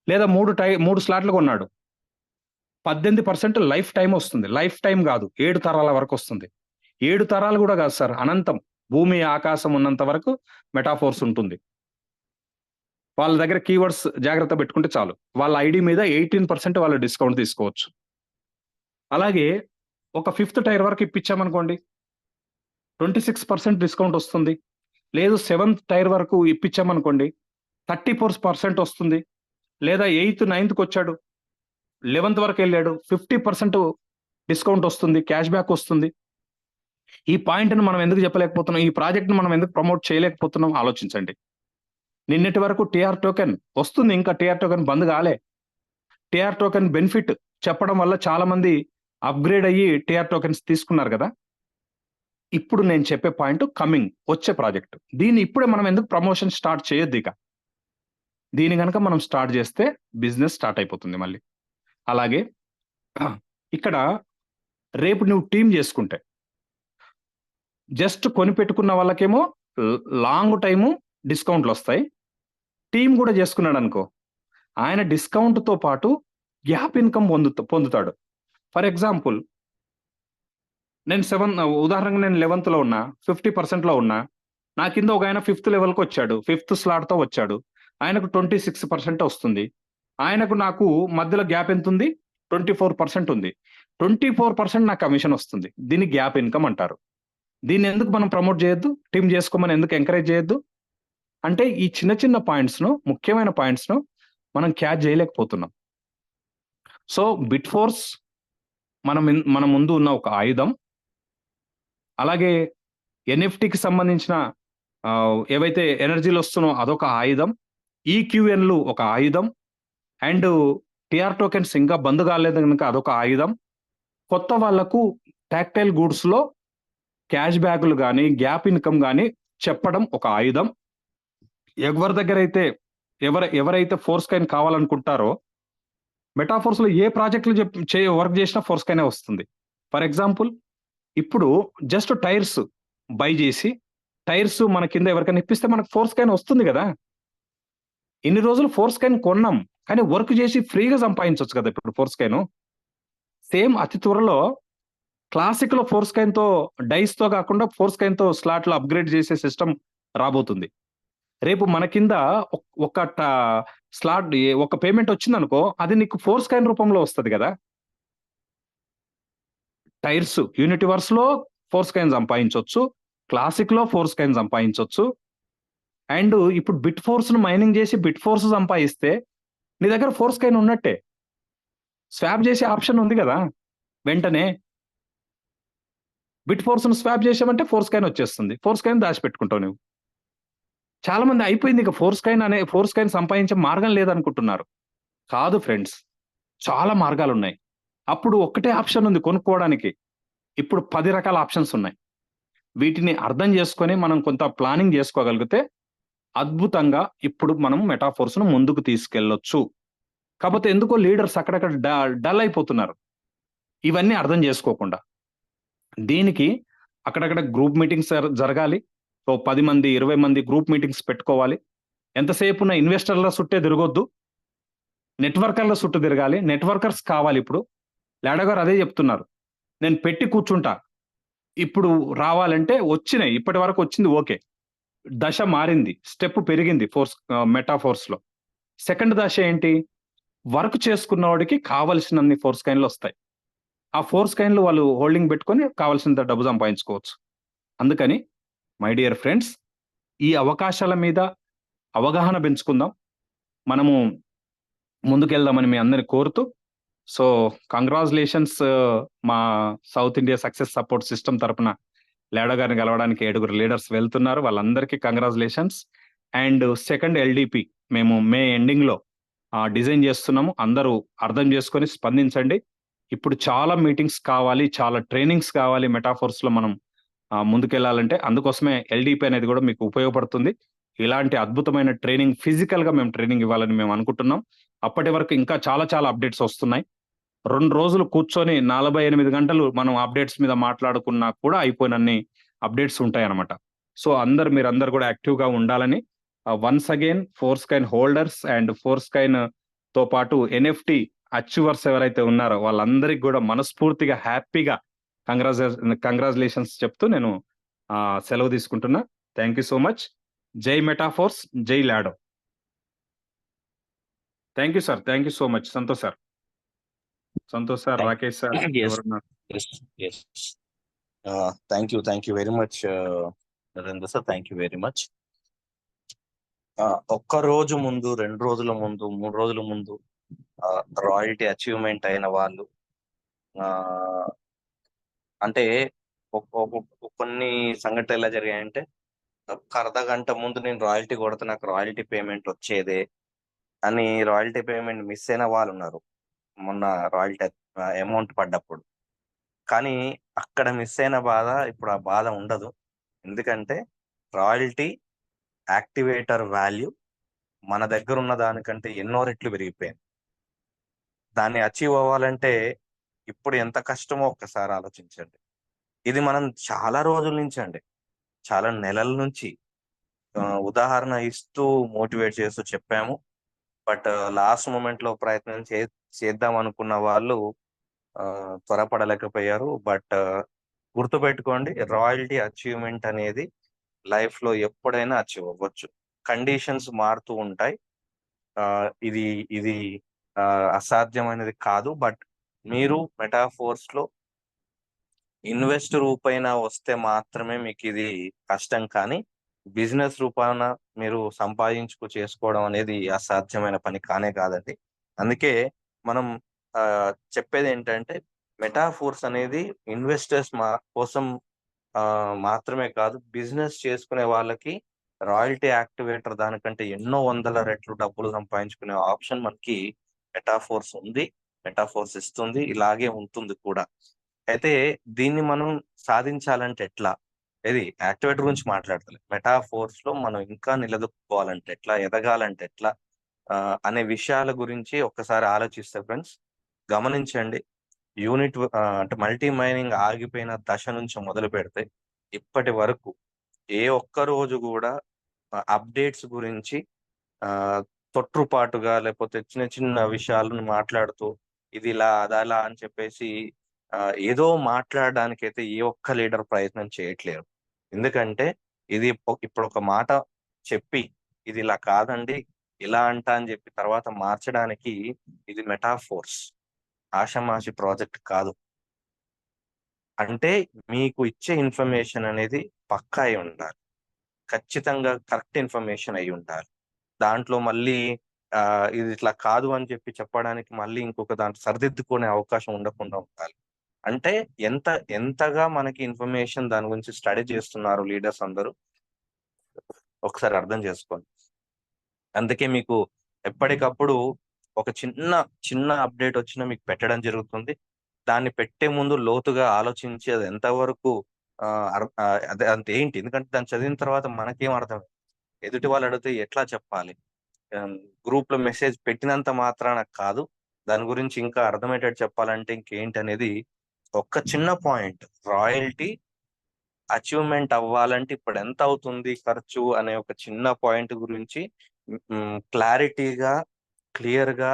లేదా 3 స్లాట్లు కొన్నాడు, 18% లైఫ్ టైం వస్తుంది. లైఫ్ టైం కాదు, 7 తరాల వరకు వస్తుంది. 7 తరాలు కూడా కాదు సార్, అనంతం, భూమి ఆకాశం ఉన్నంత వరకు మెటాఫోర్స్ ఉంటుంది. వాళ్ళ దగ్గర కీవర్డ్స్ జాగ్రత్త పెట్టుకుంటే చాలు, వాళ్ళ ఐడి మీద 18% వాళ్ళ డిస్కౌంట్ తీసుకోవచ్చు. అలాగే ఒక 5th టైర్ వరకు ఇప్పించామనుకోండి, 26% డిస్కౌంట్ వస్తుంది. లేదు 7th టైర్ వరకు ఇప్పించామనుకోండి, 34% వస్తుంది. లేదా 8th 9th వచ్చాడు, 11th వరకు వెళ్ళాడు, 50% డిస్కౌంట్ వస్తుంది, క్యాష్ బ్యాక్ వస్తుంది. ఈ పాయింట్‌ని మనం ఎందుకు చెప్పలేకపోతున్నాం? ఈ ప్రాజెక్ట్‌ని మనం ఎందుకు ప్రమోట్ చేయలేకపోతున్నాం? ఆలోచించండి. నిన్నటి వరకు టీఆర్ టోకెన్ వస్తుంది. ఇంకా టీఆర్ టోకెన్ బంద్ కాలే. టీఆర్ టోకెన్ బెనిఫిట్ చెప్పడం వల్ల చాలా మంది అప్‌గ్రేడ్ అయ్యి టీఆర్ టోకెన్స్ తీసుకున్నారు కదా! ఇప్పుడు నేను చెప్పే పాయింట్ కమింగ్ వచ్చే ప్రాజెక్ట్. దీన్ని ఇప్పుడే మనం ఎందుకు ప్రమోషన్ స్టార్ట్ చేయొద్దిక. దీన్ని గనక మనం స్టార్ట్ చేస్తే బిజినెస్ స్టార్ట్ అయిపోతుంది మళ్ళీ. అలాగే ఇక్కడ రేపు నువ్వు టీమ్ చేసుకుంటే జస్ట్ కొనిపెట్టుకున్న వాళ్ళకేమో లాంగ్ టైము డిస్కౌంట్‌లొస్తాయి. టీమ్ కూడా చేసుకున్నాడనుకో, ఆయన డిస్కౌంట్‌తో పాటు గ్యాప్ ఇన్‌కమ్ పొందుతాడు. ఫర్ ఎగ్జాంపుల్ నేను ఉదాహరణకు నేను 11థ్‌లో ఉన్నా, 50%లో ఉన్నా. నా కింద ఒకాయన 5థ్ లెవెల్‌కొచ్చాడు. 5థ్ స్లాట్‌తో వచ్చాడు. ఆయనకు 26% వస్తుంది. ఆయనకు నాకు మధ్యలో గ్యాప్ ఎంతుంది? 24% ఉంది. 24% నాకు కమిషన్ వస్తుంది. దీన్ని గ్యాప్ ఇన్‌కమ్ అంటారు. దీన్ని ఎందుకు మనం ప్రమోట్ చేయొద్దు? టీమ్ చేసుకోమని ఎందుకు ఎంకరేజ్ చేయొద్దు? అంటే ఈ చిన్న చిన్న పాయింట్స్‌ను, ముఖ్యమైన పాయింట్స్‌ను మనం క్యాచ్ చేయలేకపోతున్నాం. సో, బిట్ ఫోర్స్ మన ముందు ఉన్న ఒక ఆయుధం. అలాగే ఎన్ఎఫ్టీకి సంబంధించిన ఏవైతే ఎనర్జీలు వస్తున్నాయో అదొక ఆయుధం. ఈక్యూఎన్‌లు ఒక ఆయుధం. అండ్ టీఆర్ టోకెన్స్ ఇంకా బంద్ కాలేదు గనుక అదొక ఆయుధం. కొత్త వాళ్ళకు టాక్టైల్ గూడ్స్‌లో క్యాష్ బ్యాక్‌లు గాని, గ్యాప్ ఇన్‌కమ్ గాని చెప్పడం ఒక ఆయుధం. ఎవరి దగ్గరైతే ఎవరైతే ఫోర్స్ కాయిన్ కావాలనుకుంటారో మెటాఫోర్స్‌లో ఏ ప్రాజెక్ట్‌లు వర్క్ చేసినా ఫోర్స్ కాయినే వస్తుంది. ఫర్ ఎగ్జాంపుల్ ఇప్పుడు జస్ట్ టైర్స్ బై చేసి టైర్స్ మన కింద ఎవరికైనా ఇప్పిస్తే మనకు ఫోర్స్ కాయిన్ వస్తుంది కదా! ఇన్ని రోజులు ఫోర్స్ కాయిన్ కొన్నాం. కానీ వర్క్ చేసి ఫ్రీగా సంపాదించొచ్చు కదా! ఇప్పుడు ఫోర్స్ కాయిన్. సేమ్ అతి త్వరలో క్లాసిక్‌లో ఫోర్స్ కాయిన్‌తో డైస్‌తో కాకుండా ఫోర్స్ కాయిన్‌తో స్లాట్‌లు అప్‌గ్రేడ్ చేసే సిస్టమ్ రాబోతుంది. రేపు మన కింద ఒక స్లాట్ ఒక పేమెంట్ వచ్చిందనుకో, అది నీకు ఫోర్స్ కాయిన్ రూపంలో వస్తది కదా! టైర్స్ యూనివర్స్‌లో ఫోర్స్ కాయిన్ సంపాదించొచ్చు. క్లాసిక్‌లో ఫోర్స్ కాయిన్ సంపాదించొచ్చు. అండ్ ఇప్పుడు బిట్ ఫోర్స్‌ను మైనింగ్ చేసి బిట్ ఫోర్స్ సంపాదిస్తే నీ దగ్గర ఫోర్స్ కాయిన్ ఉన్నట్టే. స్వాప్ చేసే ఆప్షన్ ఉంది కదా! వెంటనే బిట్ ఫోర్స్‌ను స్వాప్ చేసామంటే ఫోర్స్ కాయిన్ వచ్చేస్తుంది. ఫోర్స్ కాయిన్ దాచిపెట్టుకుంటావు నువ్వు. చాలా మంది అయిపోయింది ఇక ఫోర్స్ కాయిన్ సంపాదించే మార్గం లేదనుకుంటున్నారు. కాదు ఫ్రెండ్స్. చాలా మార్గాలున్నాయి. అప్పుడు ఒక్కటే ఆప్షన్ ఉంది కొనుక్కోవడానికి. ఇప్పుడు 10 రకాల ఆప్షన్స్ ఉన్నాయి. వీటిని అర్థం చేసుకొని మనం కొంత ప్లానింగ్ చేసుకోగలిగితే అద్భుతంగా ఇప్పుడు మనం మెటాఫోర్స్‌ను ముందుకు తీసుకెళ్లొచ్చు. కాపోతే ఎందుకో లీడర్స్ అక్కడక్కడ డల్ అయిపోతున్నారు. ఇవన్నీ అర్థం చేసుకోకుండా. దీనికి అక్కడక్కడ గ్రూప్ మీటింగ్స్ జరగాలి. ఓ 10 మంది, 20 మంది గ్రూప్ మీటింగ్స్ పెట్టుకోవాలి. ఎంతసేపున్న ఇన్వెస్టర్ల చుట్టే తిరగొద్దు. నెట్వర్కర్ల చుట్టూ తిరగాలి. నెట్వర్కర్స్ కావాలిప్పుడు. లాడో గారు అదే చెప్తున్నారు. నేను పెట్టి కూర్చుంటా. ఇప్పుడు రావాలంటే వచ్చినాయి. ఇప్పటి వరకు వచ్చింది ఓకే. దశ మారింది. స్టెప్ పెరిగింది మెటాఫోర్స్‌లో. సెకండ్ దశ ఏంటి? వర్క్ చేసుకున్నవాడికి కావాల్సినన్ని ఫోర్స్ కాయిన్‌లొస్తాయి. ఆ ఫోర్స్ కాయిన్‌లు వాళ్ళు హోల్డింగ్ పెట్టుకొని కావాల్సినంత డబ్బు సంపాదించుకోవచ్చు. అందుకని మై డియర్ ఫ్రెండ్స్, ఈ అవకాశాల మీద అవగాహన పెంచుకుందాం. మనము ముందుకెళ్దామని మీ అందరిని కోరుతూ, సో కంగ్రాచ్యులేషన్స్ మా south India success support system తరపున లాడో గారిని కలవడానికి 7 లీడర్స్ వెళ్తున్నారు. వాళ్ళందరికీ కంగ్రాచ్యులేషన్స్. అండ్ సెకండ్ ఎల్‌డిపి మేము మే ఎండింగ్‌లో డిజైన్ చేస్తున్నాము. అందరూ అర్థం చేసుకొని స్పందించండి. ఇప్పుడు చాలా మీటింగ్స్ కావాలి, చాలా ట్రైనింగ్స్ కావాలి మెటాఫోర్స్‌లో మనం ముందుకెళ్ళాలంటే. అందుకోసమే ఎల్‌డిపి అనేది కూడా మీకు ఉపయోగపడుతుంది. ఇలాంటి అద్భుతమైన ట్రైనింగ్ ఫిజికల్‌గా మేము ట్రైనింగ్ ఇవ్వాలని మేము అనుకుంటున్నాం. అప్పటి వరకు ఇంకా చాలా చాలా అప్డేట్స్ వస్తున్నాయి. 2 రోజులు కూర్చొని 48 గంటలు మనం అప్డేట్స్ మీద మాట్లాడుకున్నా కూడా అయిపోయినన్ని అప్డేట్స్ ఉంటాయన్నమాట. సో మీరందరూ కూడా యాక్టివ్‌గా ఉండాలని once again Force coin holders and Force కాయిన్‌తో పాటు ఎన్ఎఫ్‌టి అచీవర్స్ ఎవరైతే ఉన్నారో వాళ్ళందరికి కూడా మనస్ఫూర్తిగా హ్యాపీగా కంగ్రాచ్యులేషన్స్ చెప్తూ నేను సెలవు తీసుకుంటున్నా. Thank you so much. జై మెటాఫోర్స్, జై Lado. Thank you sir. Thank you so much. Santosh sir, Rakesh sir Yes. ఎవరున్నారు? Yes. Thank you very much, Narendra sir. Thank you very much. ఒక్క రోజు ముందు, 2 రోజుల ముందు, 3 రోజుల ముందు రాయల్టీ అచీవ్‌మెంట్ అయిన వాళ్ళు అంటే కొన్ని సంఘటనలు ఎలా జరిగాయంటే, ఒక అర్ధ గంట ముందు నేను రాయల్టీ కొడితే నాకు రాయల్టీ పేమెంట్ వచ్చేదే అని రాయల్టీ పేమెంట్ మిస్ అయిన వాళ్ళు ఉన్నారు. మొన్న రాయల్టీ అమౌంట్ పడ్డప్పుడు. కానీ అక్కడ మిస్ అయిన బాధ ఇప్పుడు ఆ బాధ ఉండదు. ఎందుకంటే రాయల్టీ యాక్టివేటర్ వాల్యూ మన దగ్గర ఉన్న దానికంటే ఎన్నో రెట్లు పెరిగిపోయింది. దాన్ని అచీవ్ అవ్వాలంటే ఇప్పుడు ఎంత కష్టమో ఒక్కసారి ఆలోచించండి. ఇది మనం చాలా రోజుల నుంచి అండి, చాలా నెలల నుంచి ఉదాహరణ ఇస్తూ మోటివేట్ చేస్తూ చెప్పాము. బట్ లాస్ట్ మూమెంట్ లో ప్రయత్నం చేద్దాం అనుకున్న వాళ్ళు త్వరపడలేకపోయారు. బట్ గుర్తుపెట్టుకోండి, రాయల్టీ అచీవ్మెంట్ అనేది లైఫ్ లో ఎప్పుడైనా అచీవ్ అవ్వచ్చు. కండిషన్స్ మారుతూ ఉంటాయి. ఇది ఇది అసాధ్యమైనది కాదు. బట్ మీరు మెటాఫోర్స్ లో ఇన్వెస్ట్ రూపైన వస్తే మాత్రమే మీకు ఇది కష్టం. కానీ బిజినెస్ రూపాన మీరు చేసుకోవడం అనేది అసాధ్యమైన పని కానే కాదండి. అందుకే మనం చెప్పేది ఏంటంటే, మెటాఫోర్స్ అనేది ఇన్వెస్టర్స్ కోసం మాత్రమే కాదు, బిజినెస్ చేసుకునే వాళ్ళకి రాయల్టీ యాక్టివేటర్ దానికంటే ఎన్నో వందల రెట్లు డబ్బులు సంపాదించుకునే ఆప్షన్ మనకి మెటాఫోర్స్ ఉంది, మెటాఫోర్స్ ఇస్తుంది, ఇలాగే ఉంటుంది కూడా. అయితే దీన్ని మనం సాధించాలంటే ఎట్లా? ఇది యాక్టివేటర్ గురించి మాట్లాడతలే. మెటాఫోర్స్ లో మనం ఇంకా నిలదొక్కుకోవాలంటే ఎట్లా, ఎదగాలంటే ఎట్లా అనే విషయాల గురించి ఒక్కసారి ఆలోచిస్తే ఫ్రెండ్స్, గమనించండి. అంటే మల్టీ మైనింగ్ ఆగిపోయిన దశ నుంచి మొదలు పెడితే ఇప్పటి వరకు ఏ ఒక్క రోజు కూడా అప్డేట్స్ గురించి ఆ తొట్టుపాటుగా లేకపోతే చిన్న చిన్న విషయాలను మాట్లాడుతూ ఇది ఇలా అదలా అని చెప్పేసి ఏదో మాట్లాడడానికైతే ఏ ఒక్క లీడర్ ప్రయత్నం చేయట్లేరు. ఎందుకంటే ఇది ఇప్పుడు ఒక మాట చెప్పి ఇది ఇలా కాదండి, ఇలా అంట అని చెప్పి తర్వాత మార్చడానికి ఇది మెటాఫోర్స్, ఆషామాషి ప్రాజెక్ట్ కాదు. అంటే మీకు ఇచ్చే ఇన్ఫర్మేషన్ అనేది పక్కా అయి ఉండాలి, ఖచ్చితంగా కరెక్ట్ ఇన్ఫర్మేషన్ అయి ఉండాలి. దాంట్లో మళ్ళీ ఇది ఇట్లా కాదు అని చెప్పి చెప్పడానికి మళ్ళీ ఇంకొక దాంట్లో సరిదిద్దుకునే అవకాశం ఉండకుండా ఉండాలి. అంటే ఎంతగా మనకి ఇన్ఫర్మేషన్ దాని గురించి స్టడీ చేస్తున్నారు లీడర్స్ అందరూ ఒకసారి అర్థం చేసుకోండి. అందుకే మీకు ఎప్పటికప్పుడు ఒక చిన్న చిన్న అప్డేట్ వచ్చినా మీకు పెట్టడం జరుగుతుంది. దాన్ని పెట్టే ముందు లోతుగా ఆలోచించి అది ఎంతవరకు అదే అంతేంటి, ఎందుకంటే దాన్ని చదివిన తర్వాత మనకేం అర్థం, ఎదుటి వాళ్ళు అడిగితే ఎట్లా చెప్పాలి, గ్రూప్ లో మెసేజ్ పెట్టినంత మాత్రాన కాదు, దాని గురించి ఇంకా అర్థమయ్యేటట్టు చెప్పాలంటే ఇంకేంటి అనేది ఒక్క చిన్న పాయింట్. రాయల్టీ అచీవ్మెంట్ అవ్వాలంటే ఇప్పుడు ఎంత అవుతుంది ఖర్చు అనే ఒక చిన్న పాయింట్ గురించి క్లారిటీగా క్లియర్ గా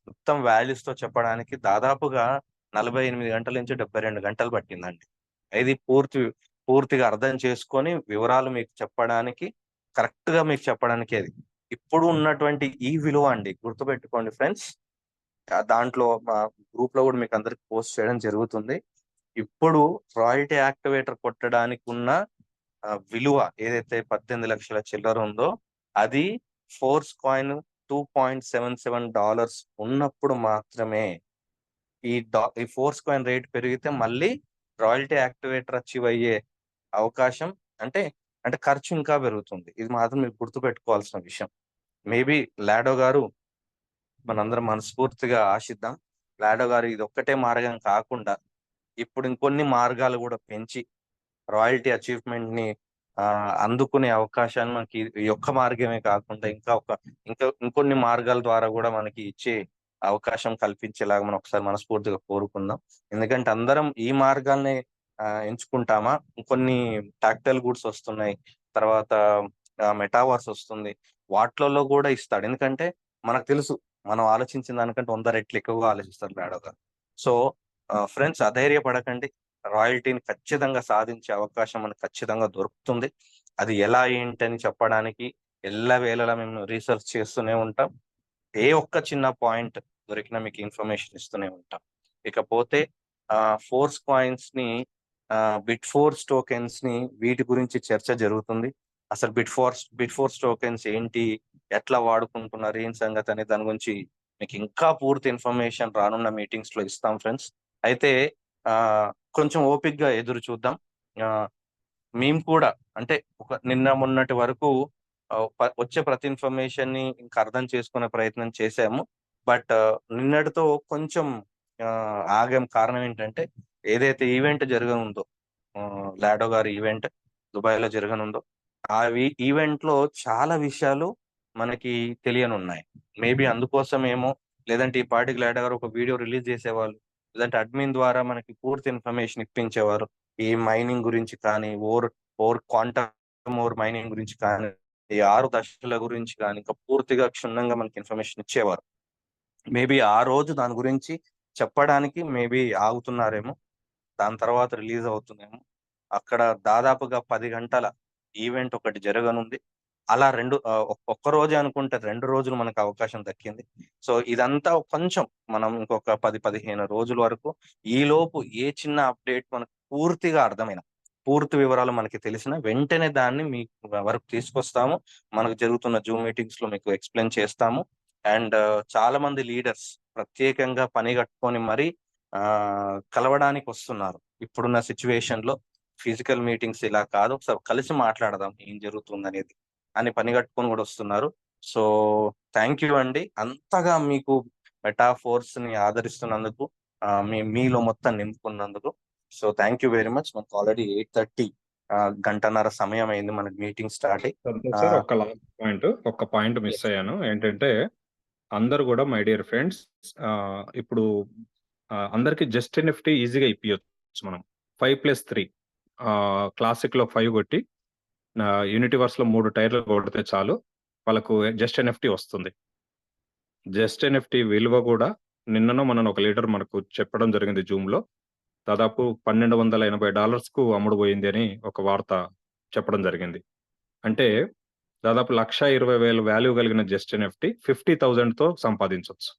మొత్తం వాల్యూస్ తో చెప్పడానికి దాదాపుగా 48 గంటల నుంచి 72 గంటలు పట్టిందండి. ఇది పూర్తిగా అర్థం చేసుకొని వివరాలు మీకు చెప్పడానికి, కరెక్ట్ గా మీకు చెప్పడానికి అది ఇప్పుడు ఉన్నటువంటి ఈ విలువ అండి. గుర్తుపెట్టుకోండి ఫ్రెండ్స్, దాంట్లో మా గ్రూప్ లో కూడా మీకు అందరికి పోస్ట్ చేయడం జరుగుతుంది. ఇప్పుడు రాయల్టీ యాక్టివేటర్ కొట్టడానికి ఉన్న విలువ ఏదైతే 18 లక్షల చిల్లర ఉందో అది ఫోర్స్ కాయిన్ $2.77 ఉన్నప్పుడు మాత్రమే ఈ ఫోర్స్ కాయిన్ రేట్ పెరిగితే మళ్ళీ రాయల్టీ యాక్టివేటర్ అచీవ్ అయ్యే అవకాశం, అంటే అంటే ఖర్చు ఇంకా పెరుగుతుంది. ఇది మాత్రం మీరు గుర్తుపెట్టుకోవాల్సిన విషయం. మేబీ లాడో గారు మనందరం మనస్ఫూర్తిగా ఆశిద్దాం, లాడో గారు ఇది ఒక్కటే మార్గం కాకుండా ఇప్పుడు ఇంకొన్ని మార్గాలు కూడా పెంచి రాయల్టీ అచీవ్మెంట్ ని అందుకునే అవకాశాన్ని మనకి ఈ ఒక్క మార్గమే కాకుండా ఇంకొన్ని మార్గాల ద్వారా కూడా మనకి ఇచ్చే అవకాశం కల్పించేలాగా మనం ఒకసారి మనస్ఫూర్తిగా కోరుకుందాం. ఎందుకంటే అందరం ఈ మార్గాల్ని ఎంచుకుంటామా, ఇంకొన్ని టాక్టైల్ గూడ్స్ వస్తున్నాయి, తర్వాత మెటావర్స్ వస్తుంది, వాటిలలో కూడా ఇస్తాడు. ఎందుకంటే మనకు తెలుసు మనం ఆలోచించిన దానికంటే 100 రెట్లు ఎక్కువగా ఆలోచిస్తారు లాడో గారు. సో ఫ్రెండ్స్, అధైర్యపడకండి, రాయల్టీని ఖచ్చితంగా సాధించే అవకాశం మనకు ఖచ్చితంగా దొరుకుతుంది. అది ఎలా ఏంటని చెప్పడానికి ఎల్లవేళలా మేము రీసెర్చ్ చేస్తూనే ఉంటాం. ఏ ఒక్క చిన్న పాయింట్ దొరికినా మీకు ఇన్ఫర్మేషన్ ఇస్తూనే ఉంటాం. ఇకపోతే ఫోర్స్ కాయిన్స్ ని, బిట్ ఫోర్స్ టోకెన్స్ ని, వీటి గురించి చర్చ జరుగుతుంది. అసలు బిట్ ఫోర్స్ టోకెన్స్ ఏంటి, ఎట్లా వాడుకుంటున్నారు, ఏం సంగతి అనే దాని గురించి మీకు ఇంకా పూర్తి ఇన్ఫర్మేషన్ రానున్న మీటింగ్స్ లో ఇస్తాం ఫ్రెండ్స్. అయితే కొంచెం ఓపిక్ గా ఎదురు చూద్దాం. మేము కూడా అంటే నిన్న మొన్నటి వరకు వచ్చే ప్రతి ఇన్ఫర్మేషన్ ని ఇంకా అర్థం చేసుకునే ప్రయత్నం చేశాము. బట్ నిన్నటితో కొంచెం ఆగాం. కారణం ఏంటంటే ఏదైతే ఈవెంట్ జరగనుందో, లాడో గారి ఈవెంట్ దుబాయ్ లో జరగనుందో, ఆ ఈవెంట్ లో చాలా విషయాలు మనకి తెలియనున్నాయి. మేబీ అందుకోసమేమో, లేదంటే ఈ పాటికి లాడో గారు ఒక వీడియో రిలీజ్ చేసేవాళ్ళు, లేదంటే అడ్మిన్ ద్వారా మనకి పూర్తి ఇన్ఫర్మేషన్ ఇప్పించేవారు. ఈ మైనింగ్ గురించి కానీ, ఓర్ క్వాంటమ్ ఓర్ మైనింగ్ గురించి కానీ, ఈ 6 దశల గురించి కానీ ఇంకా పూర్తిగా క్షుణ్ణంగా మనకి ఇన్ఫర్మేషన్ ఇచ్చేవారు. మేబీ ఆ రోజు దాని గురించి చెప్పడానికి మేబీ ఆగుతున్నారేమో. దాని తర్వాత రిలీజ్ అవుతుందేమో. అక్కడ దాదాపుగా 10 గంటల ఈవెంట్ ఒకటి జరగనుంది. అలా ఒక్క రోజే అనుకుంటే 2 రోజులు మనకు అవకాశం దక్కింది. సో ఇదంతా కొంచెం మనం ఇంకొక 10-15 రోజుల వరకు ఈలోపు ఏ చిన్న అప్డేట్ మనకు పూర్తిగా అర్థమైన, పూర్తి వివరాలు మనకి తెలిసిన వెంటనే దాన్ని మీ వరకు తీసుకొస్తాము. మనకు జరుగుతున్న జూమ్ మీటింగ్స్ లో మీకు ఎక్స్ప్లెయిన్ చేస్తాము. అండ్ చాలా మంది లీడర్స్ ప్రత్యేకంగా పని కట్టుకొని మరీ కలవడానికి వస్తున్నారు. ఇప్పుడున్న సిచ్యువేషన్ లో ఫిజికల్ మీటింగ్స్ ఇలా కాదు, ఒకసారి కలిసి మాట్లాడదాం ఏం జరుగుతుంది అనేది అని పని కట్టుకొని కూడా వస్తున్నారు. సో థ్యాంక్ యూ అండి, అంతగా మీకు మెటాఫోర్స్ ని ఆదరిస్తున్నందుకు, మీలో మొత్తం నింపుకున్నందుకు. So thank you very much. మనకు ఆల్రెడీ 8:30 గంటన్నర సమయం అయింది మనకి మీటింగ్ స్టార్ట్ అయ్యి. సార్ ఒక్క పాయింట్ మిస్ అయ్యాను. ఏంటంటే అందరు కూడా మై డియర్ ఫ్రెండ్స్, ఇప్పుడు అందరికి జస్ట్ ఎన్ఎఫ్టీ ఈజీగా ఇప్పించవచ్చు. మనం 5+3 క్లాసిక్ లో 5 కొట్టి యూనిటీవర్స్ లో 3 టైర్లు కొడితే చాలు, వాళ్ళకు జస్ట్ ఎన్ఎఫ్టీ వస్తుంది. జస్ట్ ఎన్ఎఫ్టీ విలువ కూడా నిన్ననో మన ఒక లీడర్ మనకు చెప్పడం జరిగింది జూమ్ లో. దాదాపు $1280 కు అమ్ముడుపోయింది అని ఒక వార్త చెప్పడం జరిగింది. అంటే దాదాపు 1,20,000 వాల్యూ కలిగిన జస్ట్ ఎన్ఎఫ్టీ 50,000 తో సంపాదించవచ్చు.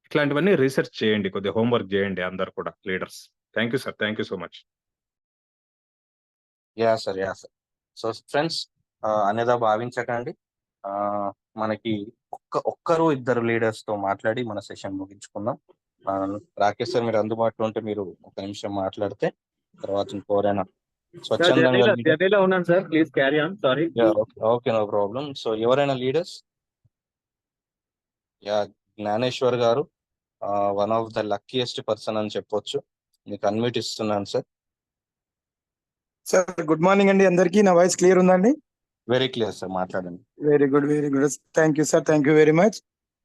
ఇట్లాంటివన్నీ రీసెర్చ్ చేయండి, కొద్దిగా హోంవర్క్ చేయండి అందరు కూడా leaders. Thank you sir, thank you so much. Yeah sir. So friends, అనేదా భావించకండి. మనకి ఒక్కరు ఇద్దరు లీడర్స్ తో మాట్లాడి మన సెషన్ ముగించుకుందాం. రాకేష్ సార్, మీరు అందుబాటులో ఉంటే మీరు ఒక నిమిషం మాట్లాడితే తర్వాత ఇంకోరైనా స్వచ్ఛందంగా. జర్నీలో ఉన్నాను sir, please carry on. Sorry. Okay, no problem. So ఎవరైనా లీడర్స్? యా, జ్ఞానేశ్వర్ గారు one of the luckiest person అని చెప్పొచ్చు. మీకు అన్మ్యూట్ ఇస్తున్నాను సార్. సార్ గుడ్ మార్నింగ్ అండి అందరికీ. నా వాయిస్ క్లియర్ ఉందండి? వెరీ క్లియర్ సార్, మాట్లాడండి. Very good, very good. Thank you sir, thank you very much.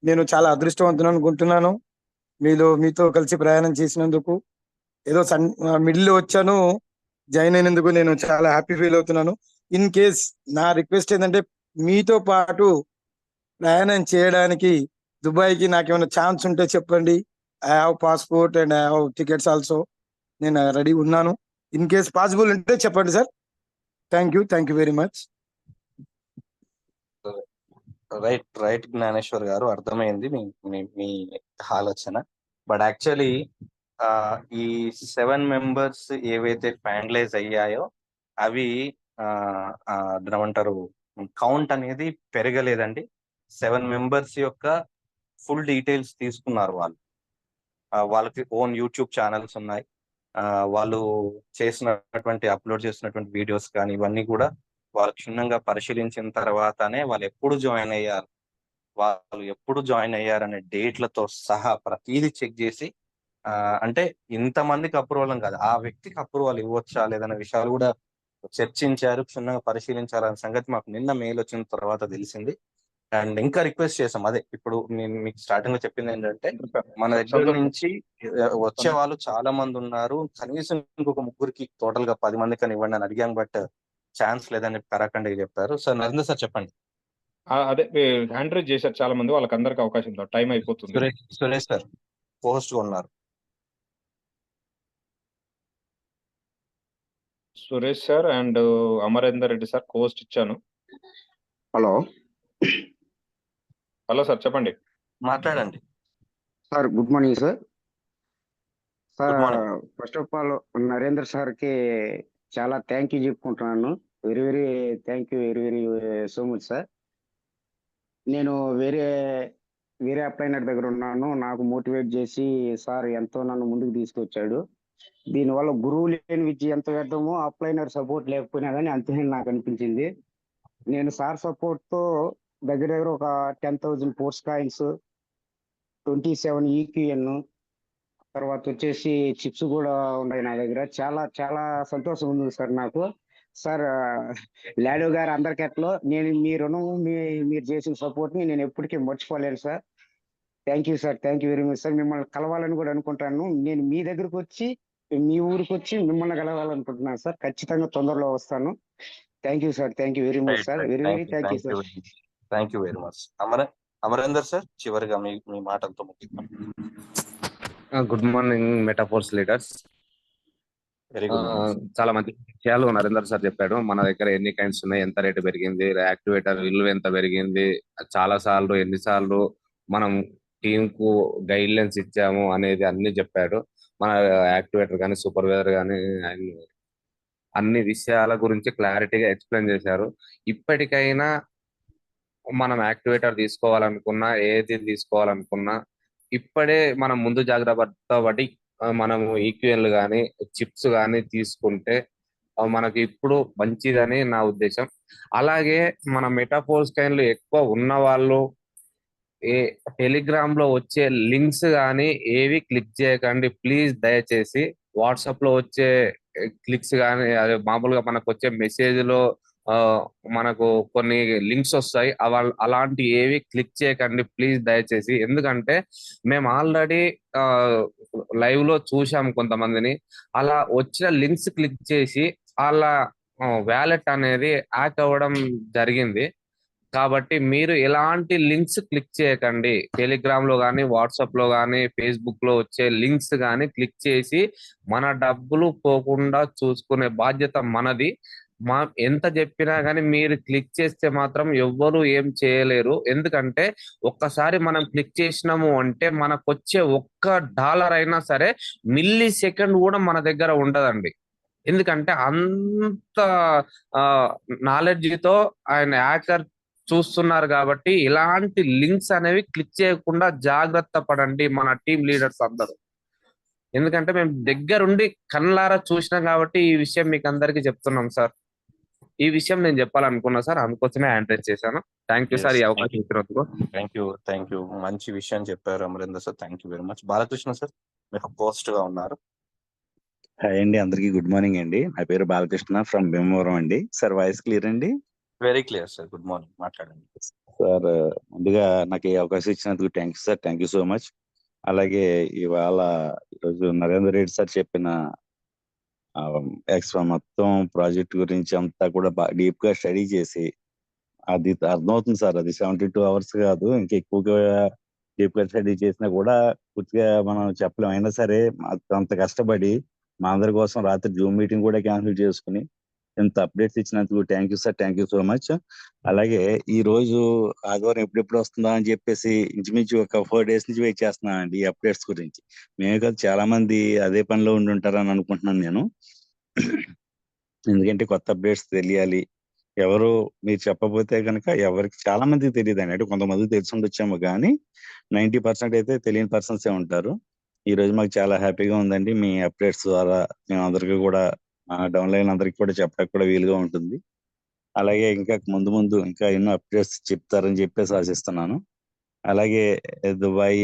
నేను చాలా అదృష్టవంతులు అనుకుంటున్నాను మీతో కలిసి ప్రయాణం చేసినందుకు. ఏదో మిడిల్ వచ్చాను, జాయిన్ అయినందుకు నేను చాలా హ్యాపీ ఫీల్ అవుతున్నాను. ఇన్ కేస్ నా రిక్వెస్ట్ ఏంటంటే, మీతో పాటు ప్రయాణం చేయడానికి దుబాయ్కి నాకేమైనా ఛాన్స్ ఉంటే చెప్పండి. I have passport and I have tickets also. నేను రెడీ ఉన్నాను. ఇన్ కేస్ పాసిబుల్ ఉంటే చెప్పండి sir. Thank you very much. Right Gnaneshwar గారు, అర్థమైంది మీ ఆలోచన. బట్ యాక్చువల్లీ ఈ 7 మెంబర్స్ ఏవైతే ఫైనలైజ్ అయ్యాయో అవి ఏమంటారు, కౌంట్ అనేది పెరగలేదండి. 7 మెంబర్స్ యొక్క ఫుల్ డీటెయిల్స్ తీసుకున్నారు వాళ్ళు. వాళ్ళకి ఓన్ యూట్యూబ్ ఛానల్స్ ఉన్నాయి. వాళ్ళు అప్లోడ్ చేసినటువంటి వీడియోస్ కానీ ఇవన్నీ కూడా వాళ్ళు క్షుణ్ణంగా పరిశీలించిన తర్వాతనే వాళ్ళు ఎప్పుడు జాయిన్ అయ్యారనే డేట్లతో సహా ప్రతిదీ చెక్ చేసి, అంటే ఇంతమందికి అప్రూవల్ కాదు, ఆ వ్యక్తికి అప్రూవల్ ఇవ్వచ్చా లేదనే విషయాలు కూడా చర్చించారు, క్షుణ్ణంగా పరిశీలించాలనే సంగతి మాకు నిన్న మెయిల్ వచ్చిన తర్వాత తెలిసింది. అండ్ ఇంకా రిక్వెస్ట్ చేసాం, అదే ఇప్పుడు నేను మీకు స్టార్టింగ్ లో చెప్పింది ఏంటంటే, మన దగ్గర నుంచి వచ్చే వాళ్ళు చాలా మంది ఉన్నారు, కనీసం ఇంకొక ముగ్గురికి టోటల్ గా 10 మందికి అని ఇవ్వండి అని అడిగాం. బట్ ఛాన్స్ లేదని కరాఖండిగా చెప్పారు. సార్ నరేంద్ర సార్ చెప్పండి. అదే హ్యాండ్ రైజ్ చేశారు చాలా మంది, వాళ్ళకి అందరికి అవకాశం ఇద్దాం, టైం అయిపోతుంది. సురేష్ సార్ పోస్ట్ గా ఉన్నారు. Suresh sir and Amarender Reddy sir post ఇచ్చాను. హలో సార్ చెప్పండి. మాట్లాడండి sir. Good morning sir. Sir Good morning. First of all Narendra సార్కి చాలా థ్యాంక్ యూ చెప్పుకుంటున్నాను. Very very thank you, very very so much sir. నేను వేరే అప్లైనర్ దగ్గర ఉన్నాను. నాకు మోటివేట్ చేసి సార్ ఎంతో నన్ను ముందుకు తీసుకొచ్చాడు. దీనివల్ల గురువు లేని విద్య ఎంత వ్యర్థమో ఆఫ్లైనర్ సపోర్ట్ లేకపోయినా కానీ అంతే నాకు అనిపించింది. నేను సార్ సపోర్ట్ తో దగ్గర దగ్గర ఒక 10,000 ఫోర్స్ కాయిన్స్, 27 ఈక్యూఎన్, తర్వాత వచ్చేసి చిప్స్ కూడా ఉన్నాయి నా దగ్గర. చాలా చాలా సంతోషం ఉంది సార్ నాకు. సార్ లాడో గారు అందరికట్లో నేను మీ రుణం మీరు చేసిన సపోర్ట్ ని నేను ఎప్పటికీ మర్చిపోలేను sir. Thank you sir, thank you very much sir. మిమ్మల్ని కలవాలని కూడా అనుకుంటాను. నేను మీ దగ్గరకు వచ్చి మీ ఊరికి వచ్చి మిమ్మల్ని కలవాలనుకుంటున్నాను సార్. ఖచ్చితంగా తొందరలో వస్తాను. Thank you sir, thank you very much sir, very very thank you sir. Thank you very much. Amarender sir, చివరిగా మీ మాటలతో ముగిద్దాం. Good morning metaphors leaders. Very good. చాలా మంచి విషయాలు నరేందర్ సార్ చెప్పాడు. మన దగ్గర ఎన్ని కైండ్స్ ఉన్నాయి, ఎంత రేటు పెరిగింది, యాక్టివేటర్ విలువ ఎంత పెరిగింది, చాలా సార్లు ఎన్నిసార్లు మనం టీమ్ కు గైడ్ లైన్స్ ఇచ్చాము అనేది అన్ని చెప్పాడు. మన యాక్టివేటర్ కానీ సూపర్వైజర్ కానీ అన్ని విషయాల గురించి క్లారిటీగా ఎక్స్ప్లెయిన్ చేశారు. ఇప్పటికైనా మనం యాక్టివేటర్ తీసుకోవాలనుకున్నా, ఏది తీసుకోవాలనుకున్నా ఇప్పుడే మనం ముందు జాగ్రత్త పడి మనము ఈక్యూఎల్ కానీ చిప్స్ కానీ తీసుకుంటే మనకి ఇప్పుడు మంచిదని నా ఉద్దేశం. అలాగే మన మెటాఫోర్స్ కైన్లు ఎక్కువ ఉన్న వాళ్ళు టెలిగ్రామ్ లో వచ్చే లింక్స్ కానీ ఏవి క్లిక్ చేయకండి ప్లీజ్. దయచేసి వాట్సాప్ లో వచ్చే క్లిక్స్ కానీ అదే మామూలుగా మనకు వచ్చే మెసేజ్ లో మనకు కొన్ని లింక్స్ వస్తాయి, అలాంటి ఏవి క్లిక్ చేయకండి ప్లీజ్ దయచేసి. ఎందుకంటే మేము ఆల్రెడీ లైవ్ లో చూసాం కొంతమందిని అలా వచ్చిన లింక్స్ క్లిక్ చేసి వాళ్ళ వ్యాలెట్ అనేది హ్యాక్ అవ్వడం జరిగింది. కాబట్టి మీరు ఎలాంటి లింక్స్ క్లిక్ చేయకండి. టెలిగ్రామ్ లో కానీ వాట్సాప్ లో కానీ ఫేస్బుక్ లో వచ్చే లింక్స్ కానీ క్లిక్ చేసి మన డబ్బులు పోకుండా చూసుకునే బాధ్యత మనది. ఎంత చెప్పినా కానీ మీరు క్లిక్ చేస్తే మాత్రం ఎవ్వరు ఏం చేయలేరు. ఎందుకంటే ఒక్కసారి మనం క్లిక్ చేసినాము అంటే మనకు వచ్చే $1 అయినా సరే మిల్లీ సెకండ్ కూడా మన దగ్గర ఉండదండి. ఎందుకంటే అంత నాలెడ్జ్ తో ఆయన హ్యాకర్ చూస్తున్నారు. కాబట్టి ఇలాంటి లింక్స్ అనేవి క్లిక్ చేయకుండా జాగ్రత్త పడండి మన టీం లీడర్స్ అందరూ. ఎందుకంటే మేము దగ్గరుండి కళ్ళారా చూసినాం కాబట్టి ఈ విషయం మీకు అందరికీ చెప్తున్నాం సార్. ఈ విషయం నేను చెప్పాలనుకున్నా సార్, అందుకోసమే హ్యాండ్ చేశాను. థ్యాంక్ యూ సార్ ఈ అవకాశం ఇచ్చినందుకు. Thank you. మంచి విషయం చెప్పారు Amarender sir. Thank you very much. Balakrishna sir, మీకు పోస్ట్ గా ఉన్నారు. హాయ్ అండి, అందరికీ గుడ్ మార్నింగ్ అండి. నా పేరు బాలకృష్ణ ఫ్రమ్ భీమవరం అండి. సార్ వాయిస్ క్లియర్ అండి? Very clear sir. Good morning, మాట్లాడండి సార్. ముందుగా నాకు ఈ అవకాశం ఇచ్చినందుకు thanks sir, thank you so much. అలాగే ఇవాళ ఈరోజు నరేందర్ రెడ్డి సార్ చెప్పిన ఎక్స్ట్రా మొత్తం ప్రాజెక్ట్ గురించి అంతా కూడా డీప్ గా స్టడీ చేసి అది అర్థమవుతుంది సార్. అది 72 hours కాదు, ఇంకా ఎక్కువగా డీప్ గా స్టడీ చేసినా కూడా పూర్తిగా మనం చెప్పలేం. అయినా సరే అంత కష్టపడి మా అందరి కోసం రాత్రి జూమ్ మీటింగ్ కూడా క్యాన్సిల్ చేసుకుని ఇంత అప్డేట్స్ ఇచ్చినందుకు thank you sir, thank you so much. అలాగే ఈ రోజు ఆదివారం ఎప్పుడెప్పుడు వస్తుందా అని చెప్పేసి ఇంచుమించు ఒక 4 days నుంచి వెయిట్ చేస్తున్నానండి ఈ అప్డేట్స్ గురించి. మేమే కాదు, చాలా మంది అదే పనిలో ఉండి ఉంటారని అనుకుంటున్నాను నేను. ఎందుకంటే కొత్త అప్డేట్స్ తెలియాలి. ఎవరు మీరు చెప్పబోతే కనుక ఎవరికి చాలా మందికి తెలియదు అండి. అంటే కొంతమందికి తెలిసి ఉండొచ్చేమో కానీ 90% అయితే తెలియని పర్సన్సే ఉంటారు. ఈ రోజు మాకు చాలా హ్యాపీగా ఉందండి. మీ అప్డేట్స్ ద్వారా మేము అందరికీ కూడా డౌన్లైన్ అందరికి కూడా చెప్పడానికి కూడా వీలుగా ఉంటుంది. అలాగే ఇంకా ముందు ఇంకా ఎన్నో అప్డేట్స్ చెప్తారని చెప్పేసి ఆశిస్తున్నాను. అలాగే దుబాయ్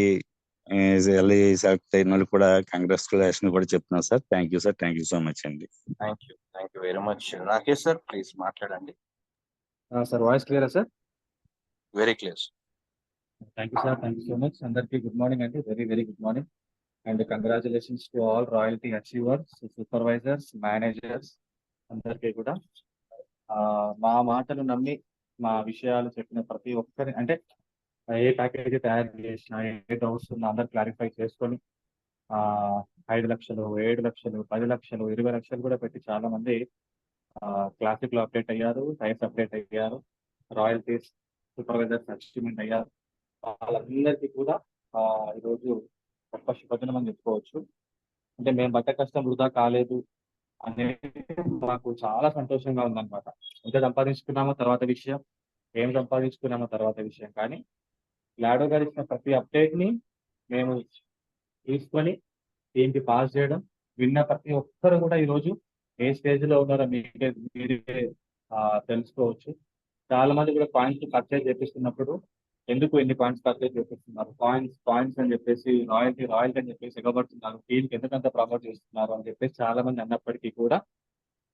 సెలెక్ట్ అయిన వాళ్ళు కూడా కంగ్రాచులేషన్ కూడా చెప్తున్నాను sir. Thank you sir, thank you so much అండి. Thank you very much. Rakesh sir, please మాట్లాడండి. సార్ వాయిస్ క్లియరా sir? Very clear. Thank you sir, thank you so much. అందరికీ గుడ్ మార్నింగ్ అండి, very very good morning. And congratulations to all royalty achievers, supervisors, managers అందరికీ కూడా. మా మాటలు నమ్మి మా విషయాలు చెప్పిన ప్రతి ఒక్కరి, అంటే ఏ ప్యాకేజీ తయారు చేసినా, ఏ డౌట్స్ ఉన్నా అందరు క్లారిఫై చేసుకొని 5 లక్షలు, 7 లక్షలు, 10 లక్షలు, 20 లక్షలు కూడా పెట్టి చాలా మంది క్లాసిక్ లో అప్డేట్ అయ్యారు, టైర్స్ అప్డేట్ అయ్యారు, రాయల్టీస్, సూపర్వైజర్స్ అచీవ్మెంట్ అయ్యారు. వాళ్ళందరికీ కూడా ఈరోజు గొప్ప శుభదినం అని చెప్పుకోవచ్చు. అంటే మేము పడ్డ కష్టం వృధా కాలేదు అనేది మాకు చాలా సంతోషంగా ఉందన్నమాట. ఎంత సంపాదించుకున్నామో తర్వాత విషయం, ఏం సంపాదించుకున్నామో తర్వాత విషయం, కానీ లాడో గారు ఇచ్చిన ప్రతి అప్డేట్ ని మేము తీసుకొని దీనికి పాస్ చేయడం, విన్న ప్రతి ఒక్కరు కూడా ఈ రోజు ఏ స్టేజ్ లో ఉన్నారో మీరే తెలుసుకోవచ్చు. చాలా మంది కూడా కాయిన్స్ పర్చేజ్ చేపిస్తున్నప్పుడు ఎందుకు ఎన్ని కాయిన్స్ పర్చేజ్ చేపిస్తున్నారు, కాయిన్స్ అని చెప్పేసి రాయల్టీ అని చెప్పేసి ఎగబడుతున్నారు, టీంకి ఎందుకంత ప్రమోట్ చేస్తున్నారు అని చెప్పేసి చాలా మంది అన్నప్పటికీ కూడా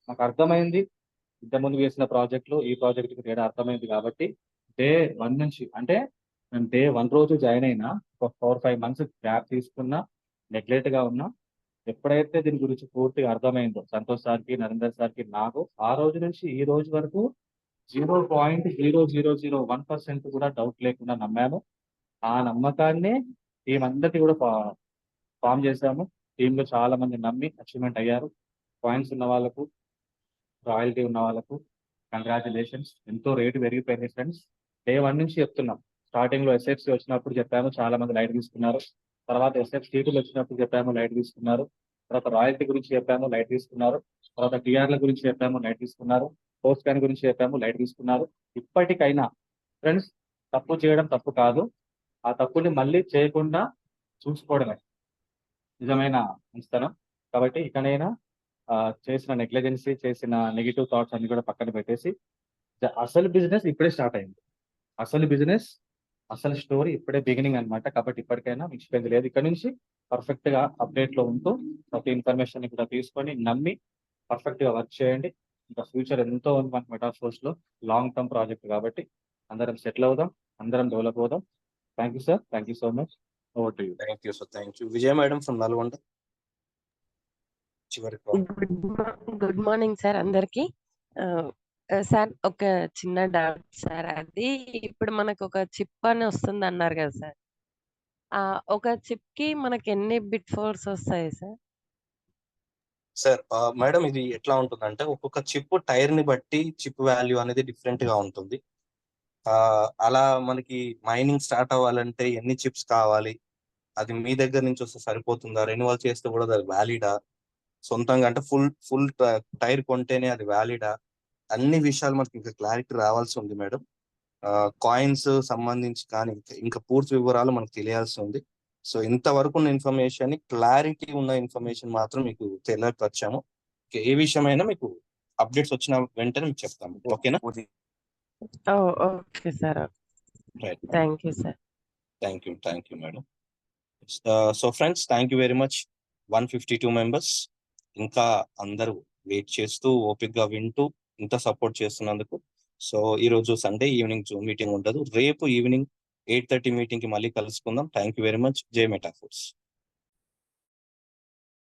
నాకు అర్థమైంది. ఇంతకుముందు వేసిన ప్రాజెక్టులు ఈ ప్రాజెక్ట్ తేడా అర్థమైంది కాబట్టి డే 1 నుంచి అంటే నేను డే 1 రోజు జాయిన్ అయినా ఒక 4-5 months గ్యాప్ తీసుకున్నా, నెగ్లెక్ట్ గా ఉన్నా, ఎప్పుడైతే దీని గురించి పూర్తిగా అర్థమైందో సంతోష్ సార్కి, నరేందర్ సార్కి, నాకు ఆ రోజు నుంచి ఈ రోజు వరకు 0.0001% కూడా డౌట్ లేకుండా నమ్మాము. ఆ నమ్మకాన్ని టీం అందరికీ కూడా ఫామ్ చేశాము. టీంలో చాలా మంది నమ్మి అచీవ్మెంట్ అయ్యారు. పాయింట్స్ ఉన్న వాళ్ళకు, రాయల్టీ ఉన్న వాళ్ళకు కంగ్రాచులేషన్స్. ఎంతో రేటు పెరిగిపోయింది ఫ్రెండ్స్. డే 1 నుంచి చెప్తున్నాం. స్టార్టింగ్ లో ఎస్ఎఫ్సి వచ్చినప్పుడు చెప్పాము, చాలా మంది లైట్ తీసుకున్నారు. తర్వాత ఎస్ఎఫ్ సీటులు వచ్చినప్పుడు చెప్పాము, లైట్ తీసుకున్నారు. తర్వాత రాయల్టీ గురించి చెప్పాము, లైట్ తీసుకున్నారు. తర్వాత టీఆర్ల గురించి చెప్పాము, లైట్ తీసుకున్నారు. పోస్ట్ ప్యాన్ గురించి చెప్పాము, లైట్ తీసుకున్నారు. ఇప్పటికైనా ఫ్రెండ్స్, తప్పు చేయడం తప్పు కాదు, ఆ తప్పుని మళ్ళీ చేయకుండా చూసుకోవడమే నిజమైన మంచితనం. కాబట్టి ఇకనైనా చేసిన నెగ్లిజెన్సీ, చేసిన నెగిటివ్ థాట్స్ అన్ని కూడా పక్కన పెట్టేసి అసలు బిజినెస్ ఇప్పుడే స్టార్ట్ అయింది. అసలు స్టోరీ ఇప్పుడే బిగినింగ్ అన్నమాట. కాబట్టి ఇప్పటికైనా మించిపోయింది లేదు. ఇక్కడ నుంచి పర్ఫెక్ట్ గా అప్డేట్ లో ఉంటూ ప్రతి ఇన్ఫర్మేషన్ కూడా తీసుకొని నమ్మి పర్ఫెక్ట్ గా వర్క్ చేయండి. ఇంకా ఫ్యూచర్ ఎంతో ఉంది మనకి మెటాఫోర్స్ లో, లాంగ్ టర్మ్ ప్రాజెక్ట్ కాబట్టి అందరం సెటిల్ అవుదాం, అందరం డెవలప్ అవుదాం. Thank you sir, thank you so much. Over to you. Thank you sir, thank you. Vijaya madam from Nalgonda. చివరికి గుడ్ మార్నింగ్ సార్ అందరికి. సార్ ఒక చిన్న డౌట్ సార్, అది ఇప్పుడు మనకు ఒక చిప్ అని వస్తుంది అన్నారు కదా సార్, ఒక చిప్ కి మనకి ఎన్ని బిట్ ఫోర్స్ వస్తాయి సార్? సార్ మేడం, ఇది ఎట్లా ఉంటుందంటే ఒక్కొక్క చిప్ టైర్ ని బట్టి చిప్ వాల్యూ అనేది డిఫరెంట్ గా ఉంటుంది. అలా మనకి మైనింగ్ స్టార్ట్ అవ్వాలంటే ఎన్ని చిప్స్ కావాలి, అది మీ దగ్గర నుంచి వస్తే సరిపోతుందా, రెన్యువల్ చేస్తే కూడా అది వ్యాలిడా, సొంతంగా అంటే ఫుల్ టైర్ కొంటేనే అది వ్యాలిడా, అన్ని విషయాలు మనకి ఇంకా క్లారిటీ రావాల్సి ఉంది మేడం. కాయిన్స్ సంబంధించి కానీ ఇంకా పూర్తి వివరాలు మనకు తెలియాల్సి ఉంది. సో ఇంతవరకు ఉన్న ఇన్ఫర్మేషన్, క్లారిటీ ఉన్న ఇన్ఫర్మేషన్ మాత్రం మీకు తెలియపరిచాము. ఏ విషయమైనా మీకు అప్డేట్స్ వచ్చిన వెంటనే మీకు చెప్తాము. ఓకేనా? Okay sir. Right. Thank you sir. Thank you madam. So friends, thank you very much. 152 members ఇంకా అందరూ వెయిట్ చేస్తూ ఓపిక్గా వింటూ ఇంత సపోర్ట్ చేస్తున్నందుకు. సో ఈ రోజు సండే ఈవినింగ్ జూమ్ మీటింగ్ ఉండదు. రేపు ఈవినింగ్ 8:30 మీటింగ్ కి మళ్ళీ కలుసుకుందాం. Thank you very much. జై మెటాఫోర్స్.